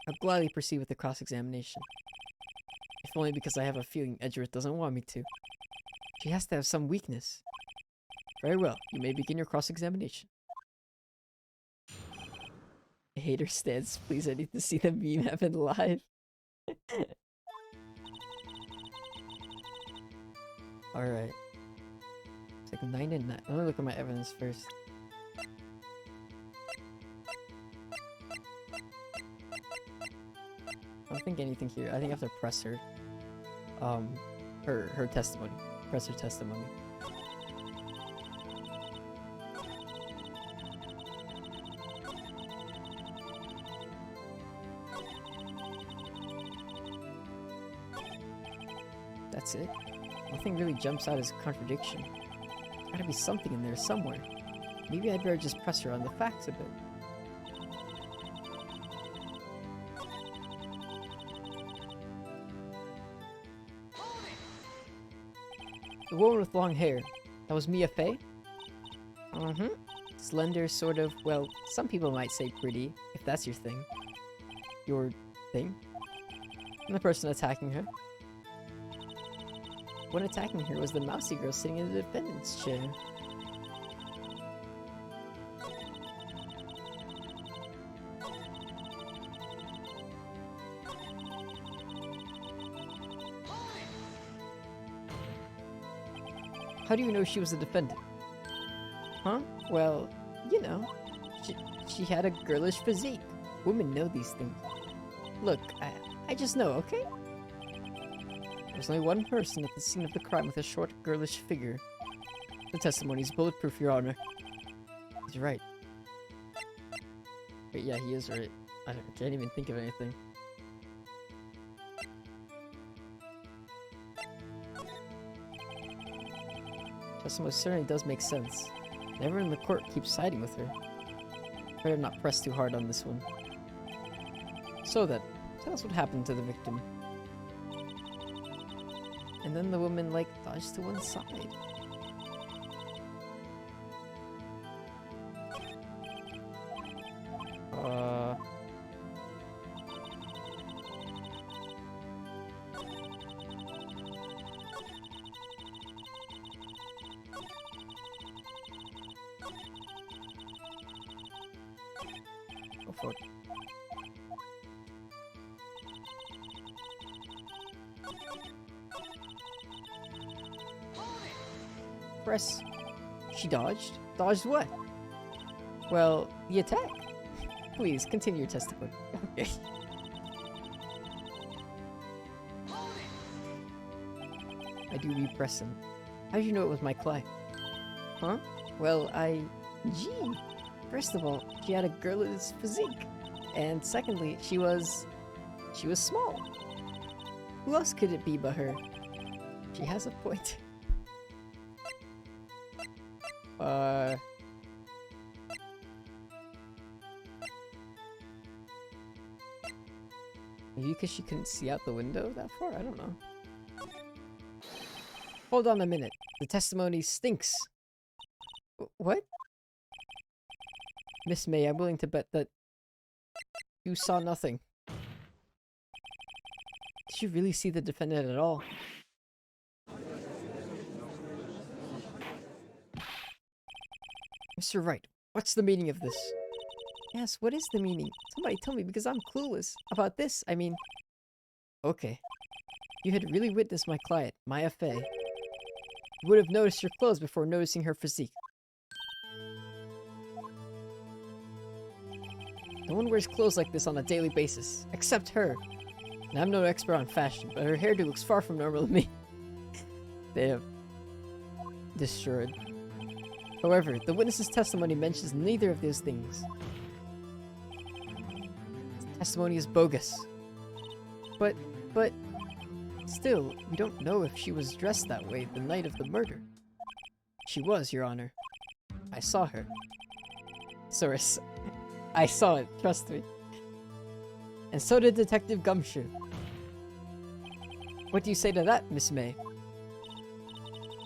I'll gladly proceed with the cross-examination. If only because I have a feeling Edgeworth doesn't want me to. She has to have some weakness. Very well, you may begin your cross-examination. I hate her stance. Please, I need to see the meme happen live. Alright. It's like 9 and 9. Let me look at my evidence first. I don't think anything here. I think I have to press her. Her testimony. Press her testimony. That's it. Nothing really jumps out as a contradiction. There's gotta be something in there somewhere. Maybe I'd better just press her on the facts a bit. The woman with long hair. That was Mia Fey? Mm-hmm. Slender, sort of, well, some people might say pretty, if that's your thing. Your thing? And the person attacking her? One attacking her was the mousy girl sitting in the defendant's chair. How do you know she was a defendant? Huh? Well, you know, she had a girlish physique. Women know these things. Look, I just know, okay? There's only one person at the scene of the crime with a short, girlish figure. The testimony is bulletproof, Your Honor. He's right. Wait, yeah, he is right. I can't even think of anything. Testimony certainly does make sense. Everyone in the court keeps siding with her. Better not press too hard on this one. So then, tell us what happened to the victim. And then the woman, like, dodged to one side. Go for it. Press. She dodged? Dodged what? Well, the attack. Please, continue your testimony. Okay. I do be pressing. How did you know it was my clay? Huh? Well, Gee! First of all, she had a girlish physique. And secondly, she was small. Who else could it be but her? She has a point. Maybe because she couldn't see out the window that far? I don't know. Hold on a minute. The testimony stinks. What? Miss May, I'm willing to bet that you saw nothing. Did you really see the defendant at all? Mr. Wright, What's the meaning of this? Yes, what is the meaning? Somebody tell me, because I'm clueless about this. I mean... Okay. You had really witnessed my client, Maya Fey. You would have noticed her clothes before noticing her physique. No one wears clothes like this on a daily basis, except her. And I'm no expert on fashion, but her hairdo looks far from normal to me. They have destroyed. However, the witness's testimony mentions neither of those things. His testimony is bogus. But, still, we don't know if she was dressed that way the night of the murder. She was, Your Honor. I saw her. Source. I saw it, trust me. And so did Detective Gumshoe. What do you say to that, Miss May?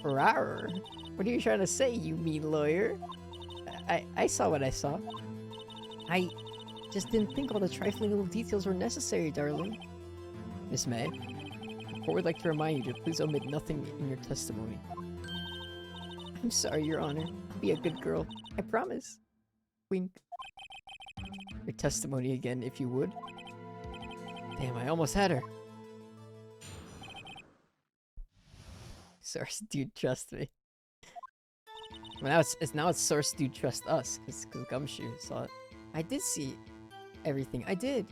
Rawr. What are you trying to say, you mean lawyer? I saw what I saw. I just didn't think all the trifling little details were necessary, darling. Miss May, the court would like to remind you to please omit nothing in your testimony. I'm sorry, Your Honor. I'll be a good girl. I promise. Wink. Your testimony again, if you would. Damn, I almost had her. Source, dude, trust me. Well, now it's Source, dude, trust us, because Gumshoe saw it. I did see everything. I did.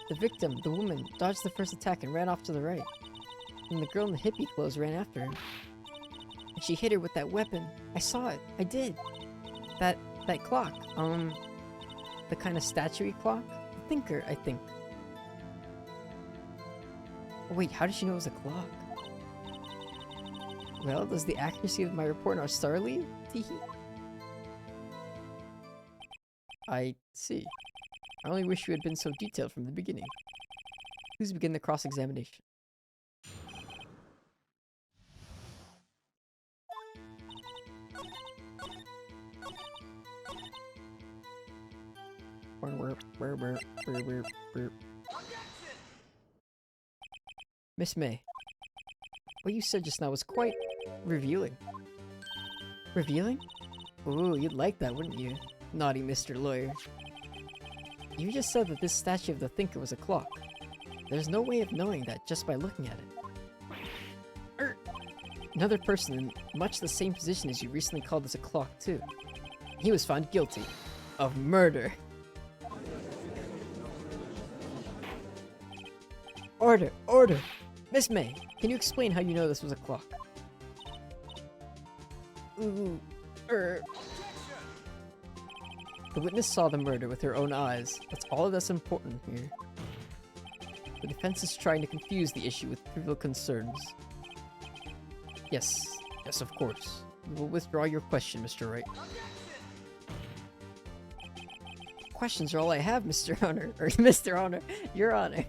The victim, the woman, dodged the first attack and ran off to the right. And the girl in the hippie clothes ran after her. And she hit her with that weapon. I saw it. I did. That clock. The kind of statuary clock? The thinker, I think. Oh, wait, how did she know it was a clock? Well, does the accuracy of my report not startle you? Teehee. I see. I only wish you had been so detailed from the beginning. Please begin the cross-examination. Miss May, what you said just now was quite revealing. Revealing? Ooh, you'd like that, wouldn't you? Naughty Mr. Lawyer. You just said that this statue of the thinker was a clock. There's no way of knowing that just by looking at it. Another person in much the same position as you recently called this a clock, too. He was found guilty of murder. Order! Order! Miss May, can you explain how you know this was a clock? Ooh, The witness saw the murder with her own eyes. That's all that's important here. The defense is trying to confuse the issue with trivial concerns. Yes, of course. We will withdraw your question, Mr. Wright. Questions are all I have, Mr. Honor. Or Mr. Honor, Your Honor.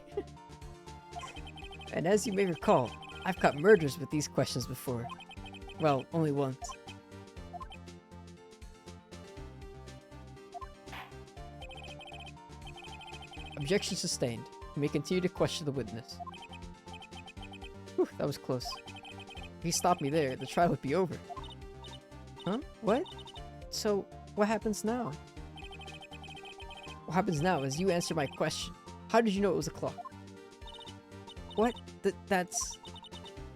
And as you may recall, I've caught murders with these questions before. Well, only once. Objection sustained. You may continue to question the witness. Whew, that was close. If he stopped me there, the trial would be over. Huh? What? So, what happens now? What happens now is you answer my question. How did you know it was a clock? What? That's...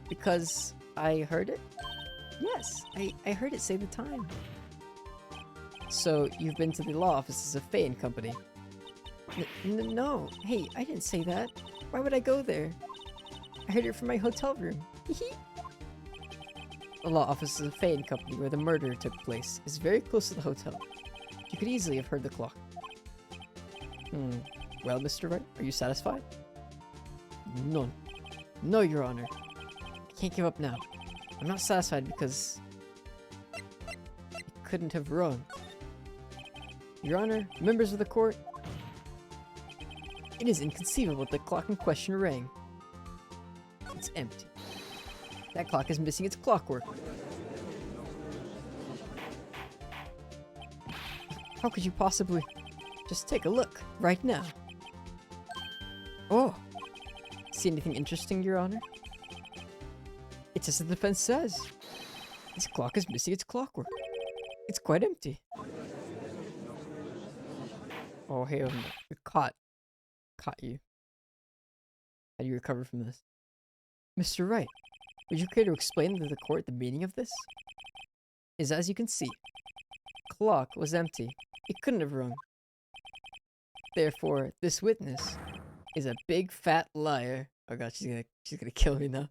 because I heard it? Yes, I heard it say the time. So, you've been to the law offices of Fey and Company. No, hey, I didn't say that. Why would I go there? I heard it from my hotel room. The law offices of Fey and Company, where the murder took place, is very close to the hotel. You could easily have heard the clock. Well, Mr. Wright, are you satisfied? None. No, Your Honor. I can't give up now. I'm not satisfied because... I couldn't have run. Your Honor, members of the court, it is inconceivable that the clock in question rang. It's empty. That clock is missing its clockwork. How could you possibly... Just take a look, right now. Oh! See anything interesting, Your Honor? It's as the defense says. This clock is missing its clockwork. It's quite empty. Oh, hell no. You're caught. Caught you. How do you recover from this? Mr. Wright, would you care to explain to the court the meaning of this? Is as you can see, clock was empty. It couldn't have rung. Therefore, this witness is a big fat liar. Oh god, she's gonna kill me now.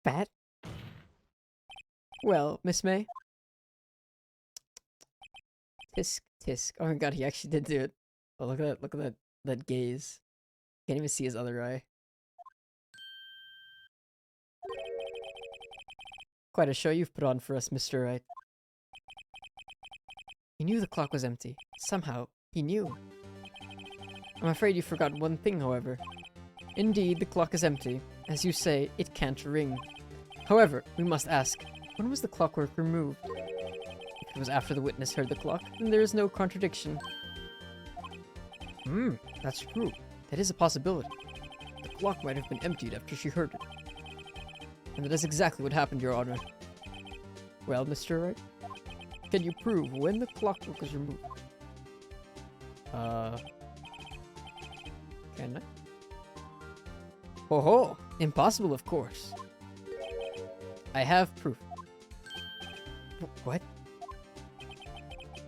Fat? Well, Miss May? Tisk, tisk. Oh my god, he actually did do it. Oh, look at that gaze. Can't even see his other eye. Quite a show you've put on for us, Mr. Wright. He knew the clock was empty. Somehow, he knew. I'm afraid you forgot one thing, however. Indeed, the clock is empty. As you say, it can't ring. However, we must ask, when was the clockwork removed? If it was after the witness heard the clock, then there is no contradiction. That's true. That is a possibility. The clock might have been emptied after she heard it. And that is exactly what happened, Your Honor. Well, Mr. Wright, can you prove when the clockwork was removed? Can I? Ho ho! Impossible, of course. I have proof. What?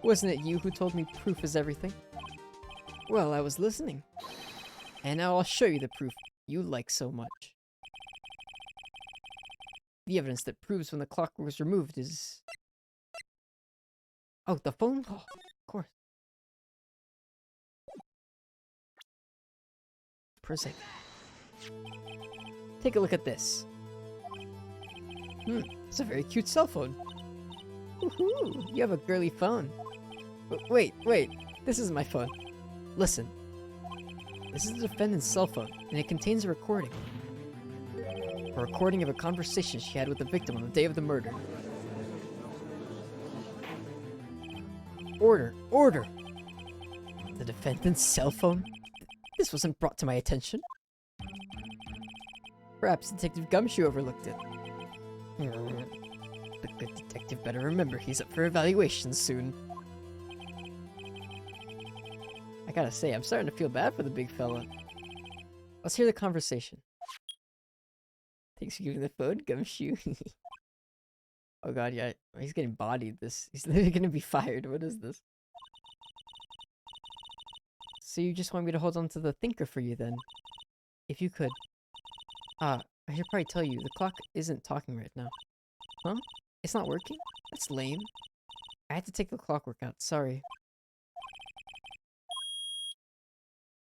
Wasn't it you who told me proof is everything? Well, I was listening. And now I'll show you the proof you like so much. The evidence that proves when the clockwork was removed is... Oh, the phone? Oh, of course. Present. Take a look at this. It's a very cute cell phone. Woohoo! You have a girly phone. Wait. This isn't my phone. Listen. This is the defendant's cell phone, and it contains a recording. A recording of a conversation she had with the victim on the day of the murder. Order! Order! The defendant's cell phone? This wasn't brought to my attention. Perhaps Detective Gumshoe overlooked it. The good detective better remember he's up for evaluation soon. I gotta say, I'm starting to feel bad for the big fella. Let's hear the conversation. Thanks for giving the phone, Gumshoe. Oh god, yeah, he's getting bodied. He's literally gonna be fired. What is this? So you just want me to hold on to the thinker for you then? If you could. I should probably tell you, the clock isn't talking right now. Huh? It's not working? That's lame. I had to take the clockwork out, sorry.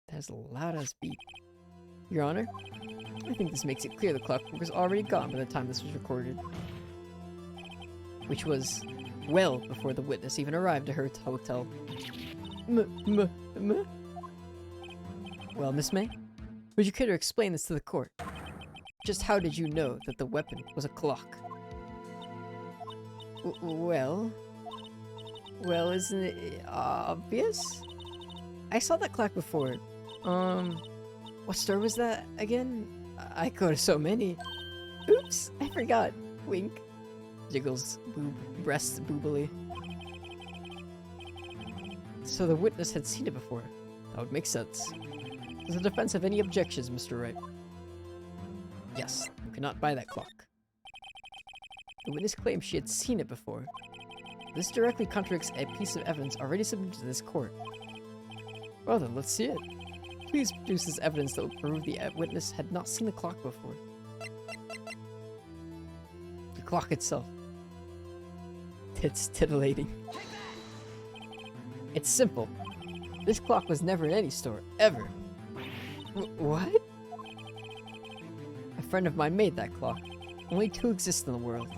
That is a loud as beep. Your Honor, I think this makes it clear the clockwork was already gone by the time this was recorded. Which was well before the witness even arrived at her hotel. Well, Miss May, would you care to explain this to the court? Just how did you know that the weapon was a clock? Well, isn't it obvious? I saw that clock before. What store was that again? I go to so many. Oops, I forgot. Wink. Jiggles breasts boobily. So the witness had seen it before. That would make sense. Does the defense have any objections, Mr. Wright? Yes, you cannot buy that clock. The witness claims she had seen it before. This directly contradicts a piece of evidence already submitted to this court. Well then, let's see it. Please produce this evidence that will prove the witness had not seen the clock before. The clock itself. It's titillating. It's simple. This clock was never in any store, ever. What? A friend of mine made that clock. Only 2 exist in the world,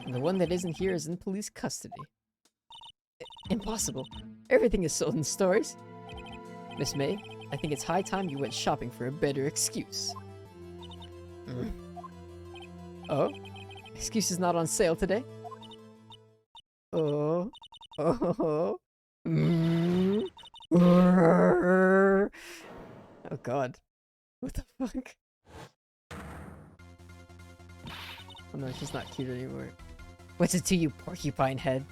and the one that isn't here is in police custody. Impossible. Everything is sold in stores. Miss May, I think it's high time you went shopping for a better excuse. Oh? Excuse is not on sale today? Oh. Oh. Oh god. What the fuck? Oh no, she's not cute anymore. What's it to you, porcupine head?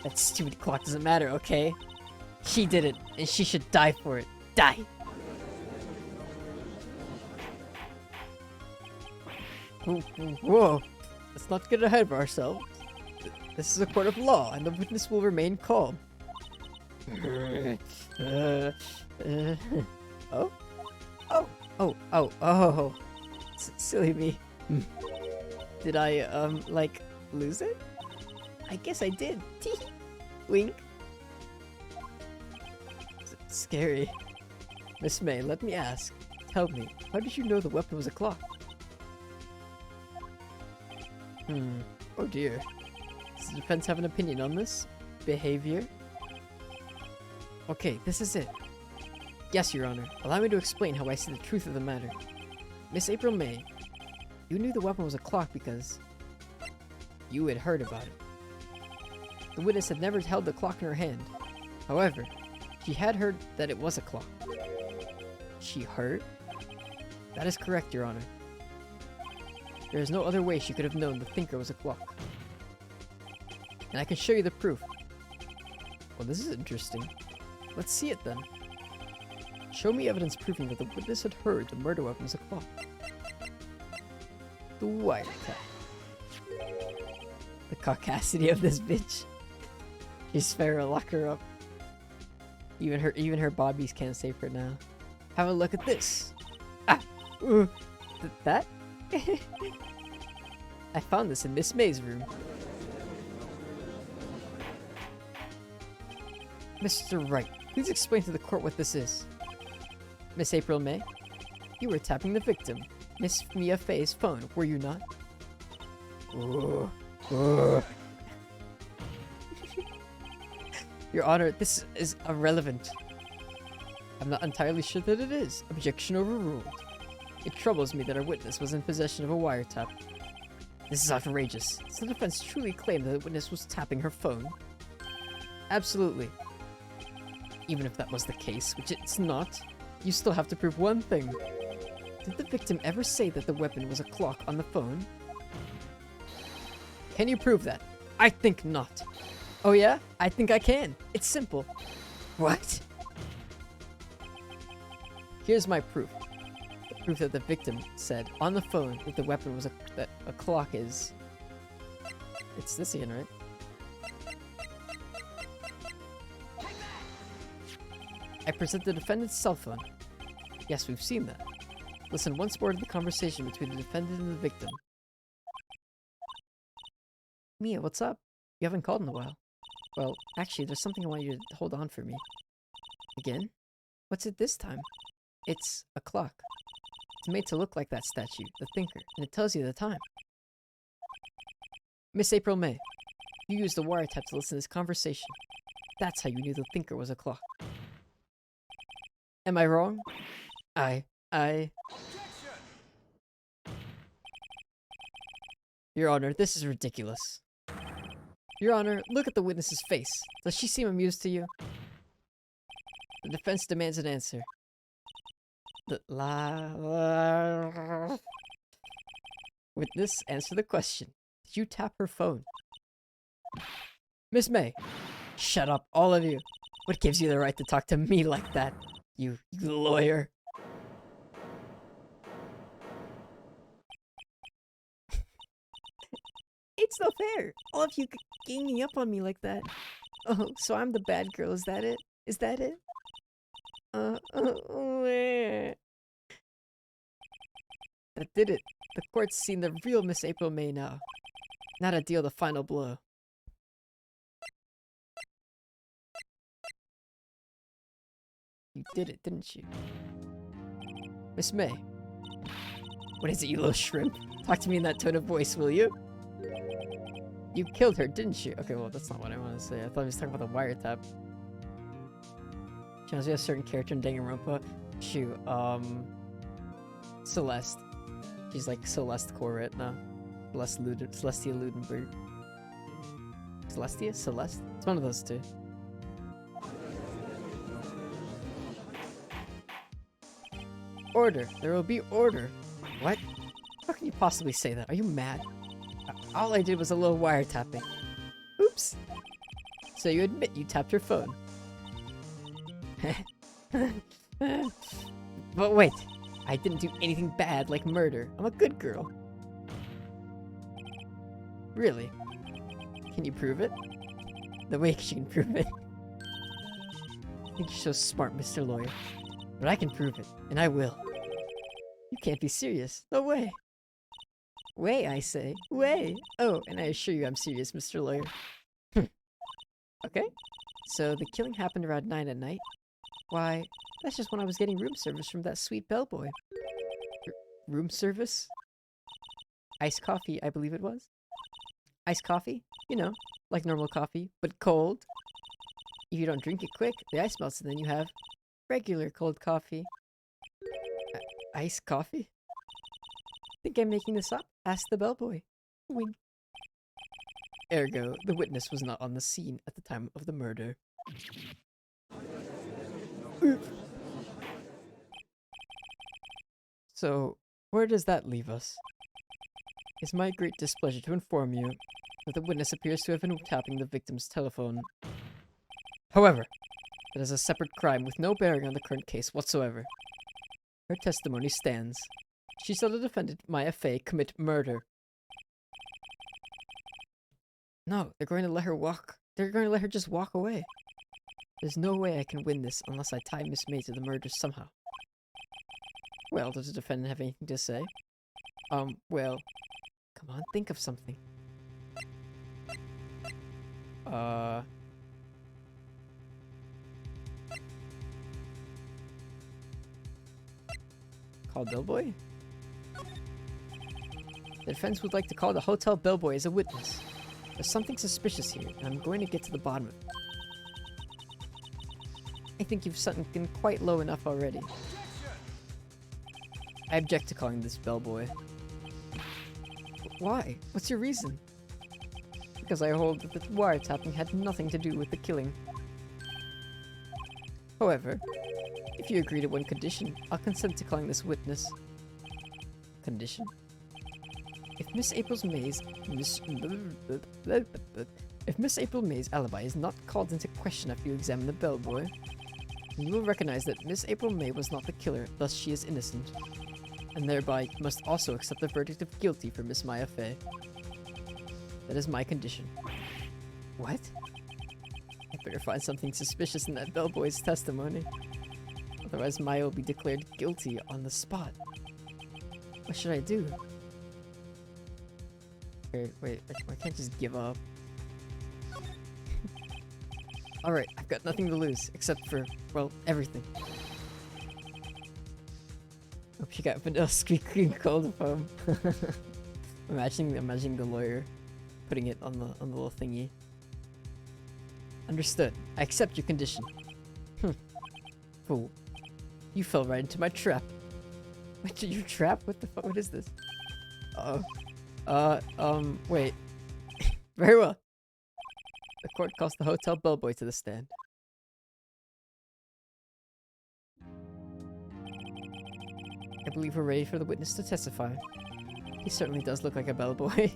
That stupid clock doesn't matter, okay? She did it, and she should die for it. Die! Whoa! Let's not get ahead of ourselves. This is a court of law, and the witness will remain calm. Oh? Oh. Silly me. Did I, like, lose it? I guess I did. Wink. Scary. Miss May, let me ask. Tell me, how did you know the weapon was a clock? Oh dear. Does the defense have an opinion on this? Behavior? Okay, this is it. Yes, Your Honor. Allow me to explain how I see the truth of the matter. Miss April May, you knew the weapon was a clock because you had heard about it. The witness had never held the clock in her hand. However, she had heard that it was a clock. She heard? That is correct, Your Honor. There is no other way she could have known the thinker was a clock. And I can show you the proof. Well, this is interesting. Let's see it then. Show me evidence proving that the witness had heard the murder weapon was a clock. The wiretap. The caucasity of this bitch. She's Pharaoh, lock her up. Even her bobbies can't save her now. Have a look at this. That? I found this in Miss May's room. Mr. Wright, please explain to the court what this is. Miss April May, you were tapping the victim, Miss Mia Fey's phone, were you not? Your Honor, this is irrelevant. I'm not entirely sure that it is. Objection overruled. It troubles me that our witness was in possession of a wiretap. This is outrageous. Does the defense truly claim that the witness was tapping her phone? Absolutely. Even if that was the case, which it's not, you still have to prove one thing. Did the victim ever say that the weapon was a clock on the phone? Can you prove that? I think not. Oh yeah? I think I can. It's simple. What? Here's my proof. The proof that the victim said on the phone that the weapon was that a clock is... It's this again, right? I present the defendant's cell phone. Yes, we've seen that. Listen once more to the conversation between the defendant and the victim. Mia, what's up? You haven't called in a while. Well, actually, there's something I want you to hold on for me. Again? What's it this time? It's a clock. It's made to look like that statue, the thinker, and it tells you the time. Miss April May, you used the wiretap to listen to this conversation. That's how you knew the thinker was a clock. Am I wrong? Your Honor, this is ridiculous. Your Honor, look at the witness's face. Does she seem amused to you? The defense demands an answer. Witness, answer the question. Did you tap her phone? Miss May, shut up, all of you. What gives you the right to talk to me like that? You lawyer. It's not fair. All of you ganging up on me like that. Oh, so I'm the bad girl, is that it? Is that it? That did it. The court's seen the real Miss April May now. Now to deal the final blow. You did it, didn't you? Miss May. What is it, you little shrimp? Talk to me in that tone of voice, will you? You killed her, didn't you? Okay, well, that's not what I want to say. I thought he was talking about the wiretap. She has a certain character in Danganronpa. Shoot, Celeste. She's like Celeste Corette now. Celestia Ludenberg. Celestia? Celeste? It's one of those two. Order. There will be order. What? How can you possibly say that? Are you mad? All I did was a little wiretapping. Oops. So you admit you tapped her phone. But wait, I didn't do anything bad like murder. I'm a good girl. Really? Can you prove it? The way she can prove it. I think you're so smart, Mr. Lawyer. But I can prove it, and I will. You can't be serious. No way. Way, I say. Way. Oh, and I assure you I'm serious, Mr. Lawyer. Okay. So the killing happened around 9 at night. Why, that's just when I was getting room service from that sweet bellboy. Room service? Iced coffee, I believe it was. Iced coffee? You know, like normal coffee, but cold. If you don't drink it quick, the ice melts and then you have regular cold coffee. Iced coffee? Think I'm making this up? Ask the bellboy. Wink. Ergo, the witness was not on the scene at the time of the murder. So, where does that leave us? It's my great displeasure to inform you that the witness appears to have been tapping the victim's telephone. However, that is a separate crime with no bearing on the current case whatsoever. Her testimony stands. She saw the defendant, Maya Fey, commit murder. No, they're going to let her walk. They're going to let her just walk away. There's no way I can win this unless I tie Miss May to the murder somehow. Well, does the defendant have anything to say? Well, come on, think of something. Call bellboy? The defense would like to call the hotel bellboy as a witness. There's something suspicious here, and I'm going to get to the bottom of it. I think you've sunken quite low enough already. I object to calling this bellboy. Why? What's your reason? Because I hold that the wiretapping had nothing to do with the killing. However, if you agree to one condition, I'll consent to calling this witness. Condition? If Miss April May's alibi is not called into question after you examine the bellboy, then you will recognize that Miss April May was not the killer, thus she is innocent. And thereby, you must also accept the verdict of guilty for Miss Maya Fey. That is my condition. What? I better find something suspicious in that bellboy's testimony. Otherwise, Maya will be declared guilty on the spot. What should I do? Wait, I can't just give up. Alright, I've got nothing to lose, except for, well, everything. Hope you got vanilla squeak cream cold foam. imagining the lawyer putting it on the little thingy. Understood. I accept your condition. Fool. You fell right into my trap. Wait, your trap? What the fuck? What is this? Wait. Very well. The court calls the hotel bellboy to the stand. I believe we're ready for the witness to testify. He certainly does look like a bellboy.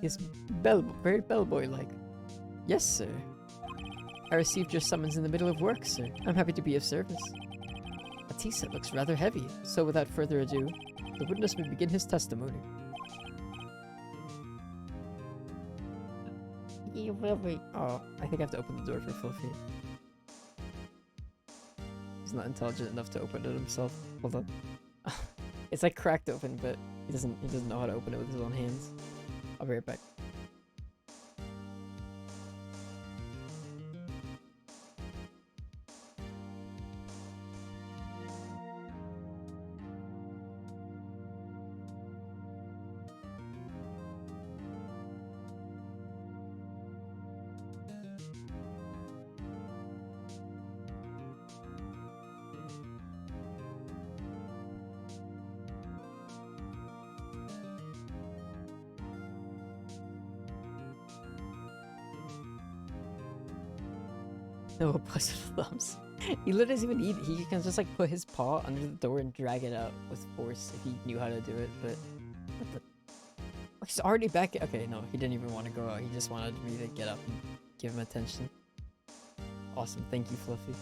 He's very bellboy-like. Yes, sir. I received your summons in the middle of work, sir. I'm happy to be of service. A tea set looks rather heavy, so without further ado, the witness may begin his testimony. Oh, I think I have to open the door for Fluffy. He's not intelligent enough to open it himself. Hold on. It's like cracked open, but he doesn't know how to open it with his own hands. I'll be right back. No opposable thumbs. He literally doesn't even need it. He can just like put his paw under the door and drag it out with force if he knew how to do it, but what the... Oh, he's already back. Okay, no, he didn't even want to go out. He just wanted me to get up and give him attention. Awesome. Thank you, Fluffy.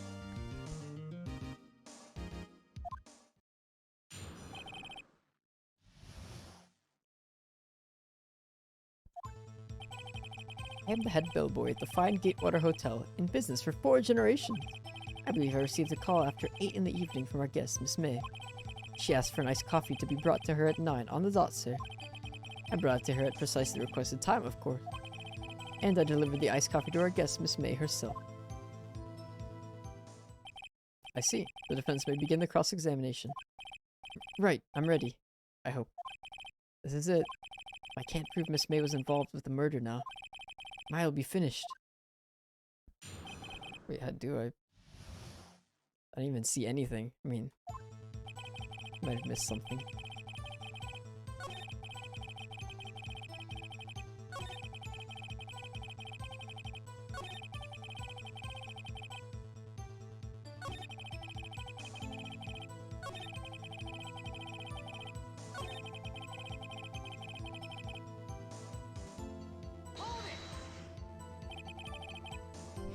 I am the head bellboy at the fine Gatewater Hotel, in business for 4 generations. I believe I received a call after 8 in the evening from our guest, Miss May. She asked for an iced coffee to be brought to her at 9 on the dot, sir. I brought it to her at precisely the requested time, of course. And I delivered the iced coffee to our guest, Miss May herself. I see. The defense may begin the cross-examination. Right, I'm ready. I hope. This is it. If I can't prove Miss May was involved with the murder now, I'll be finished. Wait, how do I? I didn't even see anything. I mean, might have missed something.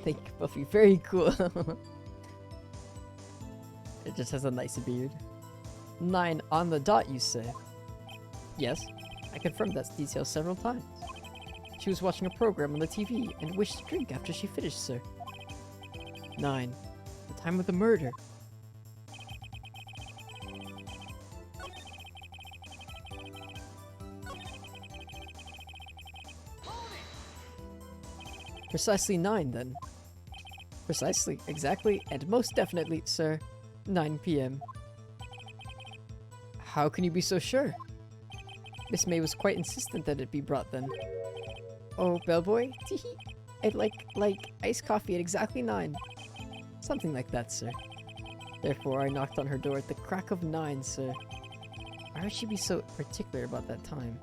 Thank you, Buffy. Very cool. It just has a nice beard. 9 on the dot, you say? Yes, I confirmed that detail several times. She was watching a program on the TV and wished to drink after she finished, sir. 9. The time of the murder. Precisely 9, then. Precisely, exactly, and most definitely, sir. 9 p.m. How can you be so sure? Miss May was quite insistent that it be brought then. Oh, bellboy? Teehee. I'd like iced coffee at exactly 9. Something like that, sir. Therefore, I knocked on her door at the crack of 9, sir. Why would she be so particular about that time?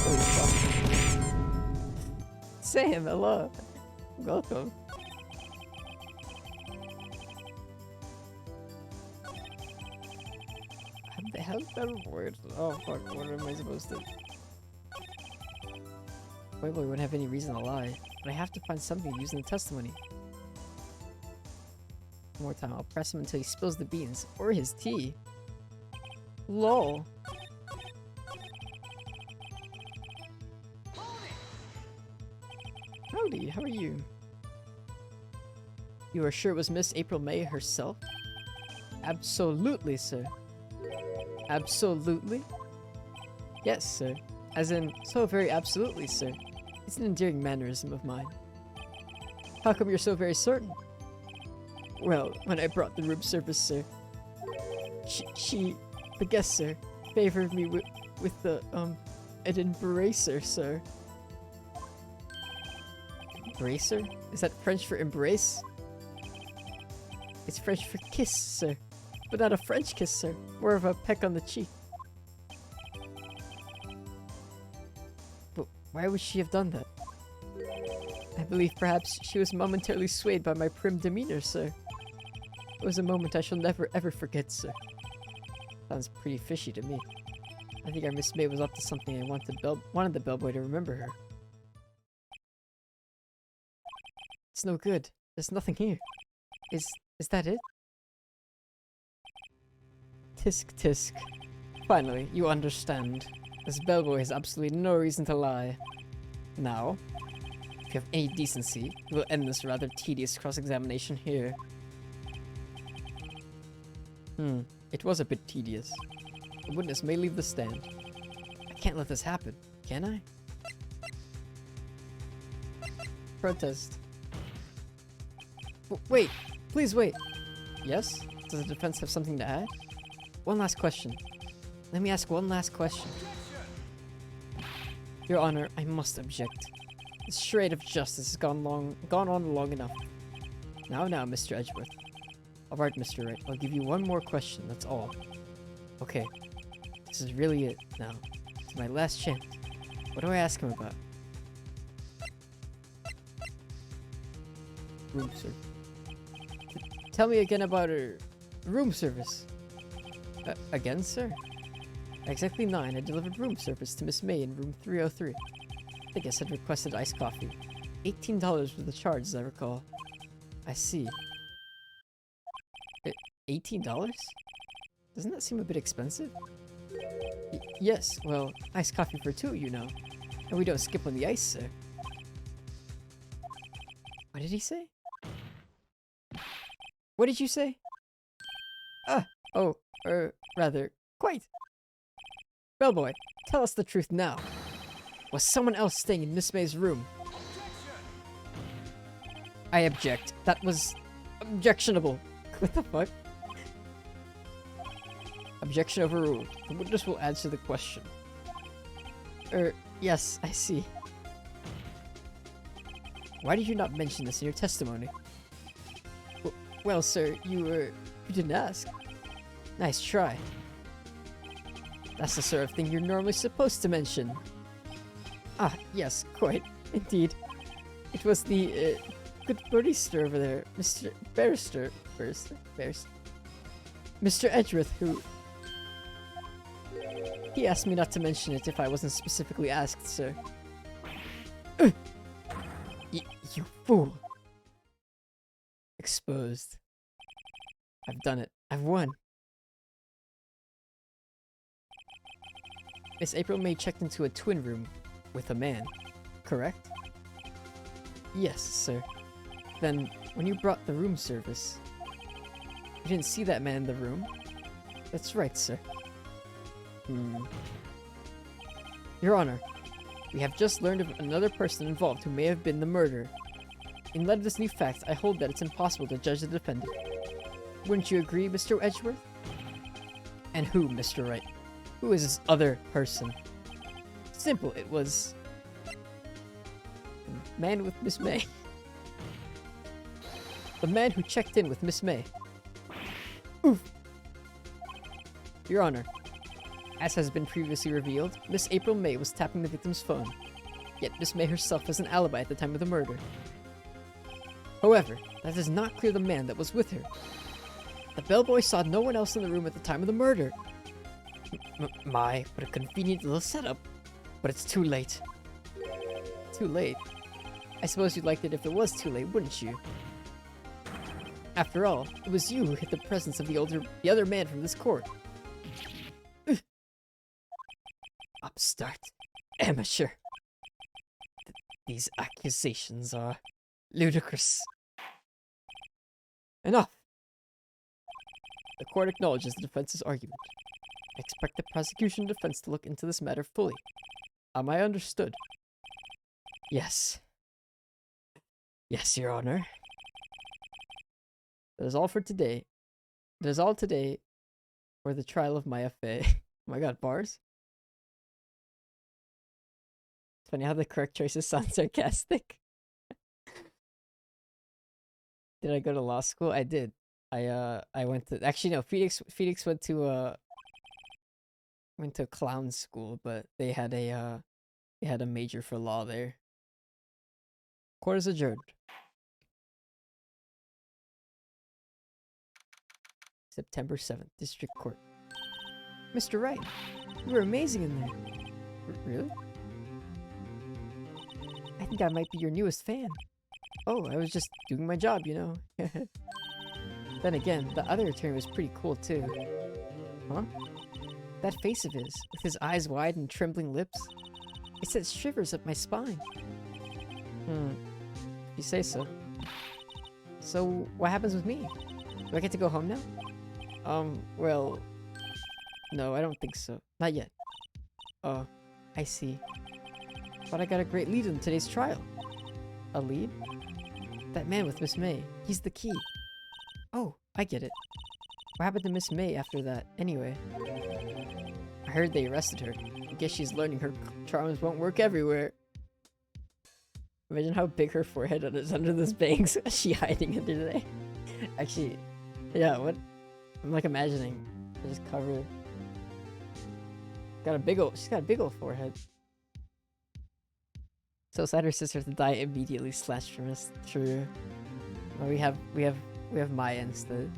Holy fuck. Sam, hello. Welcome. The hell's that word? Oh fuck, what am I supposed to... Playboy wouldn't have any reason to lie, but I have to find something to use in the testimony. One more time, I'll press him until he spills the beans, or his tea. LOL. Howdy, how are you? You are sure it was Miss April May herself? Absolutely, sir. Absolutely? Yes, sir. As in, so very absolutely, sir. It's an endearing mannerism of mine. How come you're so very certain? Well, when I brought the room service, sir, the guest, sir, favored me with the, an embracer, sir. Embracer? Is that French for embrace? It's French for kiss, sir. But not a French kiss, sir. More of a peck on the cheek. But why would she have done that? I believe perhaps she was momentarily swayed by my prim demeanor, sir. It was a moment I shall never ever forget, sir. Sounds pretty fishy to me. I think our Miss May was up to something and wanted the bellboy to remember her. It's no good. There's nothing here. Is that it? Tisk tisk. Finally, you understand. This bellboy has absolutely no reason to lie. Now, if you have any decency, we will end this rather tedious cross-examination here. It was a bit tedious. The witness may leave the stand. I can't let this happen, can I? Protest. Wait! Please wait! Yes? Does the defense have something to add? One last question. Let me ask one last question. Your Honor, I must object. This charade of justice has gone on long enough. Now, Mr. Edgeworth. Alright, Mr. Wright, I'll give you one more question, that's all. Okay. This is really it, now. It's my last chance. What do I ask him about? Room service. Tell me again about her room service. Again, sir? At exactly 9, I delivered room service to Miss May in room 303. The guest had requested iced coffee. $18 was the charge, as I recall. I see. $18? Doesn't that seem a bit expensive? Yes, well, iced coffee for two, you know. And we don't skip on the ice, sir. What did he say? What did you say? Rather, quite. Bellboy, tell us the truth now. Was someone else staying in Miss May's room? I object. That was objectionable. What the fuck? Objection overruled. The witness will answer the question. Yes, I see. Why did you not mention this in your testimony? Well, sir, you didn't ask. Nice try. That's the sort of thing you're normally supposed to mention. Ah, yes, quite. Indeed. It was the, good barista over there, Mr. Barrister. Mr. Edgeworth, who... He asked me not to mention it if I wasn't specifically asked, sir. You fool. Exposed. I've done it. I've won. Miss April May checked into a twin room with a man, correct? Yes, sir. Then, when you brought the room service, you didn't see that man in the room? That's right, sir. Your Honor, we have just learned of another person involved who may have been the murderer. In light of this new fact, I hold that it's impossible to judge the defendant. Wouldn't you agree, Mr. Edgeworth? And who, Mr. Wright? Who is this other person? Simple, it was... the man with Miss May. The man who checked in with Miss May. Oof! Your Honor, as has been previously revealed, Miss April May was tapping the victim's phone. Yet Miss May herself has an alibi at the time of the murder. However, that does not clear the man that was with her. The bellboy saw no one else in the room at the time of the murder. What a convenient little setup. But it's too late. Too late? I suppose you'd like it if it was too late, wouldn't you? After all, it was you who hid the presence of the other man from this court. Upstart. Amateur. These accusations are ludicrous. Enough! The court acknowledges the defense's argument. I expect the prosecution and defense to look into this matter fully. Am I understood? Yes. Yes, Your Honor. That is all for today. That is all today for the trial of Maya Fey. Oh my god, bars? It's funny how the correct choices sound sarcastic. Did I go to law school? I did. I went to... Actually, no. Phoenix went to clown school, but they had a major for law there. Court is adjourned. September 7th, District Court. Mr. Wright, you were amazing in there. Really? I think I might be your newest fan. Oh, I was just doing my job, you know. Then again, the other attorney was pretty cool too. Huh? That face of his, with his eyes wide and trembling lips, it sent shivers up my spine. You say so. So, what happens with me? Do I get to go home now? Well... No, I don't think so. Not yet. Oh, I see. But I got a great lead in today's trial. A lead? That man with Miss May. He's the key. Oh, I get it. What happened to Miss May after that, anyway? I heard they arrested her. I guess she's learning her charms won't work everywhere. Imagine how big her forehead is under those bangs. Is she hiding under there? Actually, yeah, what? I'm like imagining. I just cover. She's got a big old forehead. So sad her sister to die immediately slashed from us. True. Well, we have Maya instead.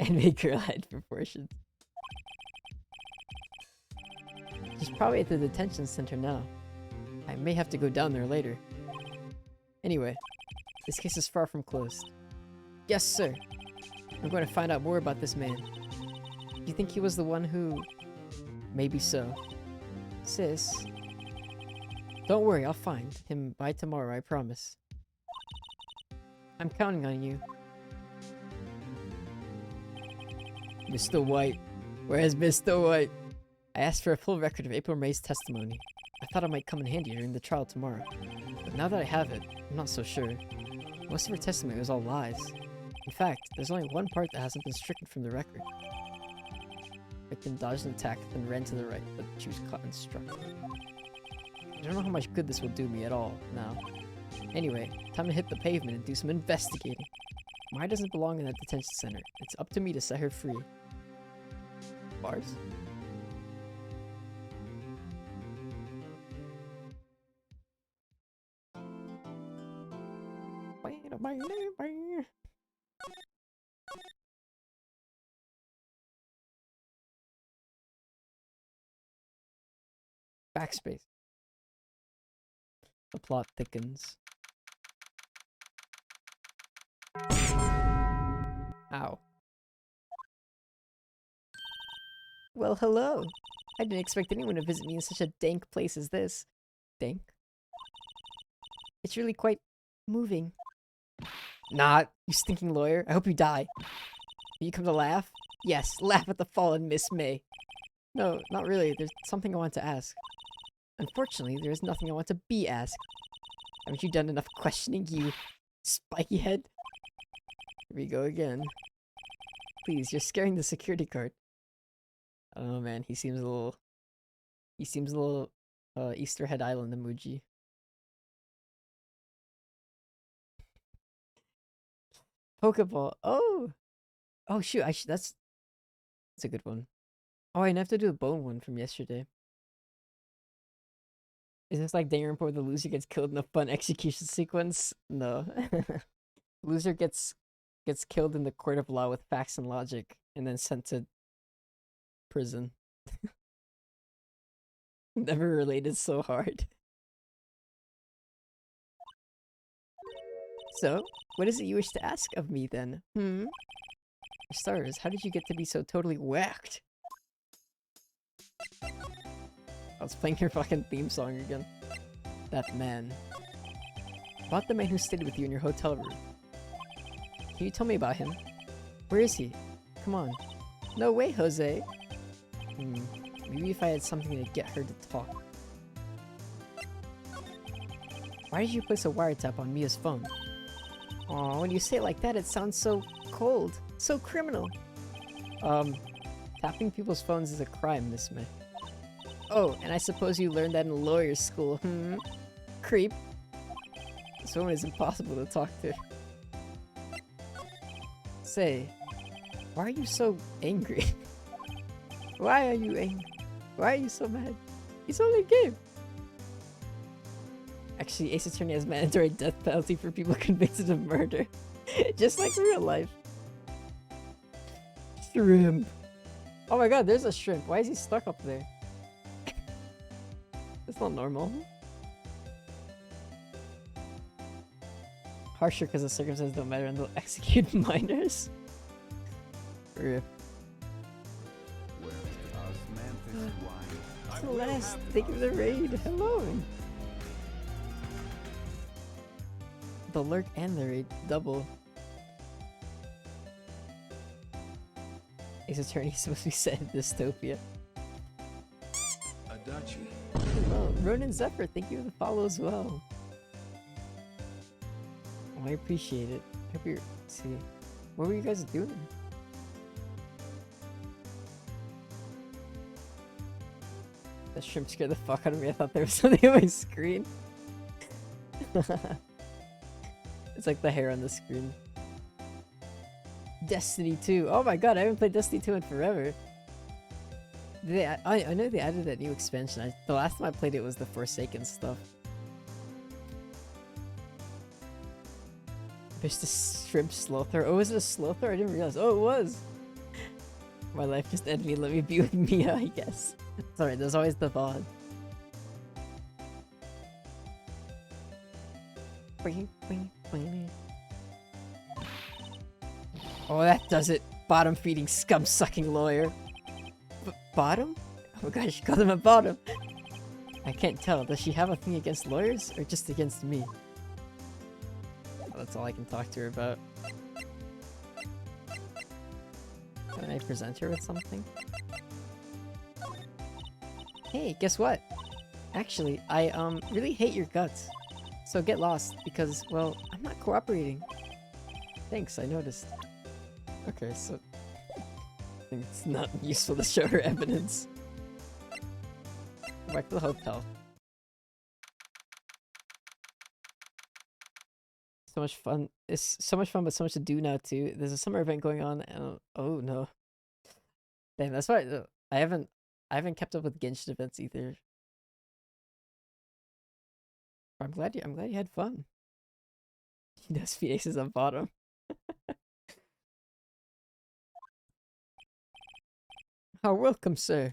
and make girl head proportions. She's probably at the detention center now. I may have to go down there later. Anyway, this case is far from closed. Yes, sir. I'm going to find out more about this man. Do you think he was the one who... Maybe so. Sis... Don't worry, I'll find him by tomorrow, I promise. I'm counting on you. Mr. White. Where's Mr. White? I asked for a full record of April May's testimony. I thought it might come in handy during the trial tomorrow. But now that I have it, I'm not so sure. Most of her testimony was all lies. In fact, there's only one part that hasn't been stricken from the record. Victim dodged an attack, then ran to the right, but she was caught and struck. I don't know how much good this will do me at all, now. Anyway, time to hit the pavement and do some investigating. Maya doesn't belong in that detention center. It's up to me to set her free. Bars? Backspace. The plot thickens. Ow. Well, hello. I didn't expect anyone to visit me in such a dank place as this. Dank? It's really quite moving. Not, you stinking lawyer. I hope you die. You come to laugh? Yes, laugh at the fallen Miss May. No, not really. There's something I want to ask. Unfortunately, there is nothing I want to be asked. Haven't you done enough questioning, you spiky head? Here we go again. Please, you're scaring the security guard. Oh man, he seems a little Easterhead Island emoji. Pokeball. Oh! Oh shoot, that's a good one. Oh, I have to do the bone one from yesterday. Is this like Danganronpa where the loser gets killed in a fun execution sequence? No. Loser gets killed in the court of law with facts and logic, and then sent to prison. Never related so hard. So, what is it you wish to ask of me then? For starters, how did you get to be so totally whacked? I was playing your fucking theme song again. That man. About the man who stayed with you in your hotel room. Can you tell me about him? Where is he? Come on. No way, Jose. Maybe if I had something to get her to talk. Why did you place a wiretap on Mia's phone? Aw, when you say it like that, it sounds so cold. So criminal. Tapping people's phones is a crime, Miss May. Oh, and I suppose you learned that in lawyer school, Creep. This woman is impossible to talk to. Say, why are you so angry? Why are you angry? Why are you so mad? It's only a game. Actually, Ace Attorney has mandatory death penalty for people convicted of murder. Just like real life. Shrimp. Oh my god, there's a shrimp. Why is he stuck up there? That's not normal. Harsher because the circumstances don't matter and they'll execute minors. Rip. Celeste, thank you for the raid. Hello. The lurk and the raid double. Ace Attorney is supposed to be set in dystopia. Adachi. Hello, Ronan Zephyr, thank you for the follow as well. Oh, I appreciate it. Hope you're. See, what were you guys doing? That shrimp scared the fuck out of me. I thought there was something on my screen. It's like the hair on the screen. Destiny 2. Oh my god, I haven't played Destiny 2 in forever. I know they added that new expansion. The last time I played it was the Forsaken stuff. There's the shrimp Slowthrower. Oh, was it a Slowthrower? I didn't realize. Oh, it was! My life just ended me. Let me be with Mia, I guess. Sorry, there's always the VOD. Oh, that does it. Bottom feeding scum sucking lawyer. Bottom? Oh my gosh, she called him a bottom. I can't tell. Does she have a thing against lawyers or just against me? Well, that's all I can talk to her about. Can I present her with something? Hey, guess what? Actually, I really hate your guts. So get lost because, well, I'm not cooperating. Thanks, I noticed. Okay, so I think it's not useful to show her evidence. Go back to the hotel. So much fun. It's so much fun, but so much to do now too. There's a summer event going on, and oh no. Damn, that's why I haven't kept up with Genshin events either. I'm glad you had fun. He does aces on bottom. Oh, welcome, sir.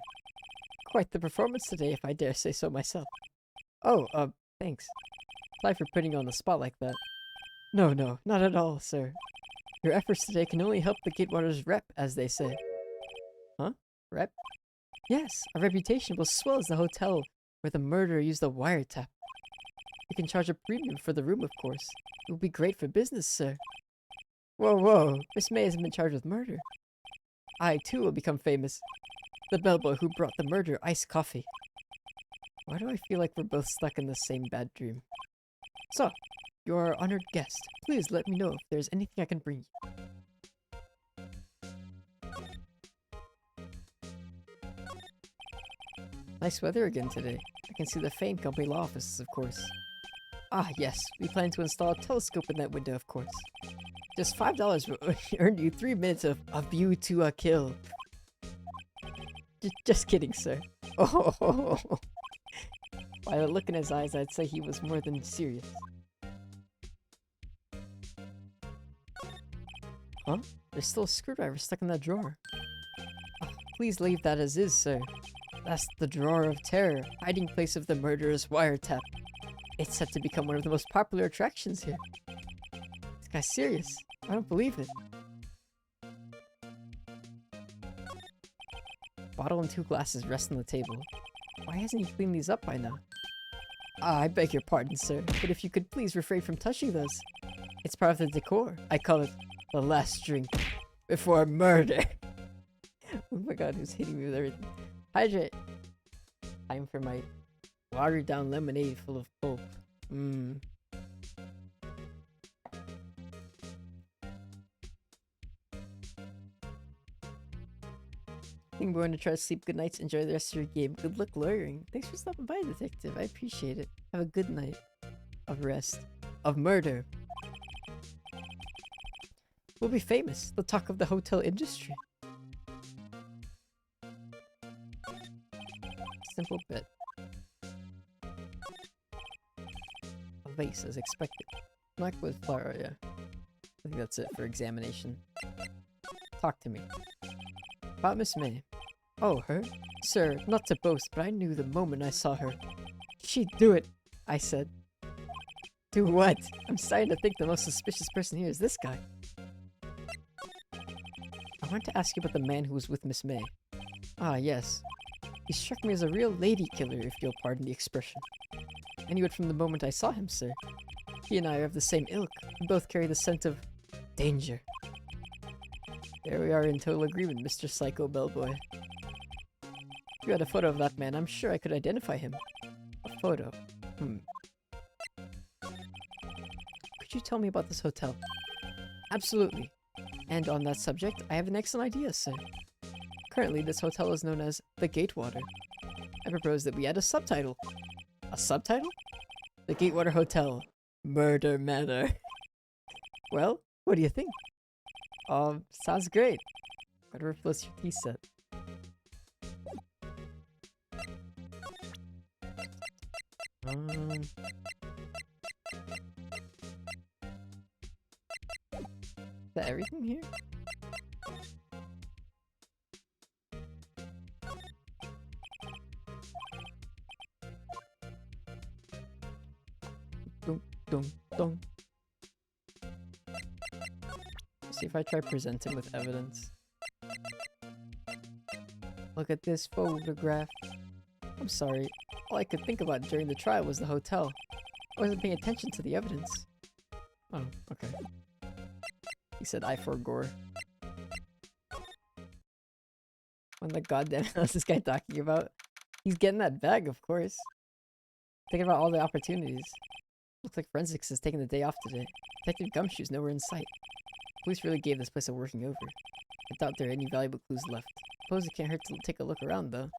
Quite the performance today, if I dare say so myself. Oh, thanks. Sorry for putting you on the spot like that. No, not at all, sir. Your efforts today can only help the Gatewaters rep, as they say. Huh? Rep? Yes, our reputation will swell as the hotel where the murderer used the wiretap. You can charge a premium for the room, of course. It will be great for business, sir. Whoa, Miss May hasn't been charged with murder. I, too, will become famous. The bellboy who brought the murder iced coffee. Why do I feel like we're both stuck in the same bad dream? So, you're our honored guest. Please let me know if there's anything I can bring you. Nice weather again today. I can see the Fane Company law offices, of course. Ah, yes. We plan to install a telescope in that window, of course. Just $5 will earn you 3 minutes of a view to a kill. Just kidding, sir. Oh, by the look in his eyes, I'd say he was more than serious. Huh? There's still a screwdriver stuck in that drawer. Oh, please leave that as is, sir. That's the Drawer of Terror, hiding place of the murderer's wiretap. It's set to become one of the most popular attractions here. This guy's serious. I don't believe it. Bottle and 2 glasses rest on the table. Why hasn't he cleaned these up by now? Ah, I beg your pardon, sir, but if you could please refrain from touching those. It's part of the decor. I call it the last drink before murder. Oh my god, who's hitting me with everything? Hydrate. Time for my watered down lemonade full of pulp. Mmm. I think we're going to try to sleep good nights. Enjoy the rest of your game. Good luck lawyering. Thanks for stopping by, Detective. I appreciate it. Have a good night of rest. Of murder. We'll be famous. The talk of the hotel industry. Simple bit. A vase as expected. Black with flower, yeah. I think that's it for examination. Talk to me. About Miss May. Oh, her? Sir, not to boast, but I knew the moment I saw her. She'd do it, I said. Do what? I'm starting to think the most suspicious person here is this guy. I want to ask you about the man who was with Miss May. Ah, yes. He struck me as a real lady killer, if you'll pardon the expression. I knew it from the moment I saw him, sir. He and I are of the same ilk. We both carry the scent of danger. There we are in total agreement, Mr. Psycho Bellboy. If you had a photo of that man, I'm sure I could identify him. A photo? Could you tell me about this hotel? Absolutely. And on that subject, I have an excellent idea, sir. Currently, this hotel is known as the Gatewater. I propose that we add a subtitle. A subtitle? The Gatewater Hotel. Murder Manor. Well, what do you think? Sounds great. Gotta replace your tea set. Is that everything here? dong. See if I try presenting with evidence. Look at this photograph. I'm sorry. All I could think about during the trial was the hotel. I wasn't paying attention to the evidence. Oh, okay. He said I for gore. What the goddamn hell is this guy talking about? He's getting that bag, of course. Thinking about all the opportunities. Looks like forensics is taking the day off today. Detective Gumshoe's nowhere in sight. Police really gave this place a working over. I doubt there are any valuable clues left. Suppose it can't hurt to take a look around, though.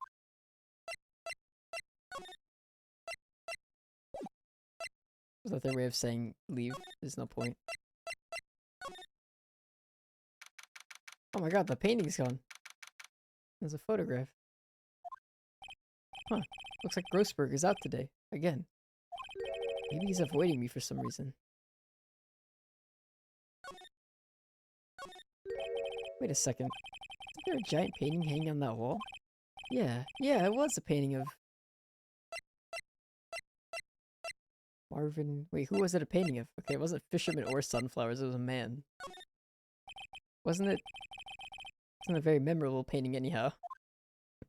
Is that their way of saying leave? There's no point. Oh my god, the painting's gone. There's a photograph. Huh. Looks like Grossberg is out today. Again. Maybe he's avoiding me for some reason. Wait a second. Is there a giant painting hanging on that wall? Yeah, it was a painting of... Marvin... Wait, who was it a painting of? Okay, it wasn't fisherman or sunflowers, it was a man. Wasn't it... It wasn't a very memorable painting anyhow.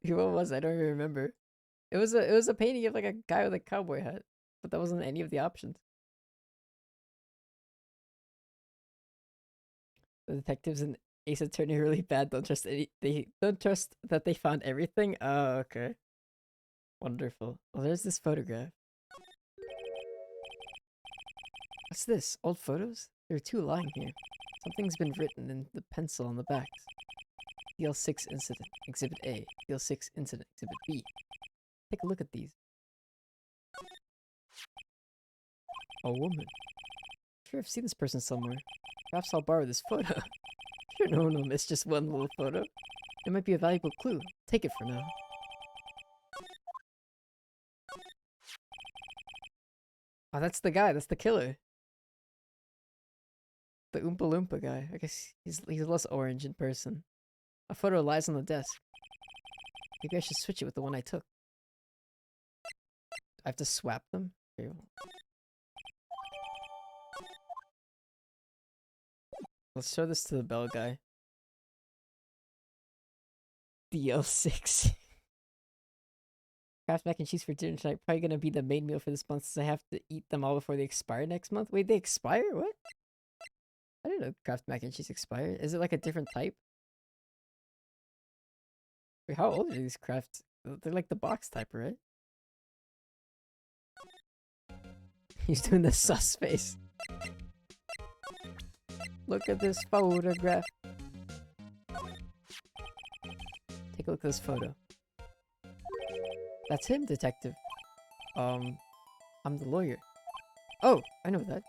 What was it? I don't even remember. It was a painting of like a guy with a cowboy hat, but that wasn't any of the options. The detectives and Ace Attorney are really bad. Don't trust they don't trust that they found everything. Oh, okay. Wonderful. Well, there's this photograph. What's this? Old photos? There are two lying here. Something's been written in the pencil on the backs. DL6 incident, Exhibit A. DL6 incident, Exhibit B. Take a look at these. A woman. Sure, I've seen this person somewhere. Perhaps I'll borrow this photo. Sure, no, miss, just one little photo. It might be a valuable clue. Take it for now. Oh, that's the guy. That's the killer. The Oompa Loompa guy. I guess he's less orange in person. A photo lies on the desk. Maybe I should switch it with the one I took. I have to swap them? Okay. Let's show this to the bell guy. DL6. Kraft mac and cheese for dinner tonight. Probably gonna be the main meal for this month since I have to eat them all before they expire next month. Wait, they expire? What? I didn't know Kraft mac and cheese expire. Is it like a different type? Wait, how old are these Kraft? They're like the box type, right? He's doing the sus face. Look at this photograph. Take a look at this photo. That's him, detective. I'm the lawyer. Oh, I know that.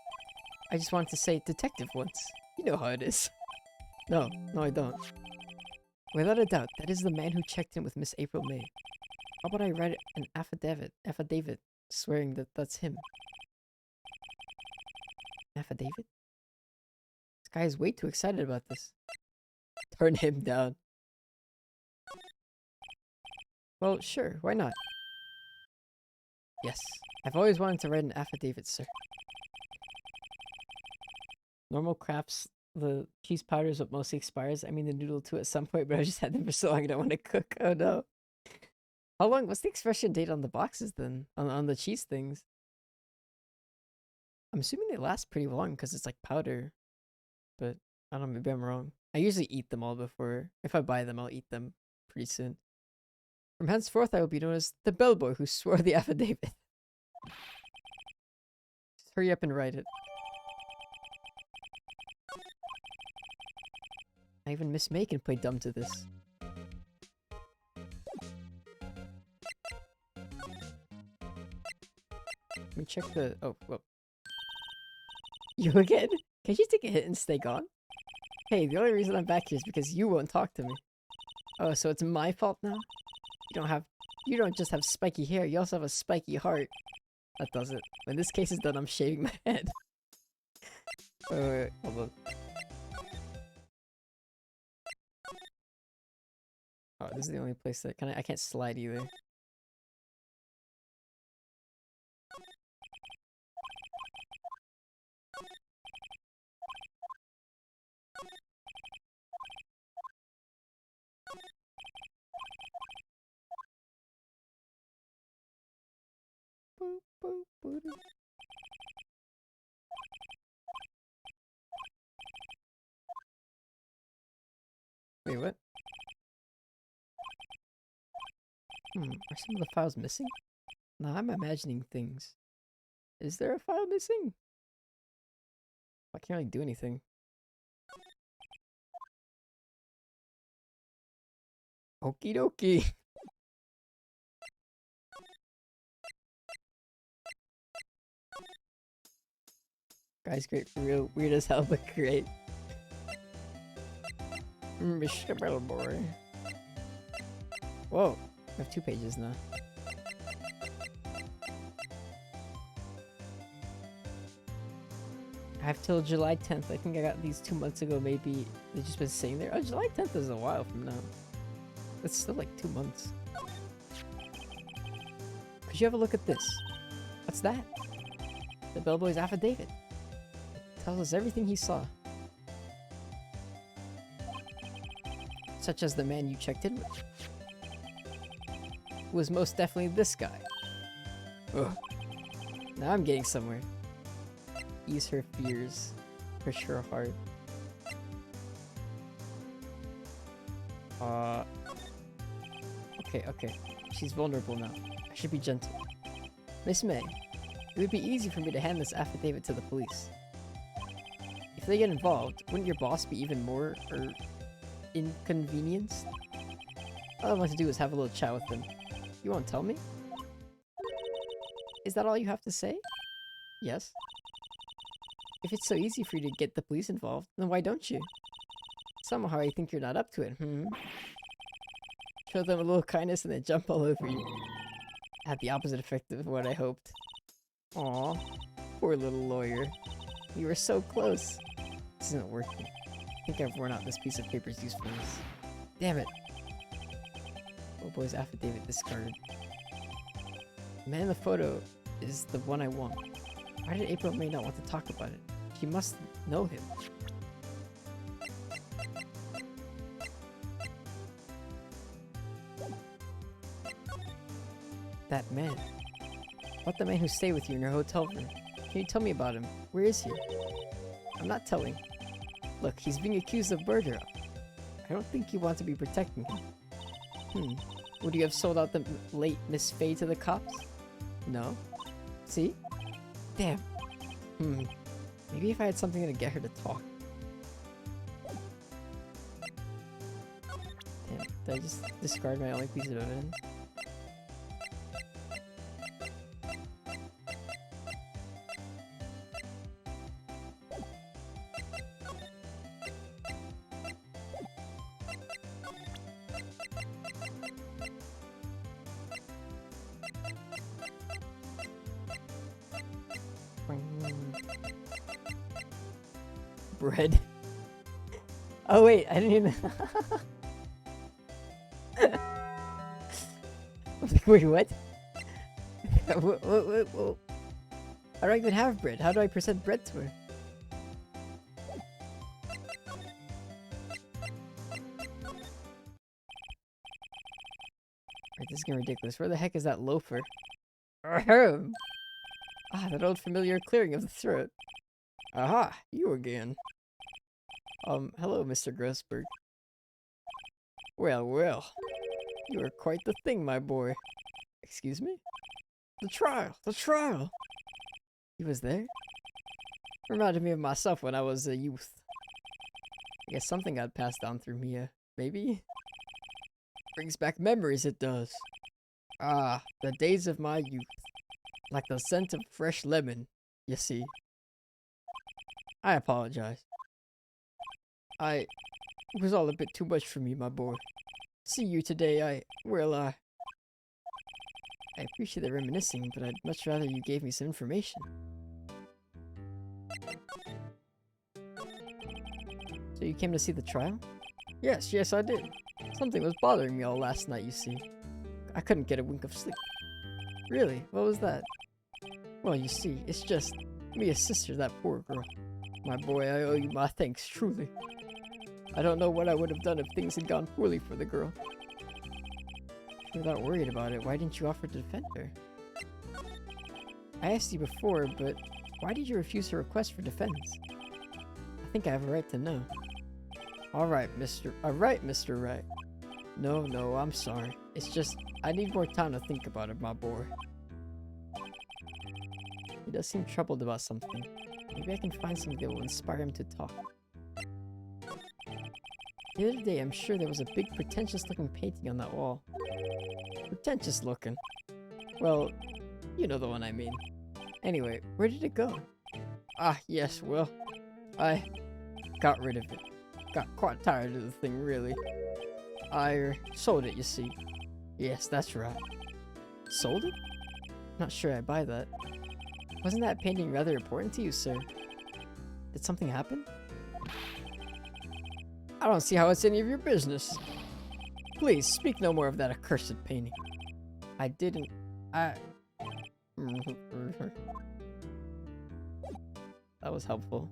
I just wanted to say detective once. You know how it is. No, I don't. Without a doubt, that is the man who checked in with Miss April May. How about I write an affidavit swearing that that's him? Affidavit? This guy is way too excited about this. Turn him down. Well, sure, why not? Yes, I've always wanted to write an affidavit, sir. Normal crafts, the cheese powders what mostly expires. I mean the noodle too at some point, but I just had them for so long I don't want to cook. Oh no. How long? What's the expiration date on the boxes then? On the cheese things? I'm assuming they last pretty long because it's like powder. But I don't know, maybe I'm wrong. I usually eat them all before. If I buy them, I'll eat them pretty soon. From henceforth, I will be known as the bellboy who swore the affidavit. Just hurry up and write it. Even Miss May can play dumb to this. Let me check the... Oh, whoa. You again? Can't you take a hit and stay gone? Hey, the only reason I'm back here is because you won't talk to me. Oh, so it's my fault now? You don't just have spiky hair, you also have a spiky heart. That does it. When this case is done, I'm shaving my head. Wait, hold on. Oh, this is the only place that I can't slide either. Wait, what? Are some of the files missing? Nah, I'm imagining things. Is there a file missing? I can't really do anything. Okie dokie. Guy's great for real. Weird as hell, but great. Mr. Bellboy. Whoa. I have 2 pages now. I have till July 10th. I think I got these 2 months ago, maybe. They've just been sitting there. Oh, July 10th is a while from now. It's still like 2 months. Could you have a look at this? What's that? The bellboy's affidavit. It tells us everything he saw. Such as the man you checked in with. Was most definitely this guy. Ugh. Now I'm getting somewhere. Ease her fears. Push her heart. Okay. She's vulnerable now. I should be gentle. Miss May, it would be easy for me to hand this affidavit to the police. If they get involved, wouldn't your boss be even more, inconvenienced? All I want to do is have a little chat with them. You won't tell me? Is that all you have to say? Yes. If it's so easy for you to get the police involved, then why don't you? Somehow I think you're not up to it, Show them a little kindness and they jump all over you. Had the opposite effect of what I hoped. Aw, poor little lawyer. You were so close. This isn't working. I think I've worn out this piece of paper's usefulness. Damn it. Oh boy's affidavit discarded. The man in the photo is the one I want. Why did April May not want to talk about it? She must know him. That man. About the man who stayed with you in your hotel room. Can you tell me about him? Where is he? I'm not telling. Look, he's being accused of murder. I don't think you want to be protecting him. Would you have sold out the late Miss Faye to the cops? No. See? Damn. Maybe if I had something to get her to talk. Damn, did I just discard my only piece of evidence? Bread. Oh wait, I didn't even. Wait, what? Whoa. I don't even have bread. How do I present bread to her? Alright, this is getting ridiculous. Where the heck is that loafer? Ahem. Ah, that old familiar clearing of the throat. Aha, you again. Hello, Mr. Grossberg. Well. You are quite the thing, my boy. Excuse me? The trial! He was there? Reminded me of myself when I was a youth. I guess something got passed down through Mia. Maybe? Brings back memories, it does. Ah, the days of my youth. Like the scent of fresh lemon, you see. I apologize. It was all a bit too much for me, my boy. See you today, I appreciate the reminiscing, but I'd much rather you gave me some information. So you came to see the trial? Yes, I did. Something was bothering me all last night, you see. I couldn't get a wink of sleep. Really? What was that? Well, you see, it's just Mia's sister, that poor girl. My boy, I owe you my thanks, truly. I don't know what I would have done if things had gone poorly for the girl. If you're that worried about it, why didn't you offer to defend her? I asked you before, but why did you refuse her request for defense? I think I have a right to know. Alright, Mr. Right. No, I'm sorry. It's just, I need more time to think about it, my boy. He does seem troubled about something. Maybe I can find something that will inspire him to talk. The other day, I'm sure there was a big pretentious looking painting on that wall. Pretentious looking? Well, you know the one I mean. Anyway, where did it go? Ah, yes, well, I got rid of it. Got quite tired of the thing, really. I sold it, you see. Yes, that's right. Sold it? Not sure I buy that. Wasn't that painting rather important to you, sir? Did something happen? I don't see how it's any of your business. Please, speak no more of that accursed painting. I didn't... That was helpful.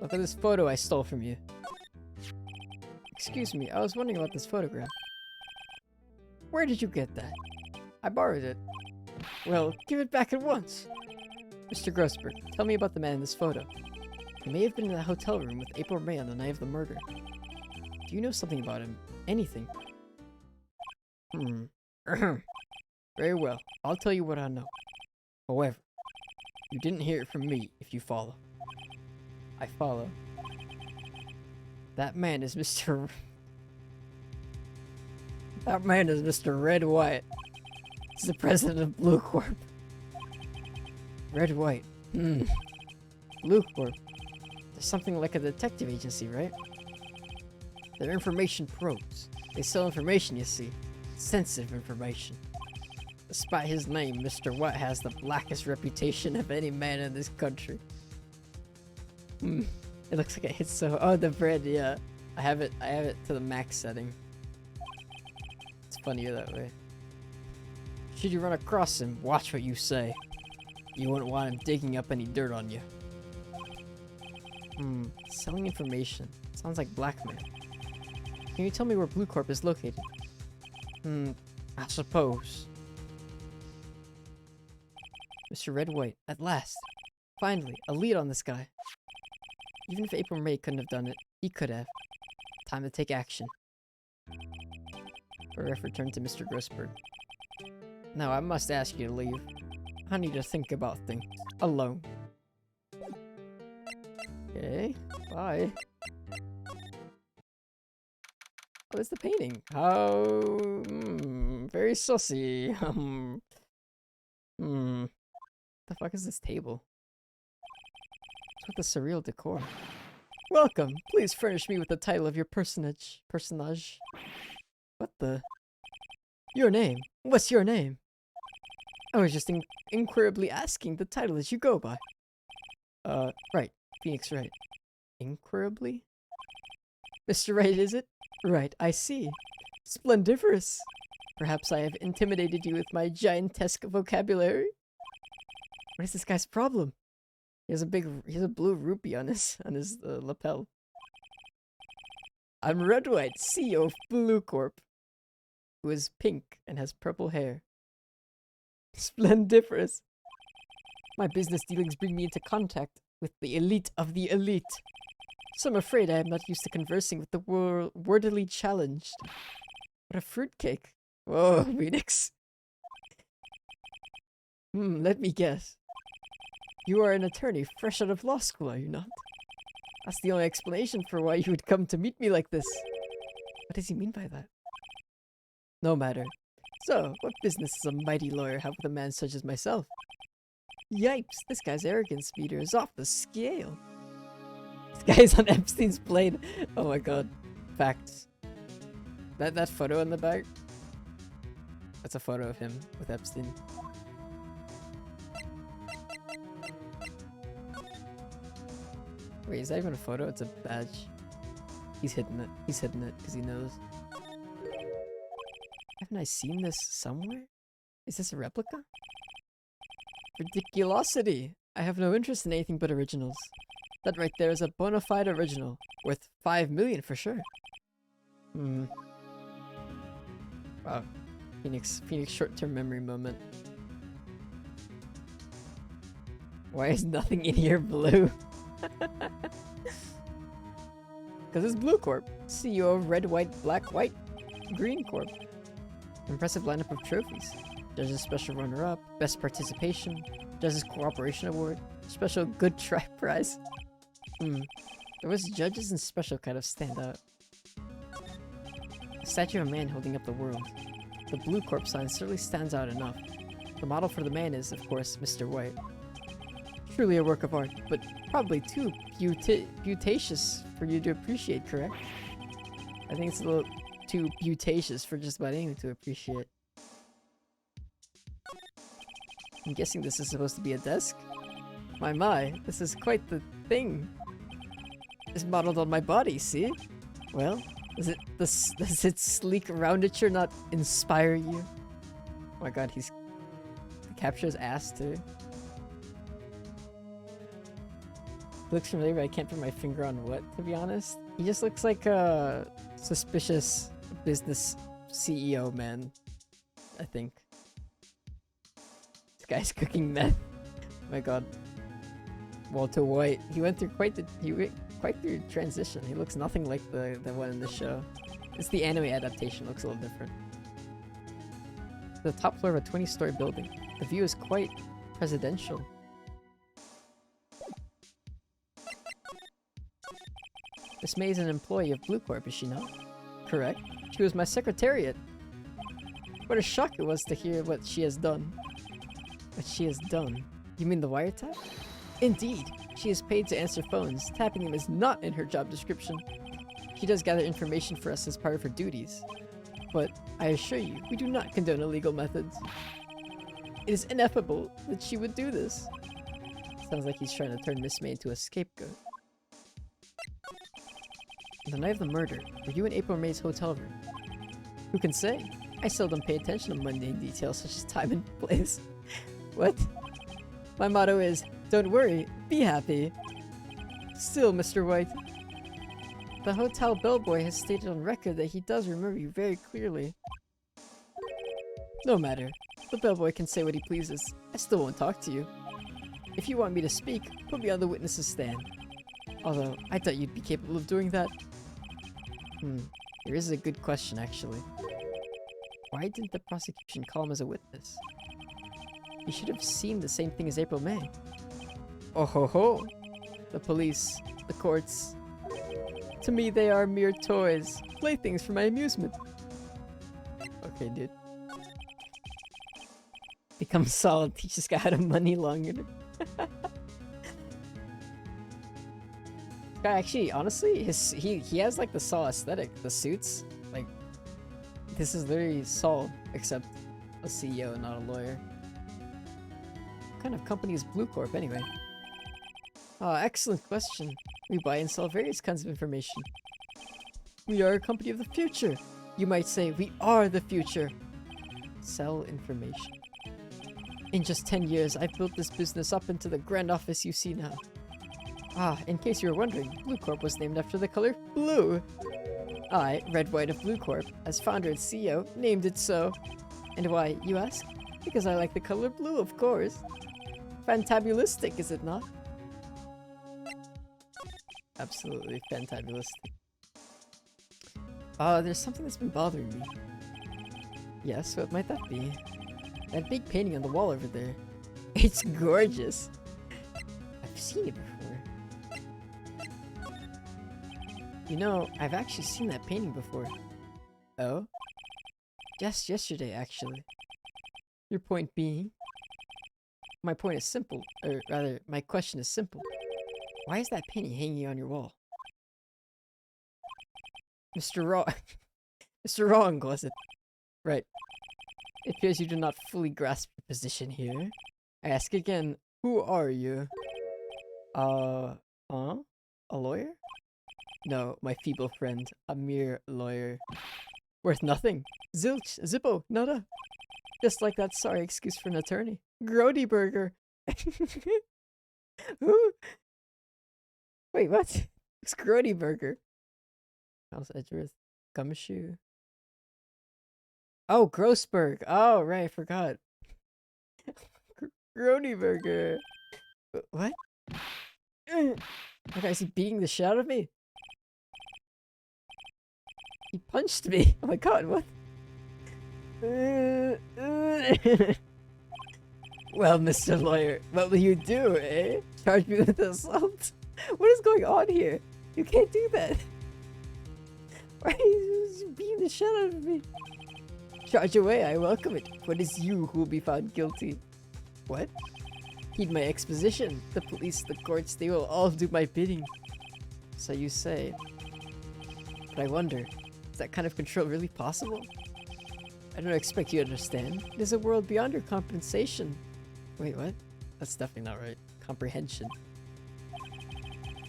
Look at this photo I stole from you. Excuse me, I was wondering about this photograph. Where did you get that? I borrowed it. Well, give it back at once. Mr. Grossberg, tell me about the man in this photo. He may have been in the hotel room with April May on the night of the murder. Do you know something about him? Anything? Very well, I'll tell you what I know. However, you didn't hear it from me if you follow. I follow. That man is Mr. That man is Mr. Red White. He's the president of Blue Corp. Red White. Blue Corp. They're something like a detective agency, right? They're information pros. They sell information, you see. Sensitive information. Despite his name, Mr. White has the blackest reputation of any man in this country. It looks like it hits so... Oh, the bread, yeah. I have it to the max setting. It's funnier that way. Should you run across him, watch what you say. You wouldn't want him digging up any dirt on you. Selling information. Sounds like blackmail. Can you tell me where Blue Corp is located? I suppose. Mr. Red White, at last. Finally, a lead on this guy. Even if April May couldn't have done it, he could have. Time to take action. Ref returned to Mr. Grossberg. Now I must ask you to leave. I need to think about things. Alone. Okay, bye. Oh, it's the painting. How... very sussy. The fuck is this table? What's with the surreal decor? Welcome! Please furnish me with the title of your personage. What the... Your name? What's your name? I was just inquirably asking the title that you go by. Right. Phoenix Wright. Inquirably? Mr. Wright, is it? Right, I see. Splendiferous! Perhaps I have intimidated you with my giantesque vocabulary? What is this guy's problem? He has a blue rupee on his lapel. I'm Red White, CEO of Blue Corp, who is pink and has purple hair. Splendiferous! My business dealings bring me into contact with the elite of the elite. So I'm afraid I am not used to conversing with the wordily challenged. What a fruitcake. Whoa, Phoenix. Let me guess. You are an attorney fresh out of law school, are you not? That's the only explanation for why you would come to meet me like this. What does he mean by that? No matter. So, what business does a mighty lawyer have with a man such as myself? Yipes, this guy's arrogance meter is off the scale. This guy's on Epstein's plane. Oh my god. Facts. That photo in the back? That's a photo of him with Epstein. Wait, is that even a photo? It's a badge. He's hidden it. He's hidden it because he knows. Haven't I seen this somewhere? Is this a replica? Ridiculosity! I have no interest in anything but originals. That right there is a bona fide original. Worth 5 million for sure. Wow. Phoenix short-term memory moment. Why is nothing in here blue? Because it's Blue Corp, CEO of Red, White, Black, White, Green Corp. Impressive lineup of trophies. Judges Special Runner-Up, Best Participation, Judges Cooperation Award, Special Good Try Prize. The words Judges and Special kind of stand out. A statue of a man holding up the world. The Blue Corp sign certainly stands out enough. The model for the man is, of course, Mr. White. Truly a work of art, but probably too beautacious for you to appreciate, correct? I think it's a little too beautacious for just about anyone to appreciate. I'm guessing this is supposed to be a desk? My, this is quite the thing. It's modeled on my body, see? Well, does its sleek roundature not inspire you? Oh my god, he captures ass too. Looks familiar, but I can't put my finger on what, to be honest. He just looks like a suspicious business CEO man, I think. This guy's cooking meth. Oh my god. Walter White. He went through quite the transition. He looks nothing like the one in the show. It's the anime adaptation, looks a little different. The top floor of a 20-story building. The view is quite presidential. Miss May is an employee of Blue Corp, is she not? Correct. She was my secretariat. What a shock it was to hear what she has done. What she has done? You mean the wiretap? Indeed. She is paid to answer phones. Tapping them is not in her job description. She does gather information for us as part of her duties. But I assure you, we do not condone illegal methods. It is ineffable that she would do this. Sounds like he's trying to turn Miss May into a scapegoat. The night of the murder, were you in April May's hotel room? Who can say? I seldom pay attention to mundane details such as time and place. What? My motto is, don't worry, be happy. Still, Mr. White, the hotel bellboy has stated on record that he does remember you very clearly. No matter. The bellboy can say what he pleases. I still won't talk to you. If you want me to speak, put me on the witness's stand. Although, I thought you'd be capable of doing that. Here is a good question, actually. Why didn't the prosecution call him as a witness? He should have seen the same thing as April May. Oh ho ho! The police, the courts. To me, they are mere toys, playthings for my amusement. Okay, dude. Become solid, teach this guy how to money laundering. Guy, actually, honestly, he has like the Saw aesthetic. The suits, like, this is literally Saw, except a CEO, not a lawyer. What kind of company is Blue Corp, anyway? Ah, excellent question. We buy and sell various kinds of information. We are a company of the future. You might say we are the future. Sell information. In just 10 years, I've built this business up into the grand office you see now. Ah, in case you were wondering, Blue Corp was named after the color blue. I, Red White of Blue Corp, as founder and CEO, named it so. And why, you ask? Because I like the color blue, of course. Fantabulistic, is it not? Absolutely fantabulistic. There's something that's been bothering me. Yes, what might that be? That big painting on the wall over there. It's gorgeous. I've seen it before. You know, I've actually seen that painting before. Oh? Just yesterday, actually. Your point being? My point is simple, or rather, my question is simple. Why is that painting hanging on your wall? Mr. Wrong. Mr. Wrong, was it? Right. It appears you do not fully grasp your position here. I ask again, who are you? A lawyer? No, my feeble friend, a mere lawyer. Worth nothing. Zilch, Zippo, nada. Just like that sorry excuse for an attorney. Grody Burger. Who? Wait, what? It's Grody Burger. House Edgeworth. Gumshoe. Oh, Grossberg. Oh, right, I forgot. Grody Burger. What? Okay, is he beating the shit out of me? He punched me. Oh my god, what? Well, Mr. Lawyer, what will you do, eh? Charge me with assault? What is going on here? You can't do that. Why are you beating the shit out of me? Charge away, I welcome it. But it's you who will be found guilty. What? Heed my exposition. The police, the courts, they will all do my bidding. So you say. But I wonder, is that kind of control really possible? I don't expect you to understand. It is a world beyond your compensation. Wait, what? That's definitely not right. Comprehension.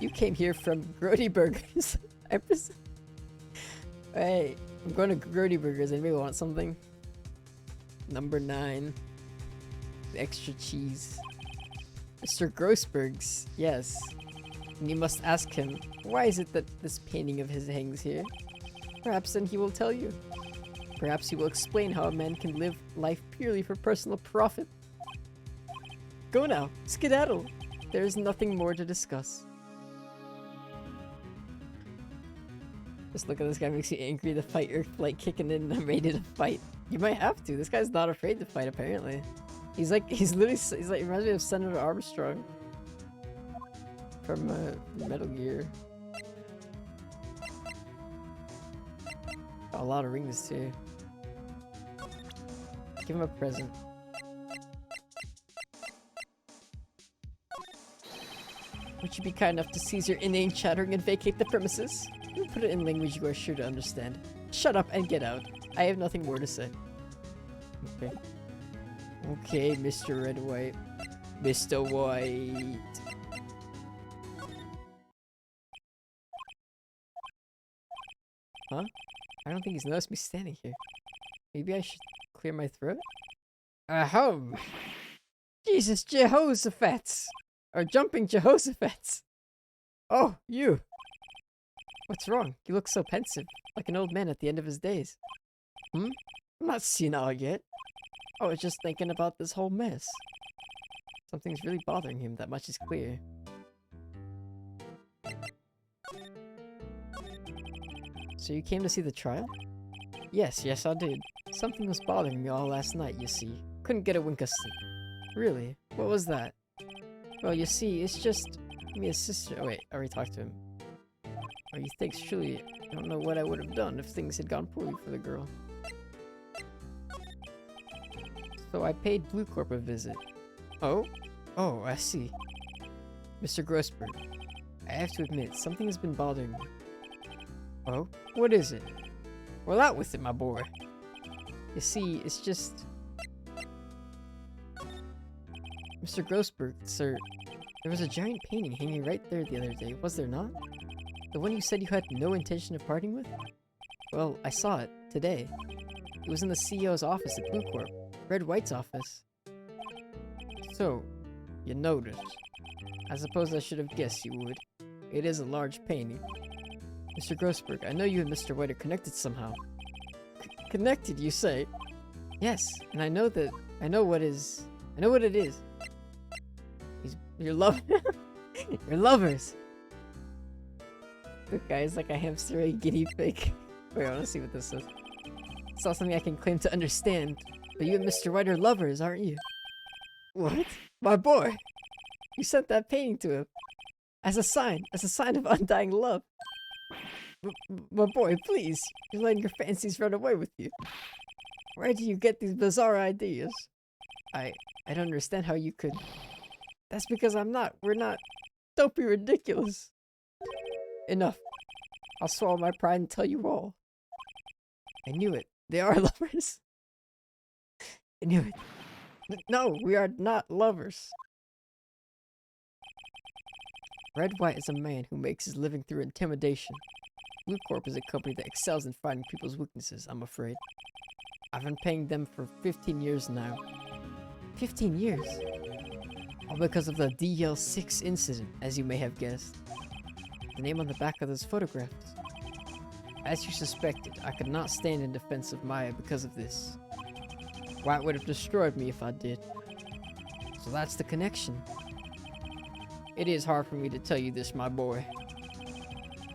You came here from Grody Burgers. Hey, I'm going to Grody Burgers. Anybody want something? Number 9. The extra cheese. Mr. Grossberg's. Yes. And you must ask him, why is it that this painting of his hangs here? Perhaps then he will tell you. Perhaps he will explain how a man can live life purely for personal profit. Go now, skedaddle. There is nothing more to discuss. Just look at this guy, makes you angry. The fight you're like kicking in and I'm ready to fight. You might have to. This guy's not afraid to fight apparently. He's like, he's like, he reminds me of Senator Armstrong. From Metal Gear. Got a lot of rings too. Give him a present. Would you be kind enough to cease your inane chattering and vacate the premises? Put it in language you are sure to understand. Shut up and get out. I have nothing more to say. Okay. Okay, Mr. Red White. Mr. White. Huh? I don't think he's noticed me standing here. Maybe I should clear my throat? Ahem! Jesus Jehoshaphat! Or jumping Jehoshaphat! Oh, you! What's wrong? You look so pensive, like an old man at the end of his days. Hmm? I'm not senile yet. I was just thinking about this whole mess. Something's really bothering him, that much is clear. So you came to see the trial? Yes, I did. Something was bothering me all last night, you see. Couldn't get a wink of sleep. Really? What was that? Well, you see, it's just me and sister. Oh wait, I already talked to him. Oh, you think surely I don't know what I would have done if things had gone poorly for the girl. So I paid Blue Corp a visit. Oh? Oh, I see. Mr. Grossberg, I have to admit, something has been bothering me. Oh? What is it? Well, out with it, my boy. You see, it's just... Mr. Grossberg, sir, there was a giant painting hanging right there the other day, was there not? The one you said you had no intention of parting with? Well, I saw it, today. It was in the CEO's office at Blue Corp, Red White's office. So, you noticed. I suppose I should have guessed you would. It is a large painting. Mr. Grossberg, I know you and Mr. White are connected somehow. Connected, you say? Yes, and I know what it is. You're you're lovers. This guy is like a hamster, a guinea pig. Wait, I wanna see what this is. It's not something I can claim to understand, but you and Mr. White are lovers, aren't you? What? My boy! You sent that painting to him. As a sign of undying love. My boy, please. You're letting your fancies run away with you. Where do you get these bizarre ideas? I don't understand how you could... That's because we're not... Don't be ridiculous. Enough. I'll swallow my pride and tell you all. I knew it. They are lovers. I knew it. No, we are not lovers. Red White is a man who makes his living through intimidation. Blue Corp is a company that excels in finding people's weaknesses, I'm afraid. I've been paying them for 15 years now. 15 years? All because of the DL6 incident, as you may have guessed. The name on the back of those photographs. As you suspected, I could not stand in defense of Maya because of this. White would have destroyed me if I did. So that's the connection. It is hard for me to tell you this, my boy.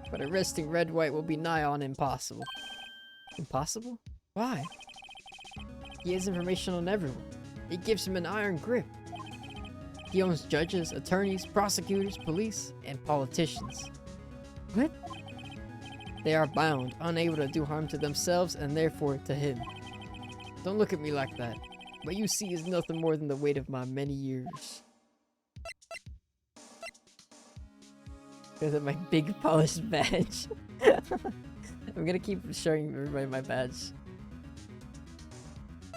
But arresting Red White will be nigh on impossible. Impossible? Why? He has information on everyone. It gives him an iron grip. He owns judges, attorneys, prosecutors, police, and politicians. What? They are bound, unable to do harm to themselves and therefore to him. Don't look at me like that. What you see is nothing more than the weight of my many years. Look at my big polished badge. I'm gonna keep showing everybody my badge.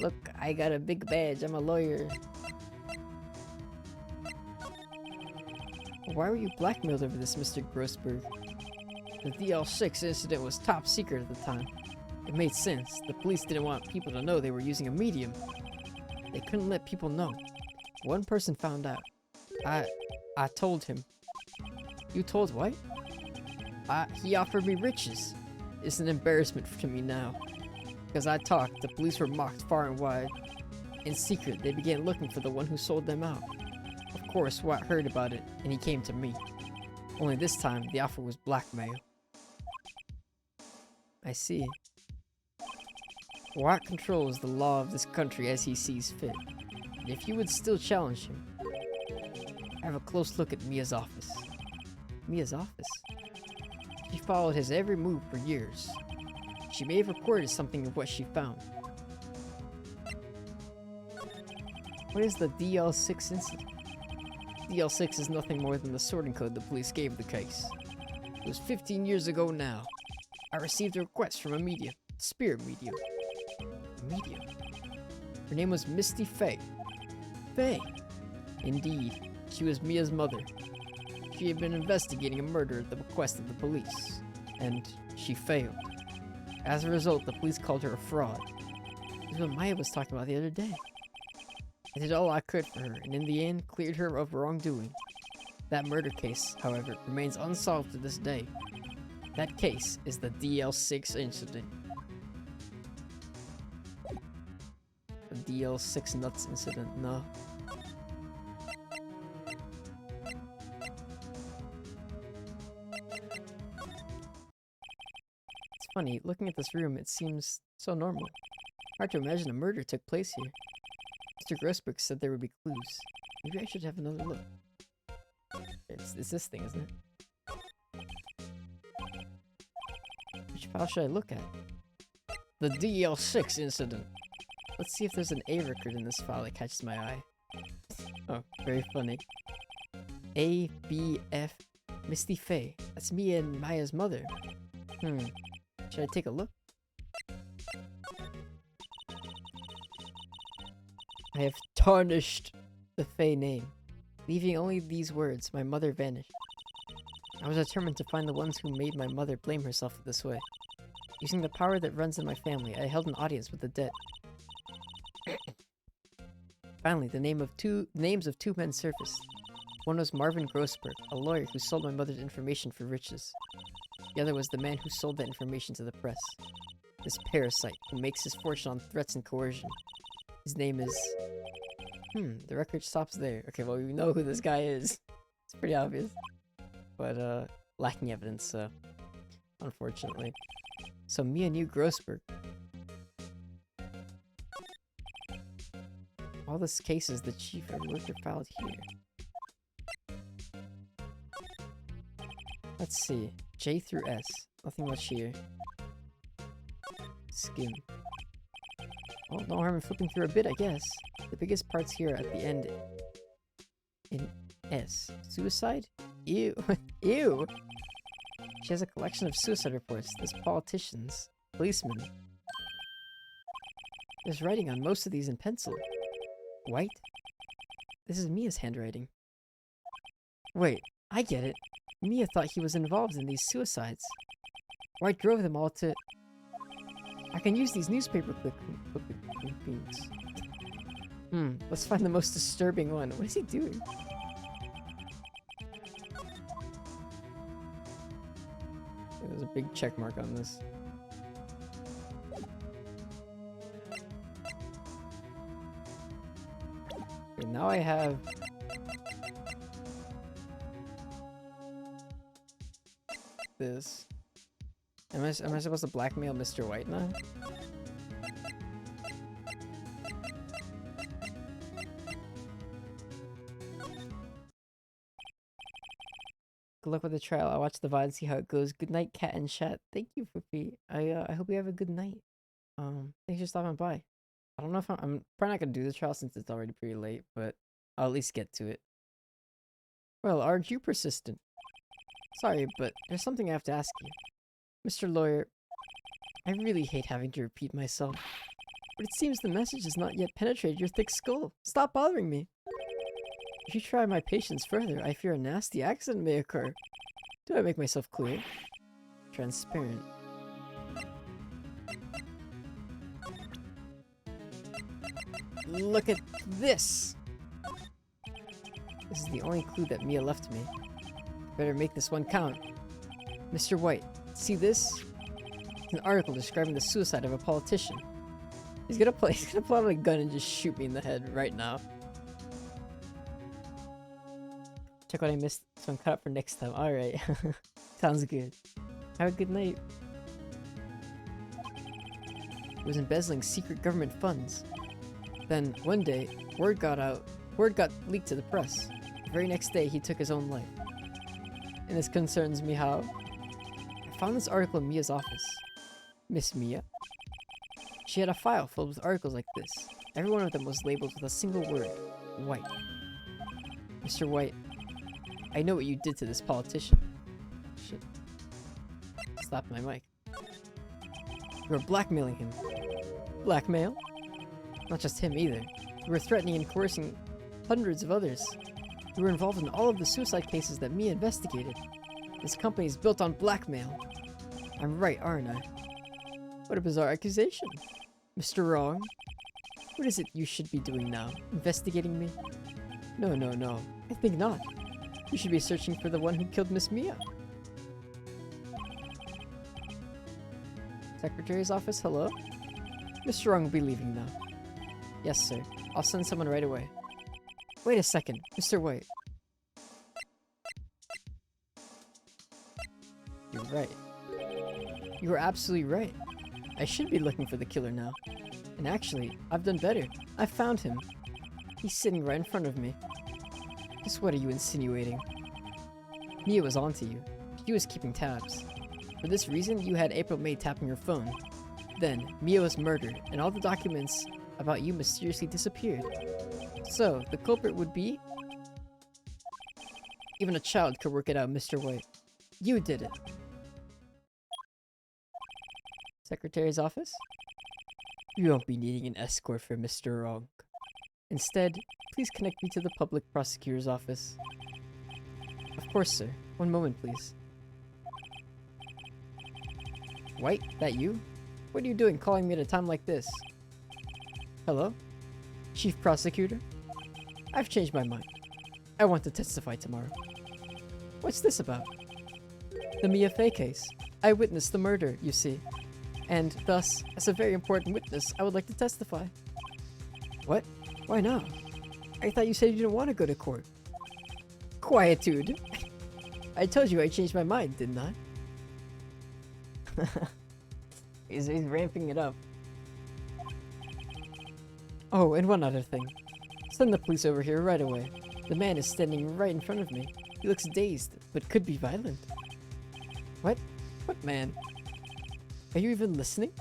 Look, I got a big badge. I'm a lawyer. Why were you blackmailed over this, Mr. Grossberg? The DL6 incident was top secret at the time. It made sense. The police didn't want people to know they were using a medium. They couldn't let people know. One person found out. I told him. You told what? He offered me riches. It's an embarrassment to me now. Because I talked, the police were mocked far and wide. In secret, they began looking for the one who sold them out. Of course, Watt heard about it, and he came to me. Only this time, the offer was blackmail. I see. Watt controls the law of this country as he sees fit. And if you would still challenge him, have a close look at Mia's office. Mia's office? She followed his every move for years. She may have recorded something of what she found. What is the DL6 incident? DL6 is nothing more than the sorting code the police gave the case. It was 15 years ago now. I received a request from a medium, spirit medium. A medium? Her name was Misty Fey. Fey? Indeed, she was Mia's mother. She had been investigating a murder at the request of the police, and she failed. As a result, the police called her a fraud. This is what Maya was talking about the other day. I did all I could for her, and in the end, cleared her of wrongdoing. That murder case, however, remains unsolved to this day. That case is the DL6 incident. The DL6 nuts incident, no. It's funny, looking at this room, it seems so normal. Hard to imagine a murder took place here. Mr. Grossberg said there would be clues. Maybe I should have another look. It's this thing, isn't it? Which file should I look at? The DL6 incident. Let's see if there's an A record in this file that catches my eye. Oh, very funny. A, B, F, Misty Fey. That's me and Maya's mother. Should I take a look? I have tarnished the Fey name. Leaving only these words, my mother vanished. I was determined to find the ones who made my mother blame herself this way. Using the power that runs in my family, I held an audience with the dead. Finally, the names of two men surfaced. One was Marvin Grossberg, a lawyer who sold my mother's information for riches. The other was the man who sold that information to the press. This parasite, who makes his fortune on threats and coercion. His name is... the record stops there. Okay, well, we know who this guy is. It's pretty obvious. But, lacking evidence, so... unfortunately. So, Mia knew Grossberg. All these cases the chief and worker filed here. Let's see. J through S. Nothing much here. Skim. Well, no harm in flipping through a bit, I guess. The biggest parts here at the end in S. Suicide? Ew. Ew! She has a collection of suicide reports. There's politicians, policemen. There's writing on most of these in pencil. White? This is Mia's handwriting. Wait, I get it. Mia thought he was involved in these suicides. White drove them all to... I can use these newspaper clippings. Let's find the most disturbing one. What is he doing? There's a big check mark on this. Okay, now I have... this. Am I supposed to blackmail Mr. White now? Good luck with the trial. I'll watch the VOD and see how it goes. Good night, cat and chat. Thank you, Fufi. I hope you have a good night. Thanks for stopping by. I don't know if I'm probably not gonna do the trial since it's already pretty late, but I'll at least get to it. Well, aren't you persistent? Sorry, but there's something I have to ask you. Mr. Lawyer, I really hate having to repeat myself, but it seems the message has not yet penetrated your thick skull. Stop bothering me. If you try my patience further, I fear a nasty accident may occur. Do I make myself clear? Transparent. Look at this! This is the only clue that Mia left me. Better make this one count. Mr. White, see this? It's an article describing the suicide of a politician. He's gonna pull out a gun and just shoot me in the head right now. Check what I missed, so I'm cut up for next time. Alright. Sounds good. Have a good night. He was embezzling secret government funds. Then, one day, word got leaked to the press. The very next day, he took his own life. And this concerns me how? I found this article in Mia's office. Miss Mia? She had a file filled with articles like this. Every one of them was labeled with a single word. White. Mr. White, I know what you did to this politician. Shit. Slapped my mic. You were blackmailing him. Blackmail? Not just him either. You were threatening and coercing hundreds of others. You were involved in all of the suicide cases that Mia investigated. This company is built on blackmail. I'm right, aren't I? What a bizarre accusation. Mr. Wrong? What is it you should be doing now? Investigating me? No, no, no. I think not. You should be searching for the one who killed Miss Mia. Secretary's office, hello? Mr. Wrong will be leaving now. Yes, sir. I'll send someone right away. Wait a second, Mr. White. You're right. You are absolutely right. I should be looking for the killer now. And actually, I've done better. I found him. He's sitting right in front of me. Just what are you insinuating? Mia was onto you. She was keeping tabs. For this reason, you had April May tapping your phone. Then, Mia was murdered, and all the documents about you mysteriously disappeared. So, the culprit would be? Even a child could work it out, Mr. White. You did it. Secretary's office? You won't be needing an escort for Mr. Wrong. Instead, please connect me to the public prosecutor's office. Of course, sir. One moment, please. White, that you? What are you doing calling me at a time like this? Hello? Chief Prosecutor? I've changed my mind. I want to testify tomorrow. What's this about? The Mia Fey case. I witnessed the murder, you see. And thus, as a very important witness, I would like to testify. What? Why not? I thought you said you didn't want to go to court. Quietude. I told you I changed my mind, didn't I? he's ramping it up. Oh, and one other thing. Send the police over here right away. The man is standing right in front of me. He looks dazed, but could be violent. What? What man? Are you even listening?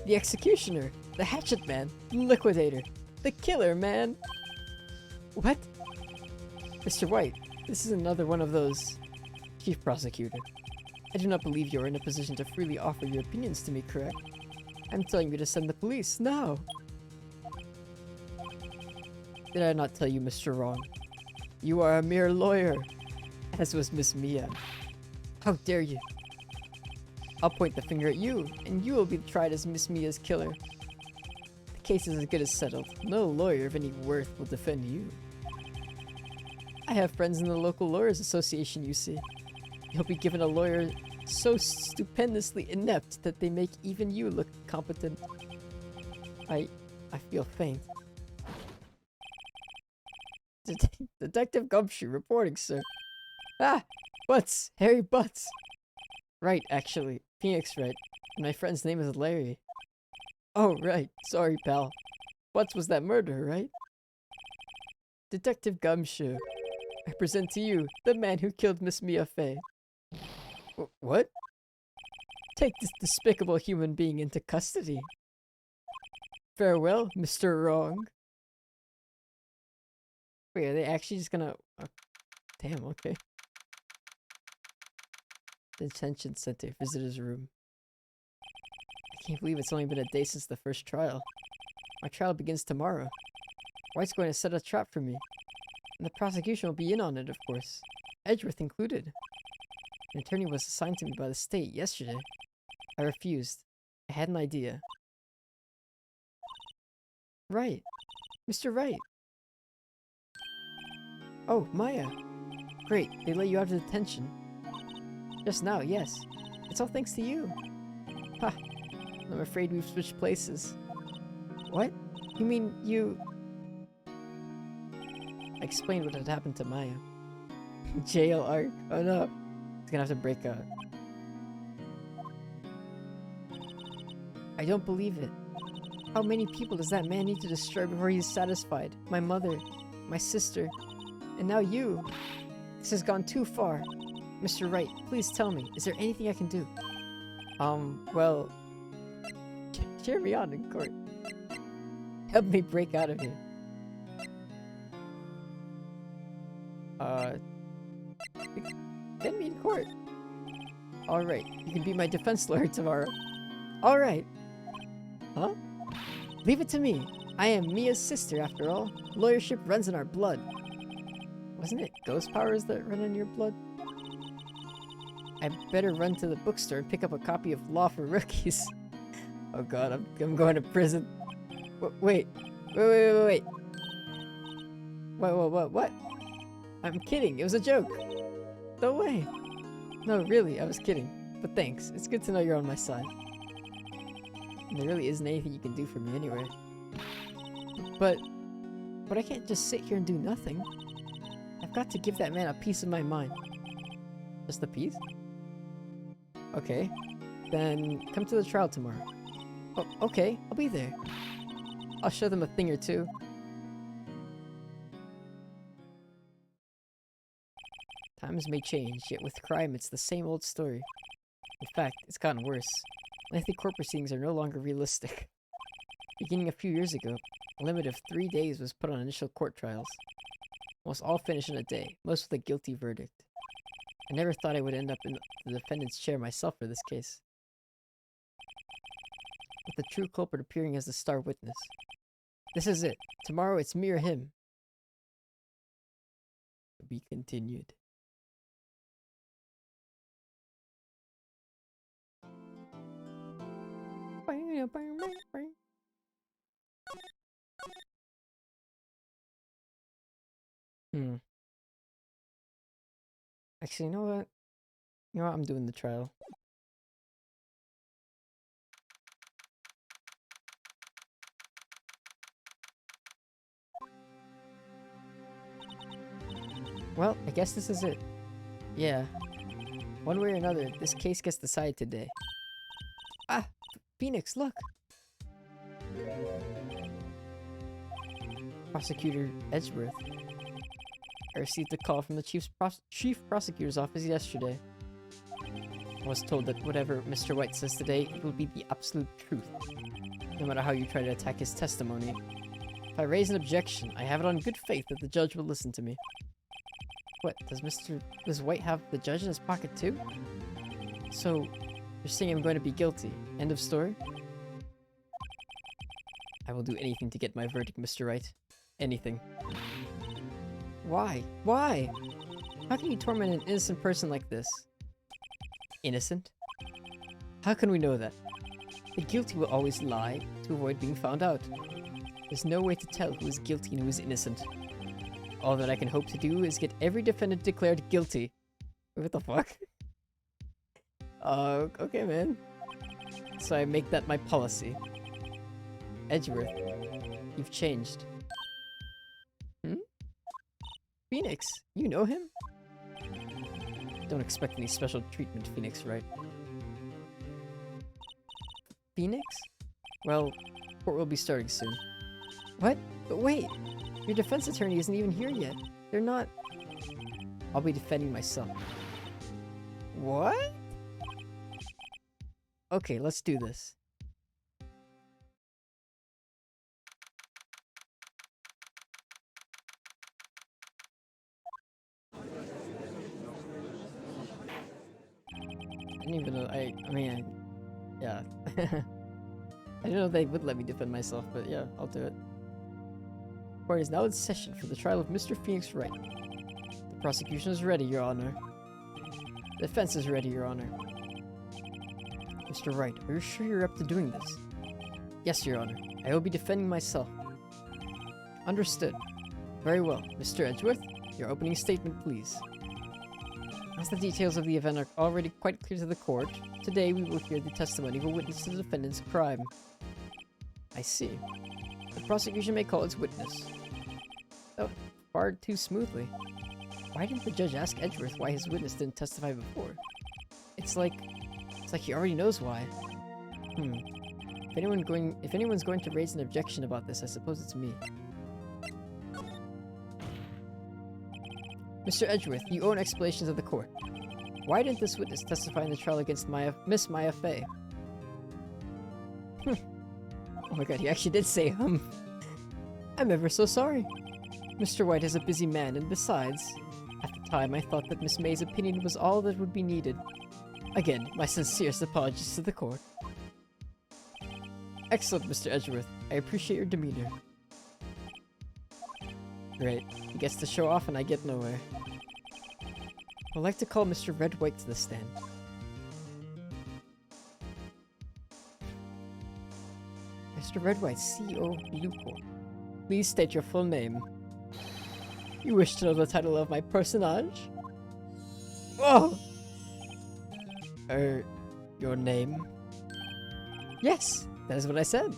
The executioner, the hatchet man, the liquidator, the killer, man! What? Mr. White, this is another one of those... Chief Prosecutor, I do not believe you are in a position to freely offer your opinions to me, correct? I'm telling you to send the police, now! Did I not tell you, Mr. Wrong? You are a mere lawyer, as was Miss Mia. How dare you? I'll point the finger at you, and you will be tried as Miss Mia's killer. The case is as good as settled. No lawyer of any worth will defend you. I have friends in the local lawyers association, you see. You'll be given a lawyer so stupendously inept that they make even you look competent. I feel faint. Detective Gumshoe reporting, sir. Ah! Butts! Harry Butts! Right, actually. Phoenix Wright, and my friend's name is Larry. Oh, right. Sorry, pal. What was that murder, right? Detective Gumshoe, I present to you the man who killed Miss Mia Fey. What? Take this despicable human being into custody. Farewell, Mr. Wrong. Wait, are they actually just gonna... damn, okay. Detention center, visitor's room. I can't believe it's only been a day since the first trial. My trial begins tomorrow. White's going to set a trap for me. And the prosecution will be in on it, of course. Edgeworth included. An attorney was assigned to me by the state yesterday. I refused. I had an idea. Right. Mr. Wright. Oh, Maya. Great, they let you out of detention. Just now, yes. It's all thanks to you. Ha. I'm afraid we've switched places. What? You mean you... I explained what had happened to Maya. Jail arc. Oh no. He's gonna have to break out. I don't believe it. How many people does that man need to destroy before he's satisfied? My mother, my sister, and now you. This has gone too far. Mr. Wright, please tell me, is there anything I can do? Well... cheer me on in court. Help me break out of here. Get me in court. Alright, you can be my defense lawyer tomorrow. Alright. Huh? Leave it to me. I am Mia's sister, after all. Lawyership runs in our blood. Wasn't it ghost powers that run in your blood? I better run to the bookstore and pick up a copy of Law for Rookies. Oh god, I'm going to prison. Wait. What? I'm kidding, it was a joke. No way. No, really, I was kidding. But thanks, it's good to know you're on my side. And there really isn't anything you can do for me anyway. But I can't just sit here and do nothing. I've got to give that man a piece of my mind. Just a piece? Okay. Then come to the trial tomorrow. Oh, okay, I'll be there. I'll show them a thing or two. Times may change, yet with crime it's the same old story. In fact, it's gotten worse. Lengthy court proceedings are no longer realistic. Beginning a few years ago, a limit of 3 days was put on initial court trials. Almost all finished in a day, most with a guilty verdict. I never thought I would end up in the defendant's chair myself for this case. With the true culprit appearing as the star witness. This is it. Tomorrow it's me or him. To be continued. Actually, you know what? I'm doing the trial. Well, I guess this is it. Yeah. One way or another, this case gets decided today. Ah! Phoenix, look! Prosecutor Edgeworth. I received a call from the chief prosecutor's office yesterday. I was told that whatever Mr. White says today, it will be the absolute truth. No matter how you try to attack his testimony. If I raise an objection, I have it on good faith that the judge will listen to me. What, does White have the judge in his pocket too? So, you're saying I'm going to be guilty. End of story? I will do anything to get my verdict, Mr. Wright. Anything. Why? Why? How can you torment an innocent person like this? Innocent? How can we know that? The guilty will always lie to avoid being found out. There's no way to tell who is guilty and who is innocent. All that I can hope to do is get every defendant declared guilty. What the fuck? Okay, man. So I make that my policy. Edgeworth, you've changed. Phoenix, you know him? Don't expect any special treatment, Phoenix, right? Phoenix? Well, court will be starting soon. What? But wait! Your defense attorney isn't even here yet. They're not... I'll be defending myself. What? Okay, let's do this. I didn't even know, yeah. I didn't know they would let me defend myself, but yeah, I'll do it. Court is now in session for the trial of Mr. Phoenix Wright. The prosecution is ready, Your Honor. The defense is ready, Your Honor. Mr. Wright, are you sure you're up to doing this? Yes, Your Honor. I will be defending myself. Understood. Very well. Mr. Edgeworth, your opening statement, please. As the details of the event are already quite clear to the court, today we will hear the testimony of a witness to the defendant's crime. I see. The prosecution may call its witness. Oh, far too smoothly. Why didn't the judge ask Edgeworth why his witness didn't testify before? It's like he already knows why. If anyone's going to raise an objection about this, I suppose it's me. Mr. Edgeworth, you owe an explanation to the court. Why didn't this witness testify in the trial against Miss Maya Fey? Oh my god, he actually did say I'm ever so sorry. Mr. White is a busy man, and besides, at the time I thought that Miss May's opinion was all that would be needed. Again, my sincerest apologies to the court. Excellent, Mr. Edgeworth. I appreciate your demeanor. Great. He gets to show off and I get nowhere. I'd like to call Mr. Red White to the stand. Mr. Red White, CEO of Blue Corp. Please state your full name. You wish to know the title of my personage? Whoa! Your name? Yes, that is what I said.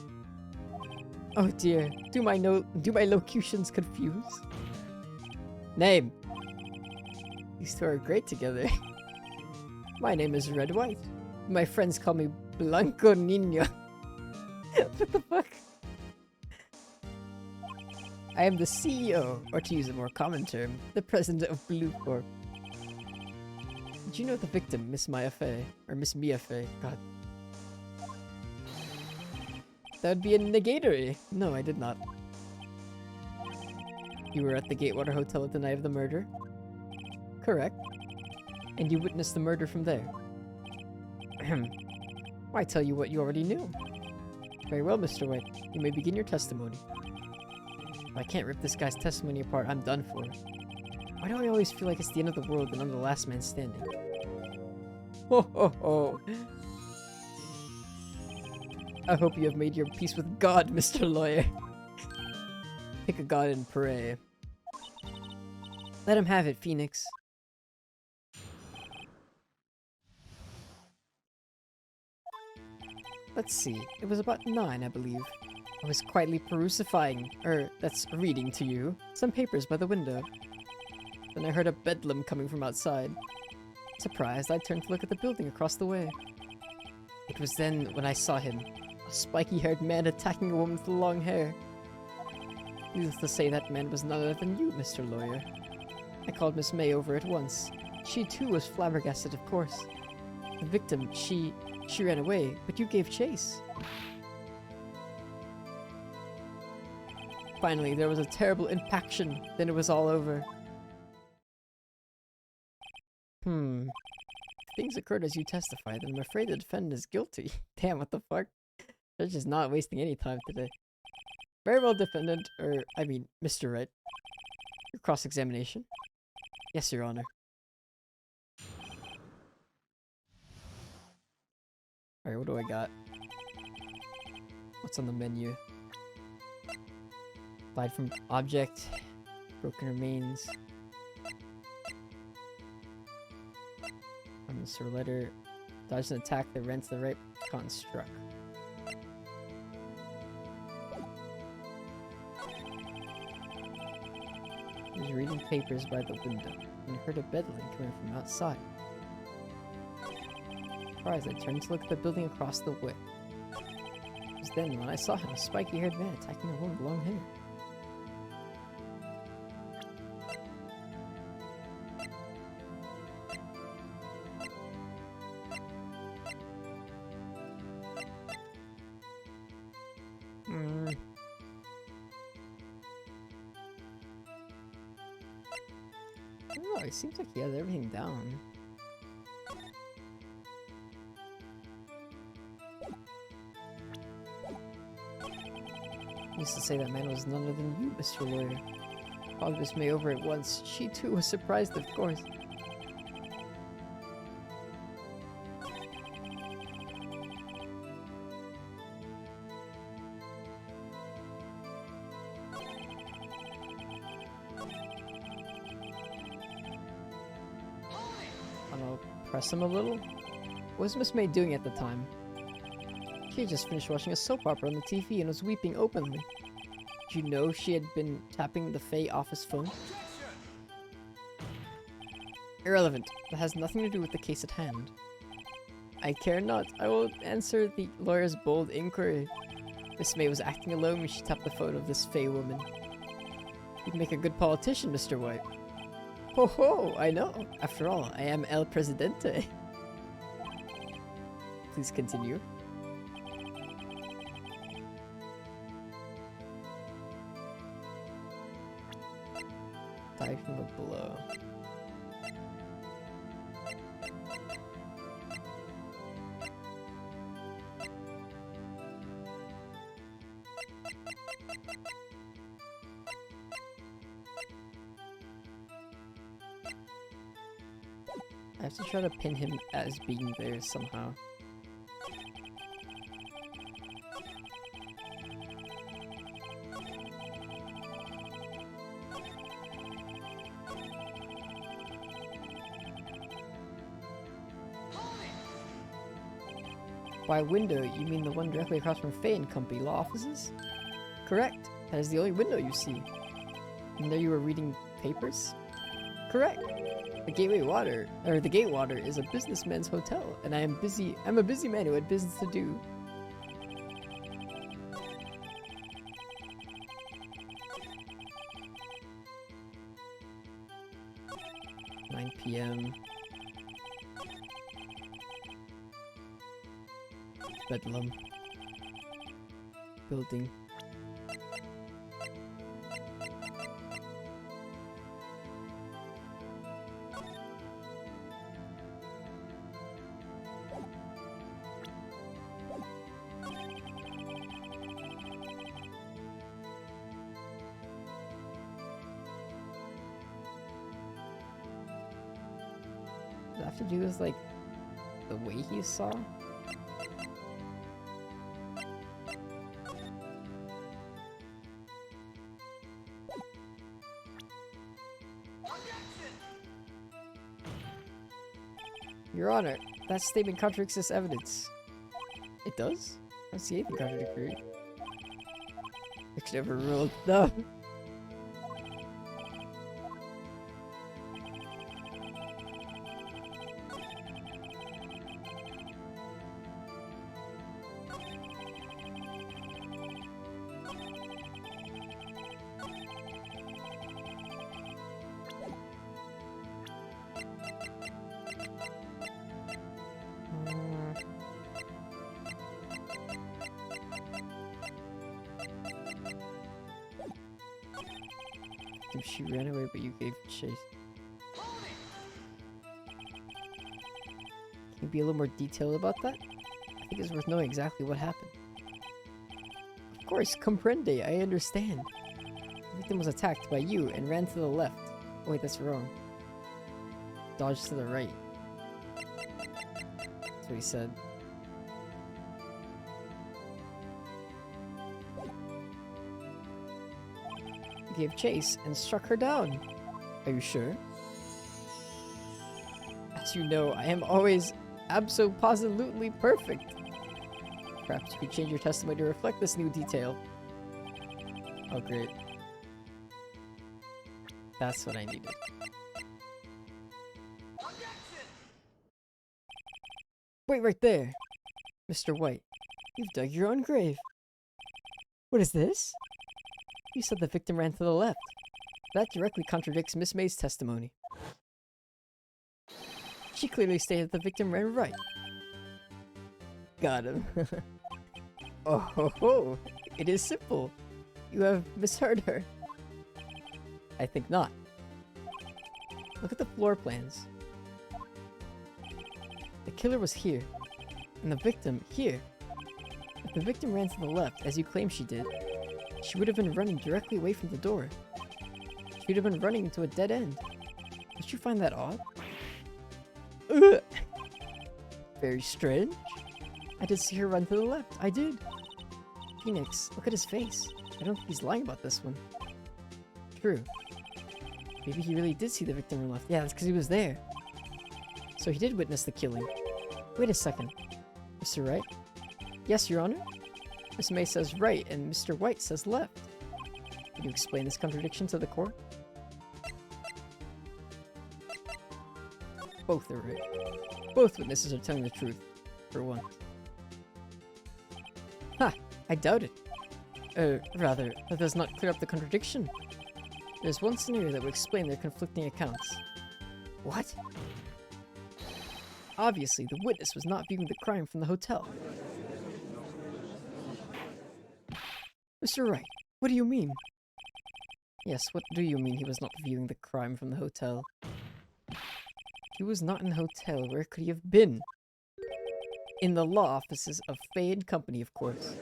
Oh dear, do my locutions confuse? Name. These two are great together. My name is Red White. My friends call me Blanco Niño. What the fuck? I am the CEO, or to use a more common term, the president of Blue Corp. Did you know the victim, Miss Maya Fey? Or Miss Mia Fey? God. That would be a negatory. No, I did not. You were at the Gatewater Hotel at the night of the murder? Correct. And you witnessed the murder from there? Why tell you what you already knew? Very well, Mr. White. You may begin your testimony. If I can't rip this guy's testimony apart, I'm done for. Why do I always feel like it's the end of the world and I'm the last man standing? Ho ho ho! I hope you have made your peace with God, Mr. Lawyer. Pick a god and pray. Let him have it, Phoenix. Let's see, it was about 9, I believe. I was quietly reading to you, some papers by the window. Then I heard a bedlam coming from outside. Surprised, I turned to look at the building across the way. It was then when I saw him, a spiky-haired man attacking a woman with long hair. Needless to say, that man was none other than you, Mr. Lawyer. I called Miss May over at once. She too was flabbergasted, of course. The victim, she ran away, but you gave chase. Finally, there was a terrible impaction, then it was all over. Things occurred as you testified, and I'm afraid the defendant is guilty. Damn, what the fuck? Judge is not wasting any time today. Very well, defendant, Mr. Wright. Your cross-examination? Yes, Your Honor. Alright, what do I got? What's on the menu? Applied from object. Broken remains. Mr. Letter. Dodged an attack that rents the right gotten struck. He was reading papers by the window and heard a bedlam coming from outside. Surprised, I turned to look at the building across the way. then when I saw him, a spiky-haired man attacking a woman with long hair. I don't know, it seems like he has everything down. Used to say that man was none other than you, Mr. Lawyer. Called Miss May over at once. She too was surprised, of course. I'll press him a little. What was Miss May doing at the time? She had just finished watching a soap opera on the TV and was weeping openly. Did you know she had been tapping the Fae office phone? Irrelevant. That has nothing to do with the case at hand. I care not. I will answer the lawyer's bold inquiry. Miss May was acting alone when she tapped the phone of this Fae woman. You'd make a good politician, Mr. White. Ho ho! I know. After all, I am El Presidente. Please continue. Die from a blow. I have to try to pin him as being there somehow. By window, you mean the one directly across from Faye and Company law offices? Correct. That is the only window you see. And there you were reading papers? Correct. The Gatewater is a businessman's hotel, and I'm a busy man who had business to do. PM. Bedlam. Building. Does that have to do with, like, the way he saw? Your Honor, that statement contradicts this evidence. It does? I don't see anything contradictory. Actually, overruled. No. She ran away, but you gave chase. Can you be a little more detailed about that? I think it's worth knowing exactly what happened. Of course, comprende, I understand. The victim was attacked by you and ran to the left. Oh, wait, that's wrong. Dodged to the right. That's what he said. Gave chase and struck her down. Are you sure? As you know, I am always abso-positively perfect. Perhaps you could change your testimony to reflect this new detail. Oh, great. That's what I needed. Wait right there! Mr. White, you've dug your own grave. What is this? You said the victim ran to the left. That directly contradicts Miss May's testimony. She clearly stated the victim ran right. Got him. Oh ho ho! It is simple. You have misheard her. I think not. Look at the floor plans. The killer was here, and the victim here. If the victim ran to the left, as you claim she did, she would have been running directly away from the door. She would have been running into a dead end. Don't you find that odd? Ugh. Very strange. I did see her run to the left. I did. Phoenix, look at his face. I don't think he's lying about this one. True. Maybe he really did see the victim run left. Yeah, that's because he was there. So he did witness the killing. Wait a second. Mr. Wright? Yes, Your Honor? Miss May says right, and Mr. White says left. Can you explain this contradiction to the court? Both are right. Both witnesses are telling the truth, for one. Ha! I doubt it. Rather, that does not clear up the contradiction. There's one scenario that would explain their conflicting accounts. What? Obviously, the witness was not viewing the crime from the hotel. Mr. Wright, what do you mean? Yes, what do you mean he was not viewing the crime from the hotel? He was not in the hotel. Where could he have been? In the law offices of Fay & Company, of course.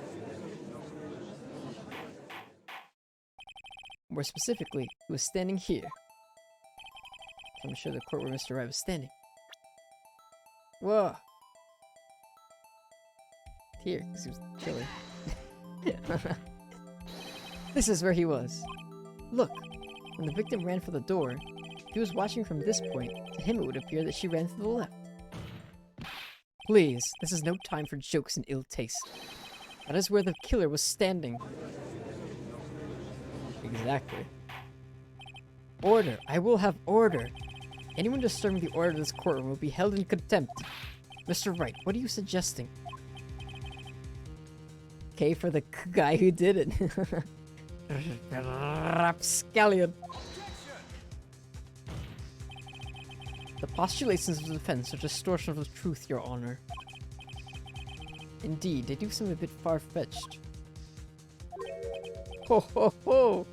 More specifically, he was standing here. I'm sure the court where Mr. Wright was standing. Whoa! Here, because he was killer. This is where he was. Look, when the victim ran for the door, he was watching from this point. To him it would appear that she ran to the left. Please, this is no time for jokes and ill taste. That is where the killer was standing. Exactly. Order! I will have order! Anyone disturbing the order of this courtroom will be held in contempt. Mr. Wright, what are you suggesting? Okay, for the guy who did it. Rapscallion. The postulations of the defense are distortion of the truth, Your Honor. Indeed, they do seem a bit far-fetched. Ho ho ho!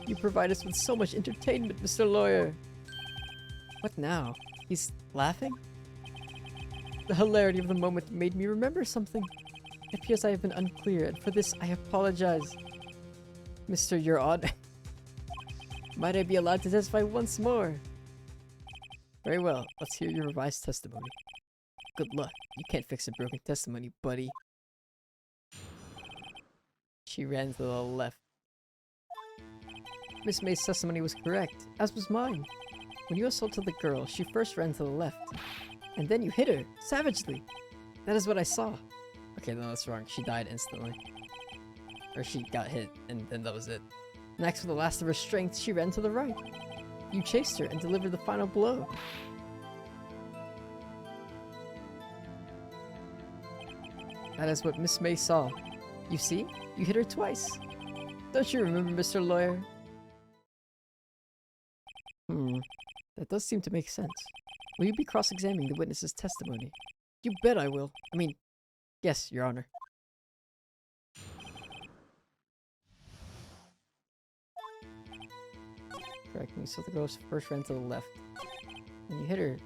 You provide us with so much entertainment, Mr. Lawyer! What now? He's laughing? The hilarity of the moment made me remember something. It appears I have been unclear, and for this I apologize. Mr. Your Honor. Might I be allowed to testify once more? Very well, let's hear your revised testimony. Good luck. You can't fix a broken testimony, buddy. She ran to the left. Miss May's testimony was correct, as was mine. When you assaulted the girl, she first ran to the left, and then you hit her, savagely. That is what I saw. Okay, no, that's wrong. She died instantly. Or she got hit, and then that was it. Next, with the last of her strength, she ran to the right. You chased her and delivered the final blow. That is what Miss May saw. You see? You hit her twice. Don't you remember, Mr. Lawyer? That does seem to make sense. Will you be cross-examining the witness's testimony? You bet I will. I mean, yes, Your Honor. Correct me. So the girl first ran to the left. And you hit her.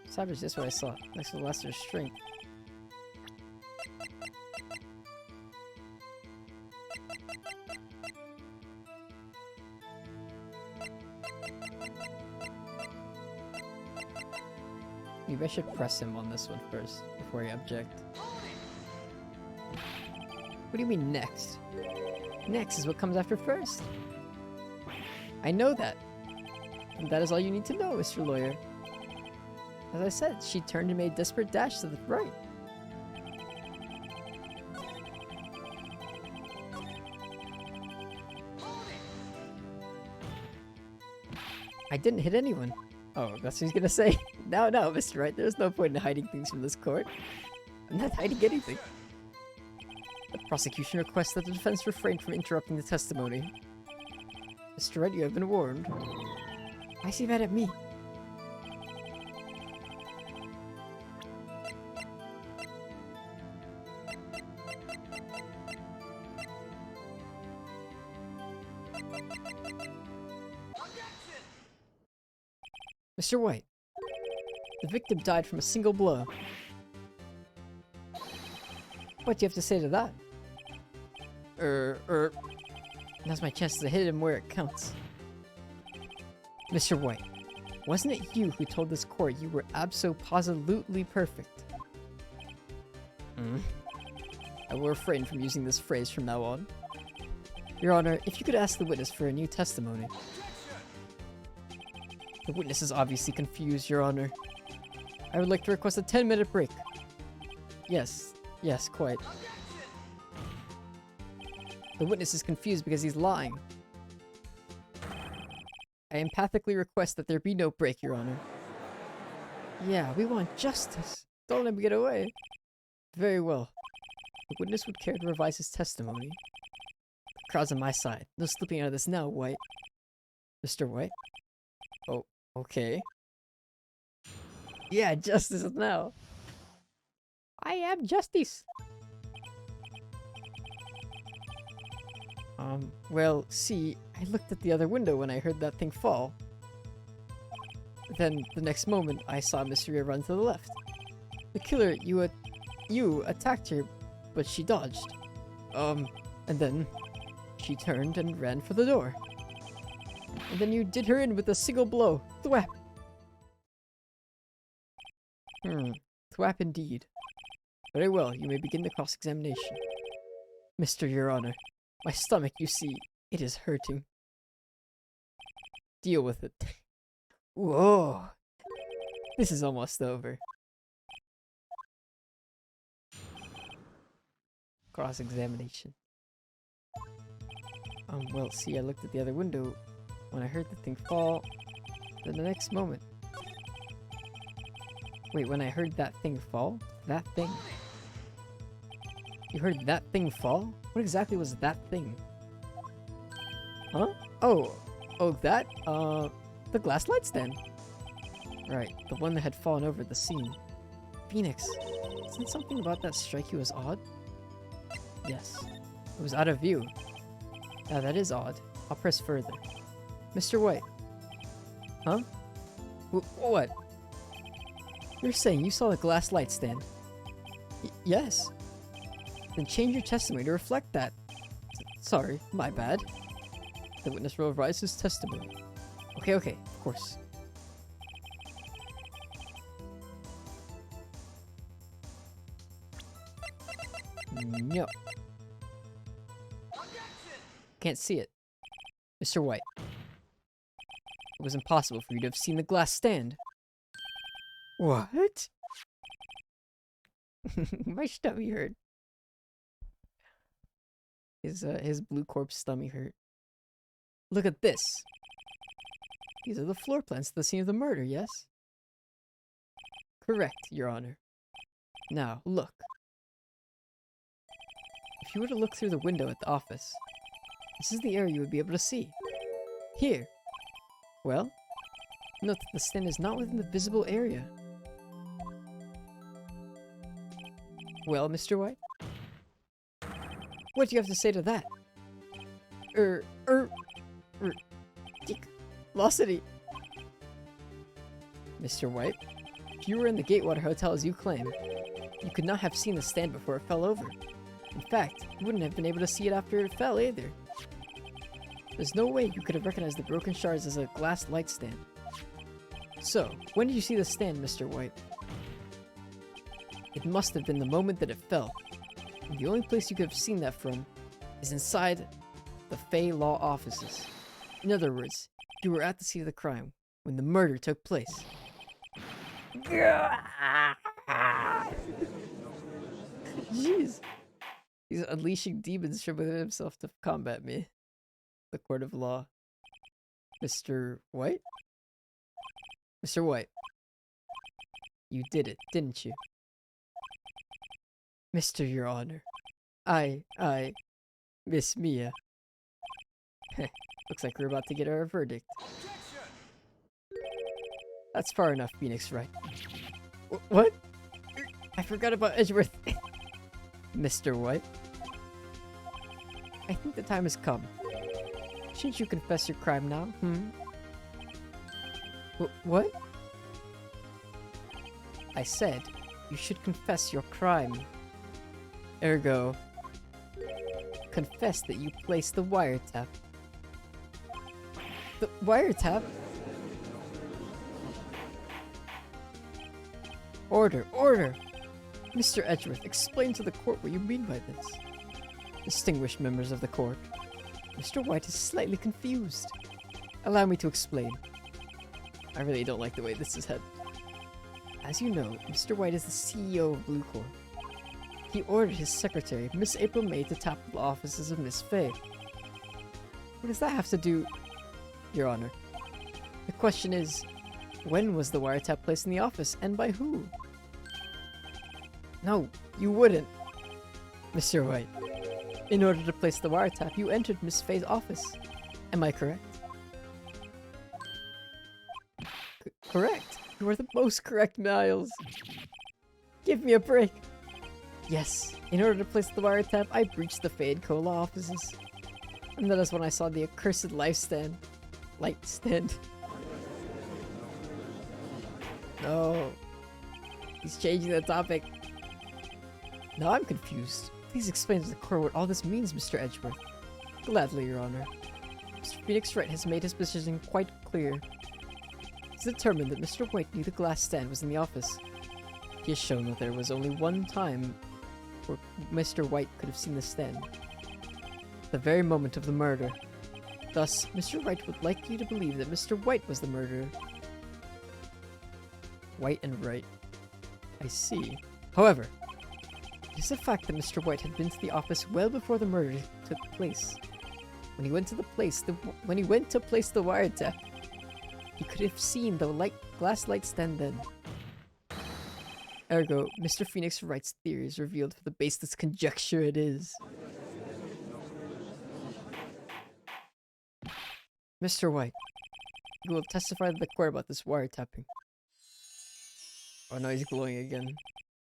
Savage, that's what I saw. Next to the last of her strength. Maybe I should press him on this one first, before I object. What do you mean next? Next is what comes after first. I know that. And that is all you need to know, Mr. Lawyer. As I said, she turned and made a desperate dash to the right. I didn't hit anyone. Oh, that's what he's gonna say. No, Mr. Wright, there's no point in hiding things from this court. I'm not hiding anything. The prosecution requests that the defense refrain from interrupting the testimony. Mr. Wright, you have been warned. Why is he mad at me? Mr. White, the victim died from a single blow. What do you have to say to that? Now's my chance to hit him where it counts. Mr. White, wasn't it you who told this court you were abso-positively perfect? I will refrain from using this phrase from now on. Your Honor, if you could ask the witness for a new testimony. The witness is obviously confused, Your Honor. I would like to request a 10-minute break. Yes, quite. The witness is confused because he's lying. I empathically request that there be no break, Your Honor. Yeah, we want justice. Don't let him get away. Very well. The witness would care to revise his testimony. The crowd's on my side. No slipping out of this now, White. Mr. White? Oh, okay. Yeah, justice now. I am justice. Well, see, I looked at the other window when I heard that thing fall. Then, the next moment, I saw Miss Ria run to the left. The killer, you attacked her, but she dodged. And then, she turned and ran for the door. And then you did her in with a single blow. Thwap! Thwap indeed. Very well, you may begin the cross-examination. Mr. Your Honor, my stomach, you see, it is hurting. Deal with it. Whoa! This is almost over. Cross-examination. Well, see, I looked at the other window when I heard the thing fall. Then the next moment. Wait, when I heard that thing fall? That thing? You heard that thing fall? What exactly was that thing? Huh? Oh, that? The glass light stand. Right, the one that had fallen over the scene. Phoenix, isn't something about that strike you as odd? Yes, it was out of view. Now that is odd. I'll press further. Mr. White. Huh? What? You're saying you saw the glass light stand? Yes. Then change your testimony to reflect that. Sorry, my bad. The witness will revise his testimony. Okay, of course. No. Can't see it. Mr. White. It was impossible for you to have seen the glass stand. What? My stomach hurt. His blue corpse stomach hurt. Look at this. These are the floor plans to the scene of the murder, yes? Correct, Your Honor. Now, look. If you were to look through the window at the office, this is the area you would be able to see. Here. Well, note that the stand is not within the visible area. Well, Mr. White? What do you have to say to that? Velocity. Mr. White, if you were in the Gatewater Hotel as you claim, you could not have seen the stand before it fell over. In fact, you wouldn't have been able to see it after it fell either. There's no way you could have recognized the broken shards as a glass light stand. So, when did you see the stand, Mr. White? It must have been the moment that it fell. And the only place you could have seen that from is inside the Fey Law offices. In other words, you were at the scene of the crime when the murder took place. Jeez. He's unleashing demons from within himself to combat me. The court of law. Mr. White? Mr. White. You did it, didn't you? Mr. Your Honor, I, Miss Mia. Looks like we're about to get our verdict. That's far enough, Phoenix Wright. What? I forgot about Edgeworth. Mr. White. I think the time has come. Shouldn't you confess your crime now? What? I said you should confess your crime. Ergo, confess that you placed the wiretap. The wiretap? Order! Mr. Edgeworth, explain to the court what you mean by this. Distinguished members of the court, Mr. White is slightly confused. Allow me to explain. I really don't like the way this is headed. As you know, Mr. White is the CEO of Blue Corp. He ordered his secretary, Miss April May, to tap the offices of Miss Faye. What does that have to do, Your Honor? The question is, when was the wiretap placed in the office, and by who? No, you wouldn't. Mr. White, in order to place the wiretap, you entered Miss Faye's office. Am I correct? Correct. You are the most correct, Miles. Give me a break. Yes, in order to place the wiretap, I breached the Faye & Cola offices. And that is when I saw the accursed light stand. No. He's changing the topic. Now I'm confused. Please explain to the court what all this means, Mr. Edgeworth. Gladly, Your Honor. Mr. Phoenix Wright has made his position quite clear. It's determined that Mr. White knew the glass stand was in the office. He has shown that there was only one time where Mr. White could have seen the stand. The very moment of the murder. Thus, Mr. White would like you to believe that Mr. White was the murderer. White and Wright. I see. However, it is a fact that Mr. White had been to the office well before the murder took place. When he went to place the wiretap, he could have seen the glass light stand then. Ergo, Mr. Phoenix Wright's theory is revealed for the baseless conjecture it is. Mr. White, you will testify to the court about this wiretapping. Oh no, he's glowing again.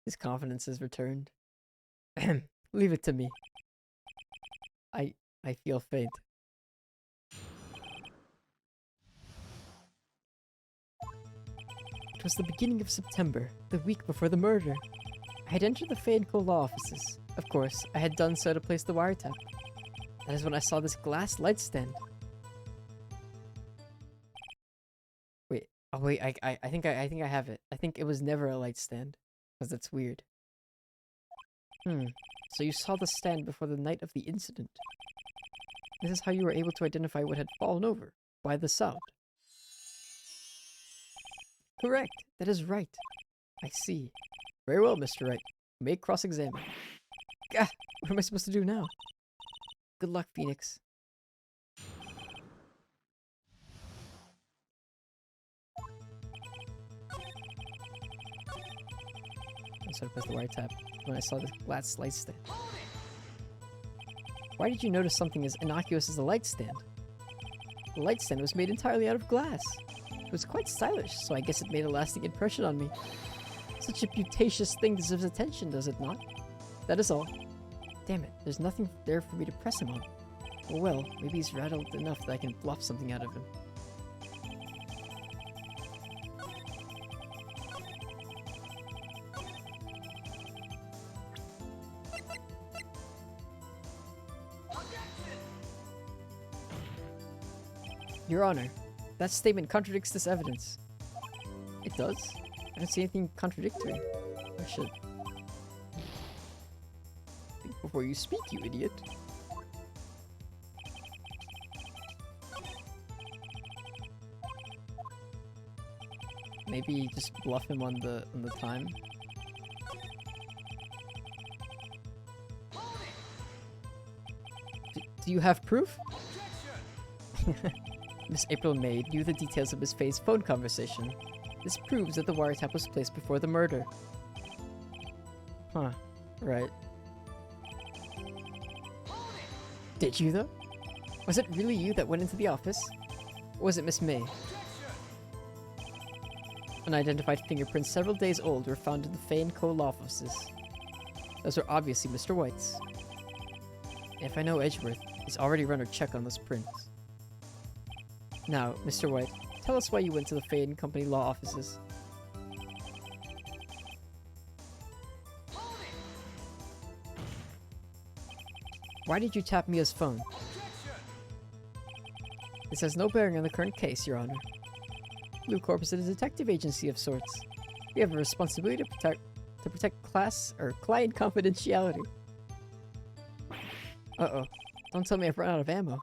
His confidence has returned. Leave it to me. I feel faint. It was the beginning of September, the week before the murder. I had entered the Faye & Co. law offices. Of course, I had done so to place the wiretap. That is when I saw this glass light stand. Wait, oh wait, I think I have it. I think it was never a light stand, because that's weird. So you saw the stand before the night of the incident. This is how you were able to identify what had fallen over, by the sound. Correct, that is right. I see. Very well, Mr. Wright. You may cross-examine. Gah! What am I supposed to do now? Good luck, Phoenix. I started to press the wiretap when I saw the glass light stand. Why did you notice something as innocuous as a light stand? The light stand was made entirely out of glass. It was quite stylish, so I guess it made a lasting impression on me. Such a beauticious thing deserves attention, does it not? That is all. Damn it, there's nothing there for me to press him on. Oh well, maybe he's rattled enough that I can bluff something out of him. Your Honor, that statement contradicts this evidence. It does? I don't see anything contradictory. I should think before you speak, you idiot. Maybe just bluff him on the time. Do you have proof? Miss April May knew the details of Miss Faye's phone conversation. This proves that the wiretap was placed before the murder. Huh. Right. Did you, though? Was it really you that went into the office? Or was it Miss May? Unidentified fingerprints several days old were found in the Fay & Co. law offices. Those were obviously Mr. White's. If I know Edgeworth, he's already run a check on those prints. Now, Mr. White, tell us why you went to the Fay & Company law offices. Why did you tap Mia's phone? This has no bearing on the current case, Your Honor. Blue Corp is a detective agency of sorts. We have a responsibility to protect class or client confidentiality. Uh-oh. Don't tell me I've run out of ammo.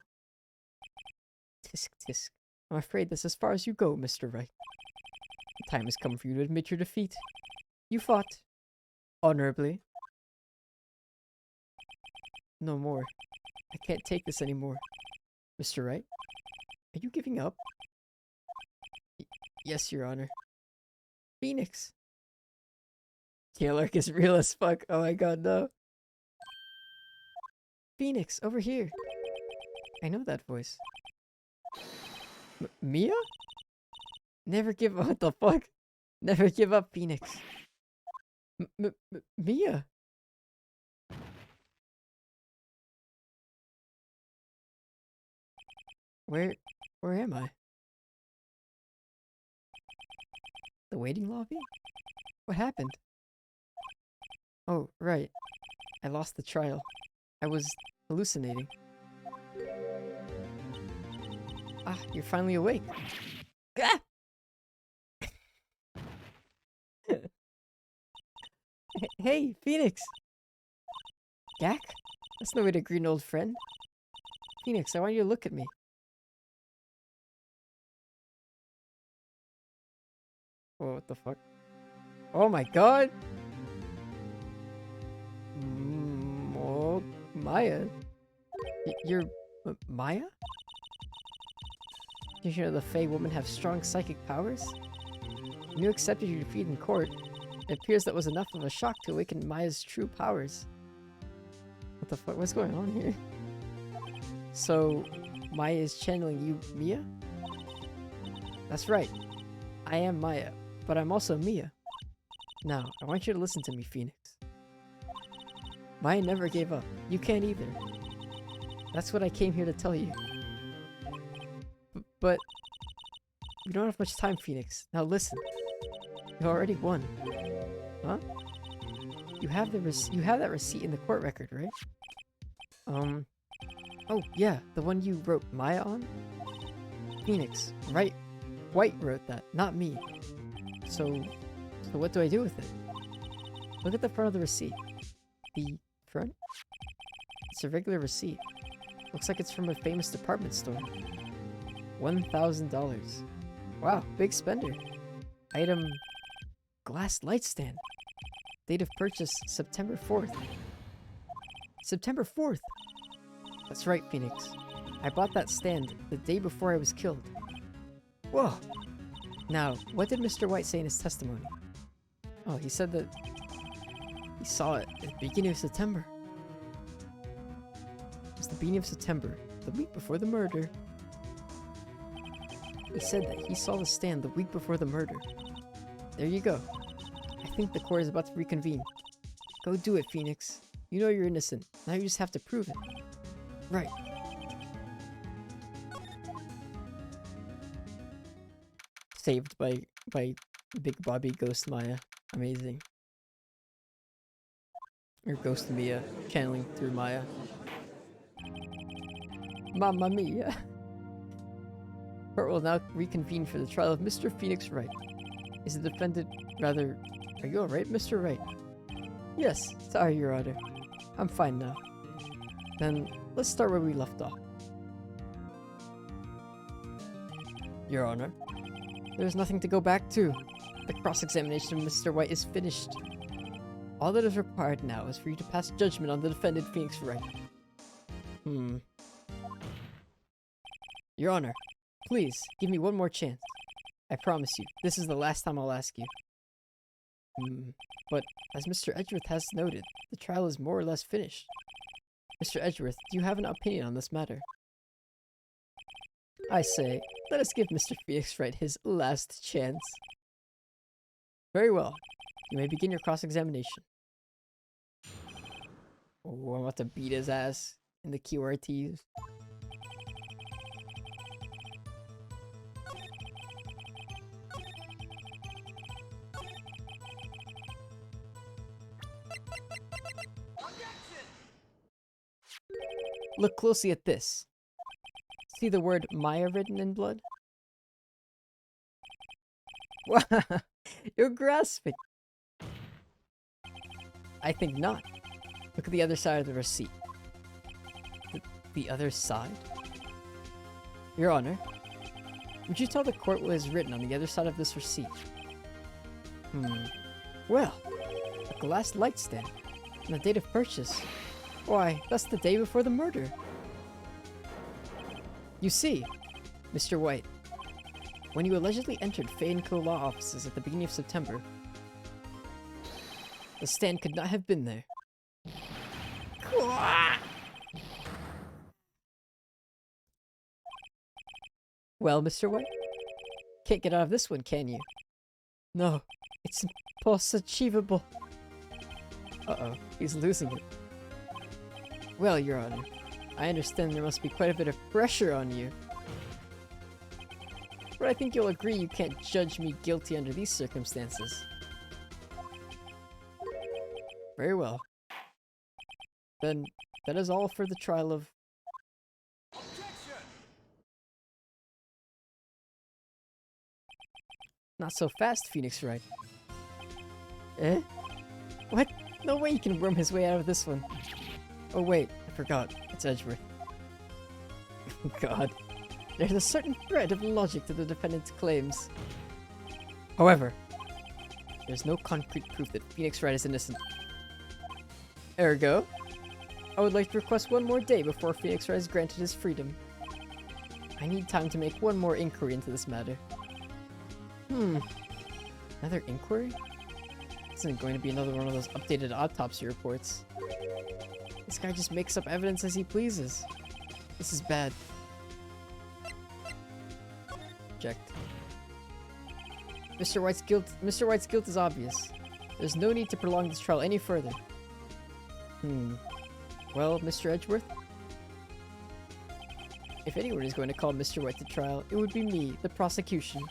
Tisk tisk. I'm afraid that's as far as you go, Mr. Wright. The time has come for you to admit your defeat. You fought honorably. No more. I can't take this anymore. Mr. Wright? Are you giving up? Yes, Your Honor. Phoenix. Taylor is real as fuck. Oh my god, no. Phoenix, over here. I know that voice. Mia? Never give up. What the fuck? Never give up, Phoenix. Mia? Where am I? The waiting lobby? What happened? Oh, right. I lost the trial. I was hallucinating. Ah, you're finally awake. Ah! Hey, Phoenix! Gak? That's no way to greet an old friend. Phoenix, I want you to look at me. Oh, what the fuck? Oh my god! Oh, Maya. You're... Maya? Did you know the Fey women have strong psychic powers? When you accepted your defeat in court, it appears that was enough of a shock to awaken Maya's true powers. What the fuck? What's going on here? So, Maya is channeling you, Mia? That's right. I am Maya, but I'm also Mia. Now, I want you to listen to me, Phoenix. Maya never gave up. You can't either. That's what I came here to tell you. But you don't have much time, Phoenix. Now listen. You already won. Huh? You have that receipt in the court record, right? Oh yeah, the one you wrote Maya on? Phoenix, right? White wrote that, not me. So what do I do with it? Look at the front of the receipt. The front? It's a regular receipt. Looks like it's from a famous department store. $1,000. Wow, big spender. Item... glass light stand. Date of purchase, September 4th. September 4th! That's right, Phoenix. I bought that stand the day before I was killed. Whoa! Now, what did Mr. White say in his testimony? Oh, he said that he saw it at the beginning of September. It was the beginning of September, the week before the murder. He said that he saw the stand the week before the murder. There you go. I think the court is about to reconvene. Go do it, Phoenix. You know you're innocent. Now you just have to prove it. Right. Saved by Big Bobby Ghost Maya. Amazing. Or Ghost Mia, channeling through Maya. Mamma Mia. Court will now reconvene for the trial of Mr. Phoenix Wright. Is the defendant rather... Are you alright, Mr. Wright? Yes, sorry, Your Honor. I'm fine now. Then, let's start where we left off. Your Honor, there's nothing to go back to. The cross-examination of Mr. White is finished. All that is required now is for you to pass judgment on the defendant, Phoenix Wright. Your Honor, please, give me one more chance. I promise you, this is the last time I'll ask you. But, as Mr. Edgeworth has noted, the trial is more or less finished. Mr. Edgeworth, do you have an opinion on this matter? I say, let us give Mr. Phoenix Wright his last chance. Very well. You may begin your cross-examination. Oh, I'm about to beat his ass in the QRTs. Look closely at this. See the word Maya written in blood? Wow, you're grasping. I think not. Look at the other side of the receipt. The other side? Your Honor, would you tell the court what is written on the other side of this receipt? Well, a glass light stand and the date of purchase. Why, that's the day before the murder. You see, Mr. White, when you allegedly entered Fay & Co. law offices at the beginning of September, the stand could not have been there. Well, Mr. White, can't get out of this one, can you? No, it's impossible. Uh-oh, he's losing it. Well, Your Honor, I understand there must be quite a bit of pressure on you. But I think you'll agree you can't judge me guilty under these circumstances. Very well. Then, that is all for the trial of... Not so fast, Phoenix Wright. Eh? What? No way you can worm his way out of this one. Oh wait, I forgot. It's Edgeworth. God. There's a certain thread of logic to the defendant's claims. However, there's no concrete proof that Phoenix Wright is innocent. Ergo, I would like to request one more day before Phoenix Wright is granted his freedom. I need time to make one more inquiry into this matter. Another inquiry? This isn't going to be another one of those updated autopsy reports. This guy just makes up evidence as he pleases. This is bad. Object. Mr. White's guilt is obvious. There's no need to prolong this trial any further. Well, Mr. Edgeworth? If anyone is going to call Mr. White to trial, it would be me, the prosecution.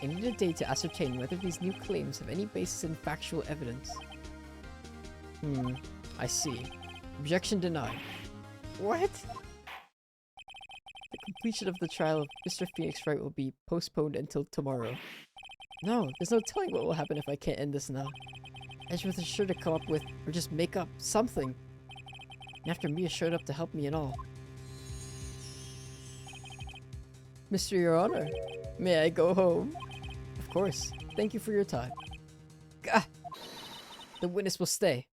I need a day to ascertain whether these new claims have any basis in factual evidence. I see. Objection denied. What? The completion of the trial of Mr. Phoenix Wright will be postponed until tomorrow. No, there's no telling what will happen if I can't end this now. Edgeworth is sure to come up with, or just make up, something. And after Mia showed up to help me and all. Mr. Your Honor, may I go home? Of course. Thank you for your time. Gah! The witness will stay.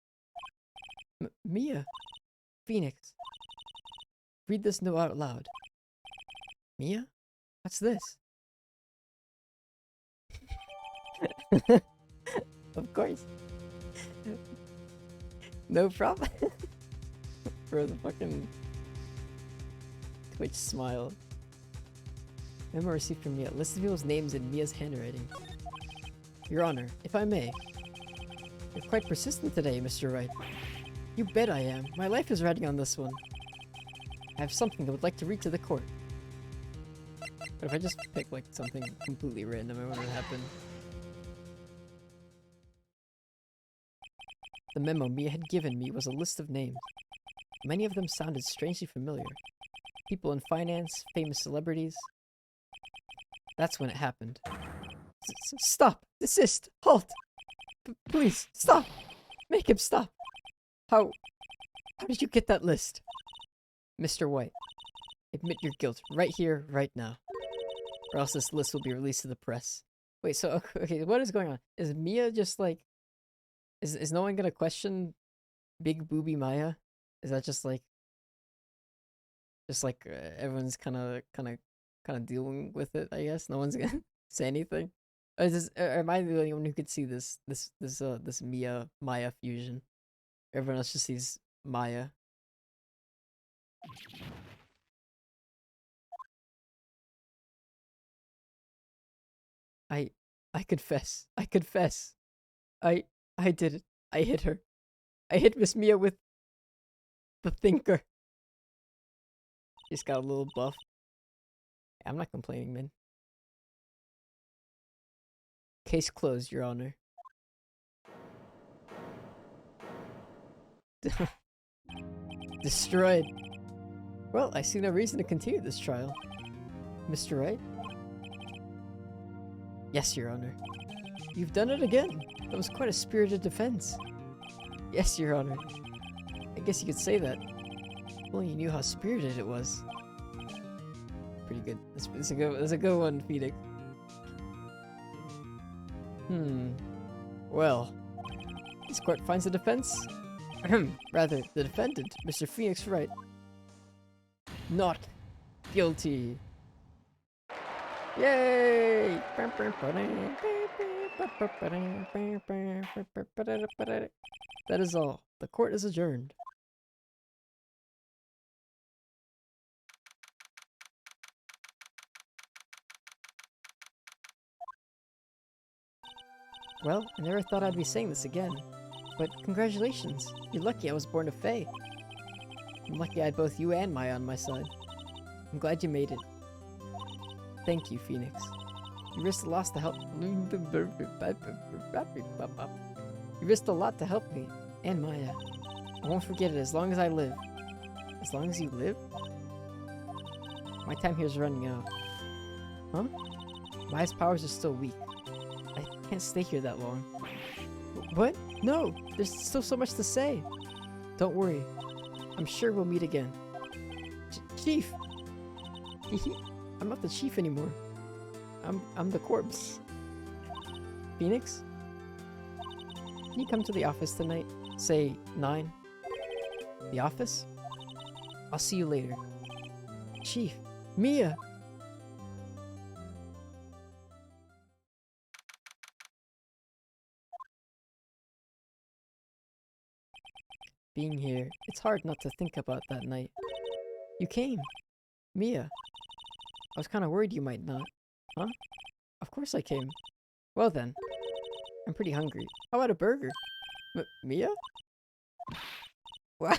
Mia. Phoenix. Read this note out loud. Mia? What's this? Of course. No problem. For the fucking Twitch smile. Memo received from Mia. List of people's names in Mia's handwriting. Your Honor, if I may. You're quite persistent today, Mr. Wright. You bet I am. My life is riding on this one. I have something that would like to read to the court. But if I just pick like something completely random, I wonder what would happen. The memo Mia had given me was a list of names. Many of them sounded strangely familiar. People in finance, famous celebrities. That's when it happened. Stop! Desist! Halt! Please, stop! Make him stop! How did you get that list? Mr. White, admit your guilt right here, right now. Or else this list will be released to the press. Wait, so, okay, what is going on? Is Mia just like... Is no one gonna question Big Booby Maya? Is that just like... everyone's kind of dealing with it, I guess? No one's gonna say anything? Or, am I the only one who could see this Mia Maya fusion? Everyone else just sees Maya. I I confess. I confess. I I did it. I hit her. I hit Miss Mia with the thinker. She's got a little buff. I'm not complaining, man. Case closed, Your Honor. Destroyed. Well, I see no reason to continue this trial. Mr. Wright? Yes, Your Honor. You've done it again. That was quite a spirited defense. Yes, Your Honor. I guess you could say that. If only you knew how spirited it was. Pretty good. That's a good one, Phoenix. Well, this court finds the defense. Rather, the defendant, Mr. Phoenix Wright, not guilty. Yay! That is all. The court is adjourned. Well, I never thought I'd be saying this again. But congratulations. You're lucky I was born a Fae. I'm lucky I had both you and Maya on my side. I'm glad you made it. Thank you, Phoenix. You risked a lot to help. You risked a lot to help me and Maya. I won't forget it as long as I live. As long as you live? My time here is running out. Huh? Maya's powers are still weak. I can't stay here that long. What? No! There's still so much to say. Don't worry. I'm sure we'll meet again. Chief! I'm not the chief anymore. I'm the corpse. Phoenix? Can you come to the office tonight? Say 9. The office? I'll see you later. Chief! Mia! Being here, it's hard not to think about that night. You came. Mia. I was kind of worried you might not. Huh? Of course I came. Well then. I'm pretty hungry. How about a burger? Mia? Wow.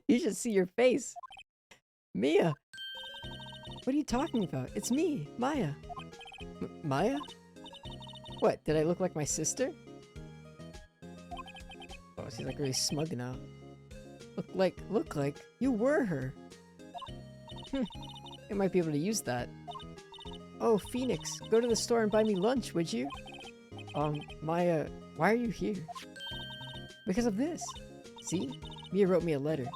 You should see your face. Mia! What are you talking about? It's me, Maya. Maya? What, did I look like my sister? Oh, she's like really smug now. Look like you were her. I might be able to use that. Oh, Phoenix, go to the store and buy me lunch, would you? Maya, why are you here? Because of this. See? Mia wrote me a letter.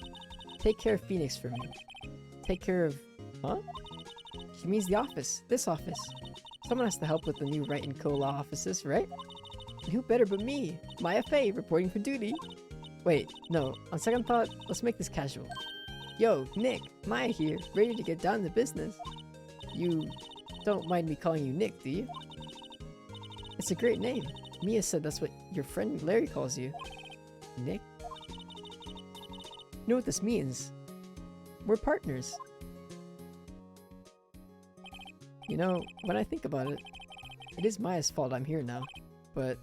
Take care of Phoenix for me. Take care of... Huh? She means the office. This office. Someone has to help with the new Wright & Co. law offices, right? And who better but me? Maya Fey, reporting for duty. Wait, no. On second thought, let's make this casual. Yo, Nick, Maya here, ready to get down to business. You don't mind me calling you Nick, do you? It's a great name. Mia said that's what your friend Larry calls you. Nick? You know what this means? We're partners. You know, when I think about it, it is Maya's fault I'm here now. But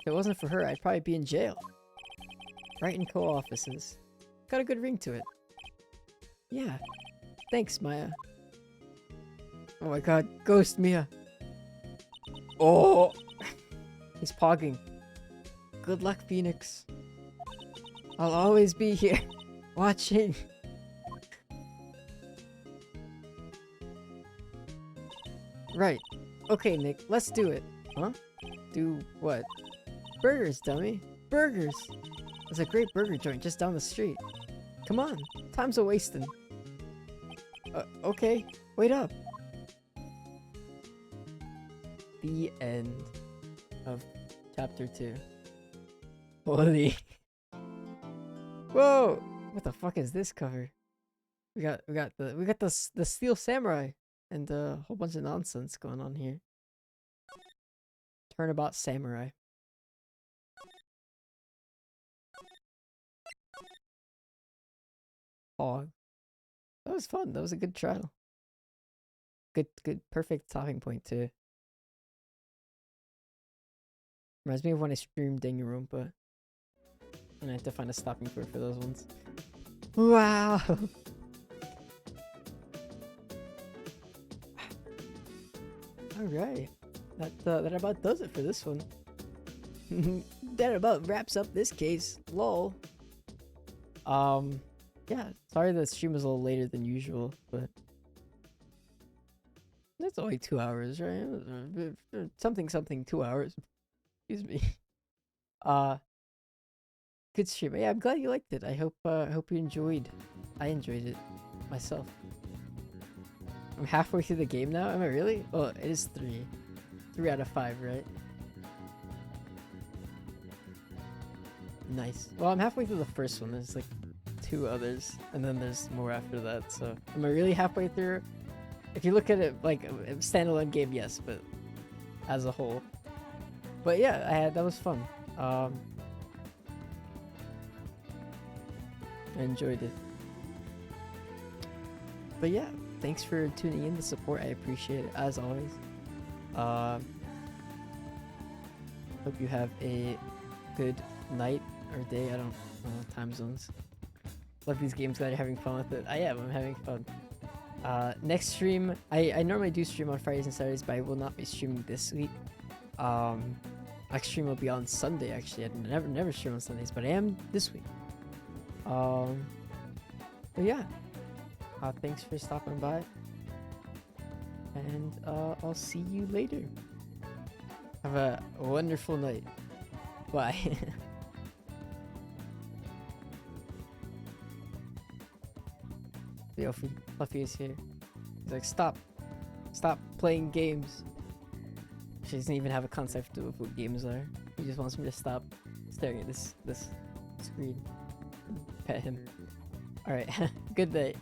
if it wasn't for her, I'd probably be in jail. Wright & Co. offices. Got a good ring to it. Yeah. Thanks, Maya. Oh my god, ghost Mia. Oh! He's pogging. Good luck, Phoenix. I'll always be here, watching. Right. Okay, Nick, let's do it. Huh? Do what? Burgers, dummy. Burgers! There's a great burger joint just down the street. Come on, time's a wasting. Okay, wait up. The end of chapter 2. Holy. Whoa! What the fuck is this cover? We got the Steel Samurai and a whole bunch of nonsense going on here. Turnabout Samurai. Pog. That was fun. That was a good trial. Good, perfect stopping point too. Reminds me of when I streamed Danganronpa. And I have to find a stopping point for those ones. Wow. Alright. That about does it for this one. That about wraps up this case. Lol. Yeah, sorry the stream was a little later than usual, but it's only 2 hours, right? Something 2 hours. Excuse me. Good stream. Yeah, I'm glad you liked it. I hope you enjoyed. I enjoyed it myself. I'm halfway through the game now. Am I really? Oh, it is 3. 3 out of 5, right? Nice. Well, I'm halfway through the first one. There's like 2 others, and then there's more after that. So, am I really halfway through? If you look at it like a standalone game, yes, but as a whole. But yeah, that was fun. I enjoyed it. But yeah, thanks for tuning in to support. I appreciate it as always. Hope you have a good night or day. I don't know time zones. Love these games. Glad you're having fun with it. I am. I'm having fun. Next stream, I normally do stream on Fridays and Saturdays, but I will not be streaming this week. Next stream will be on Sunday. Actually, I never stream on Sundays, but I am this week. But yeah, thanks for stopping by, and I'll see you later. Have a wonderful night. Bye. Yo, Fluffy is here. He's like, stop playing games. She doesn't even have a concept of what games are. He just wants me to stop staring at this screen. Pet him. Alright, good night.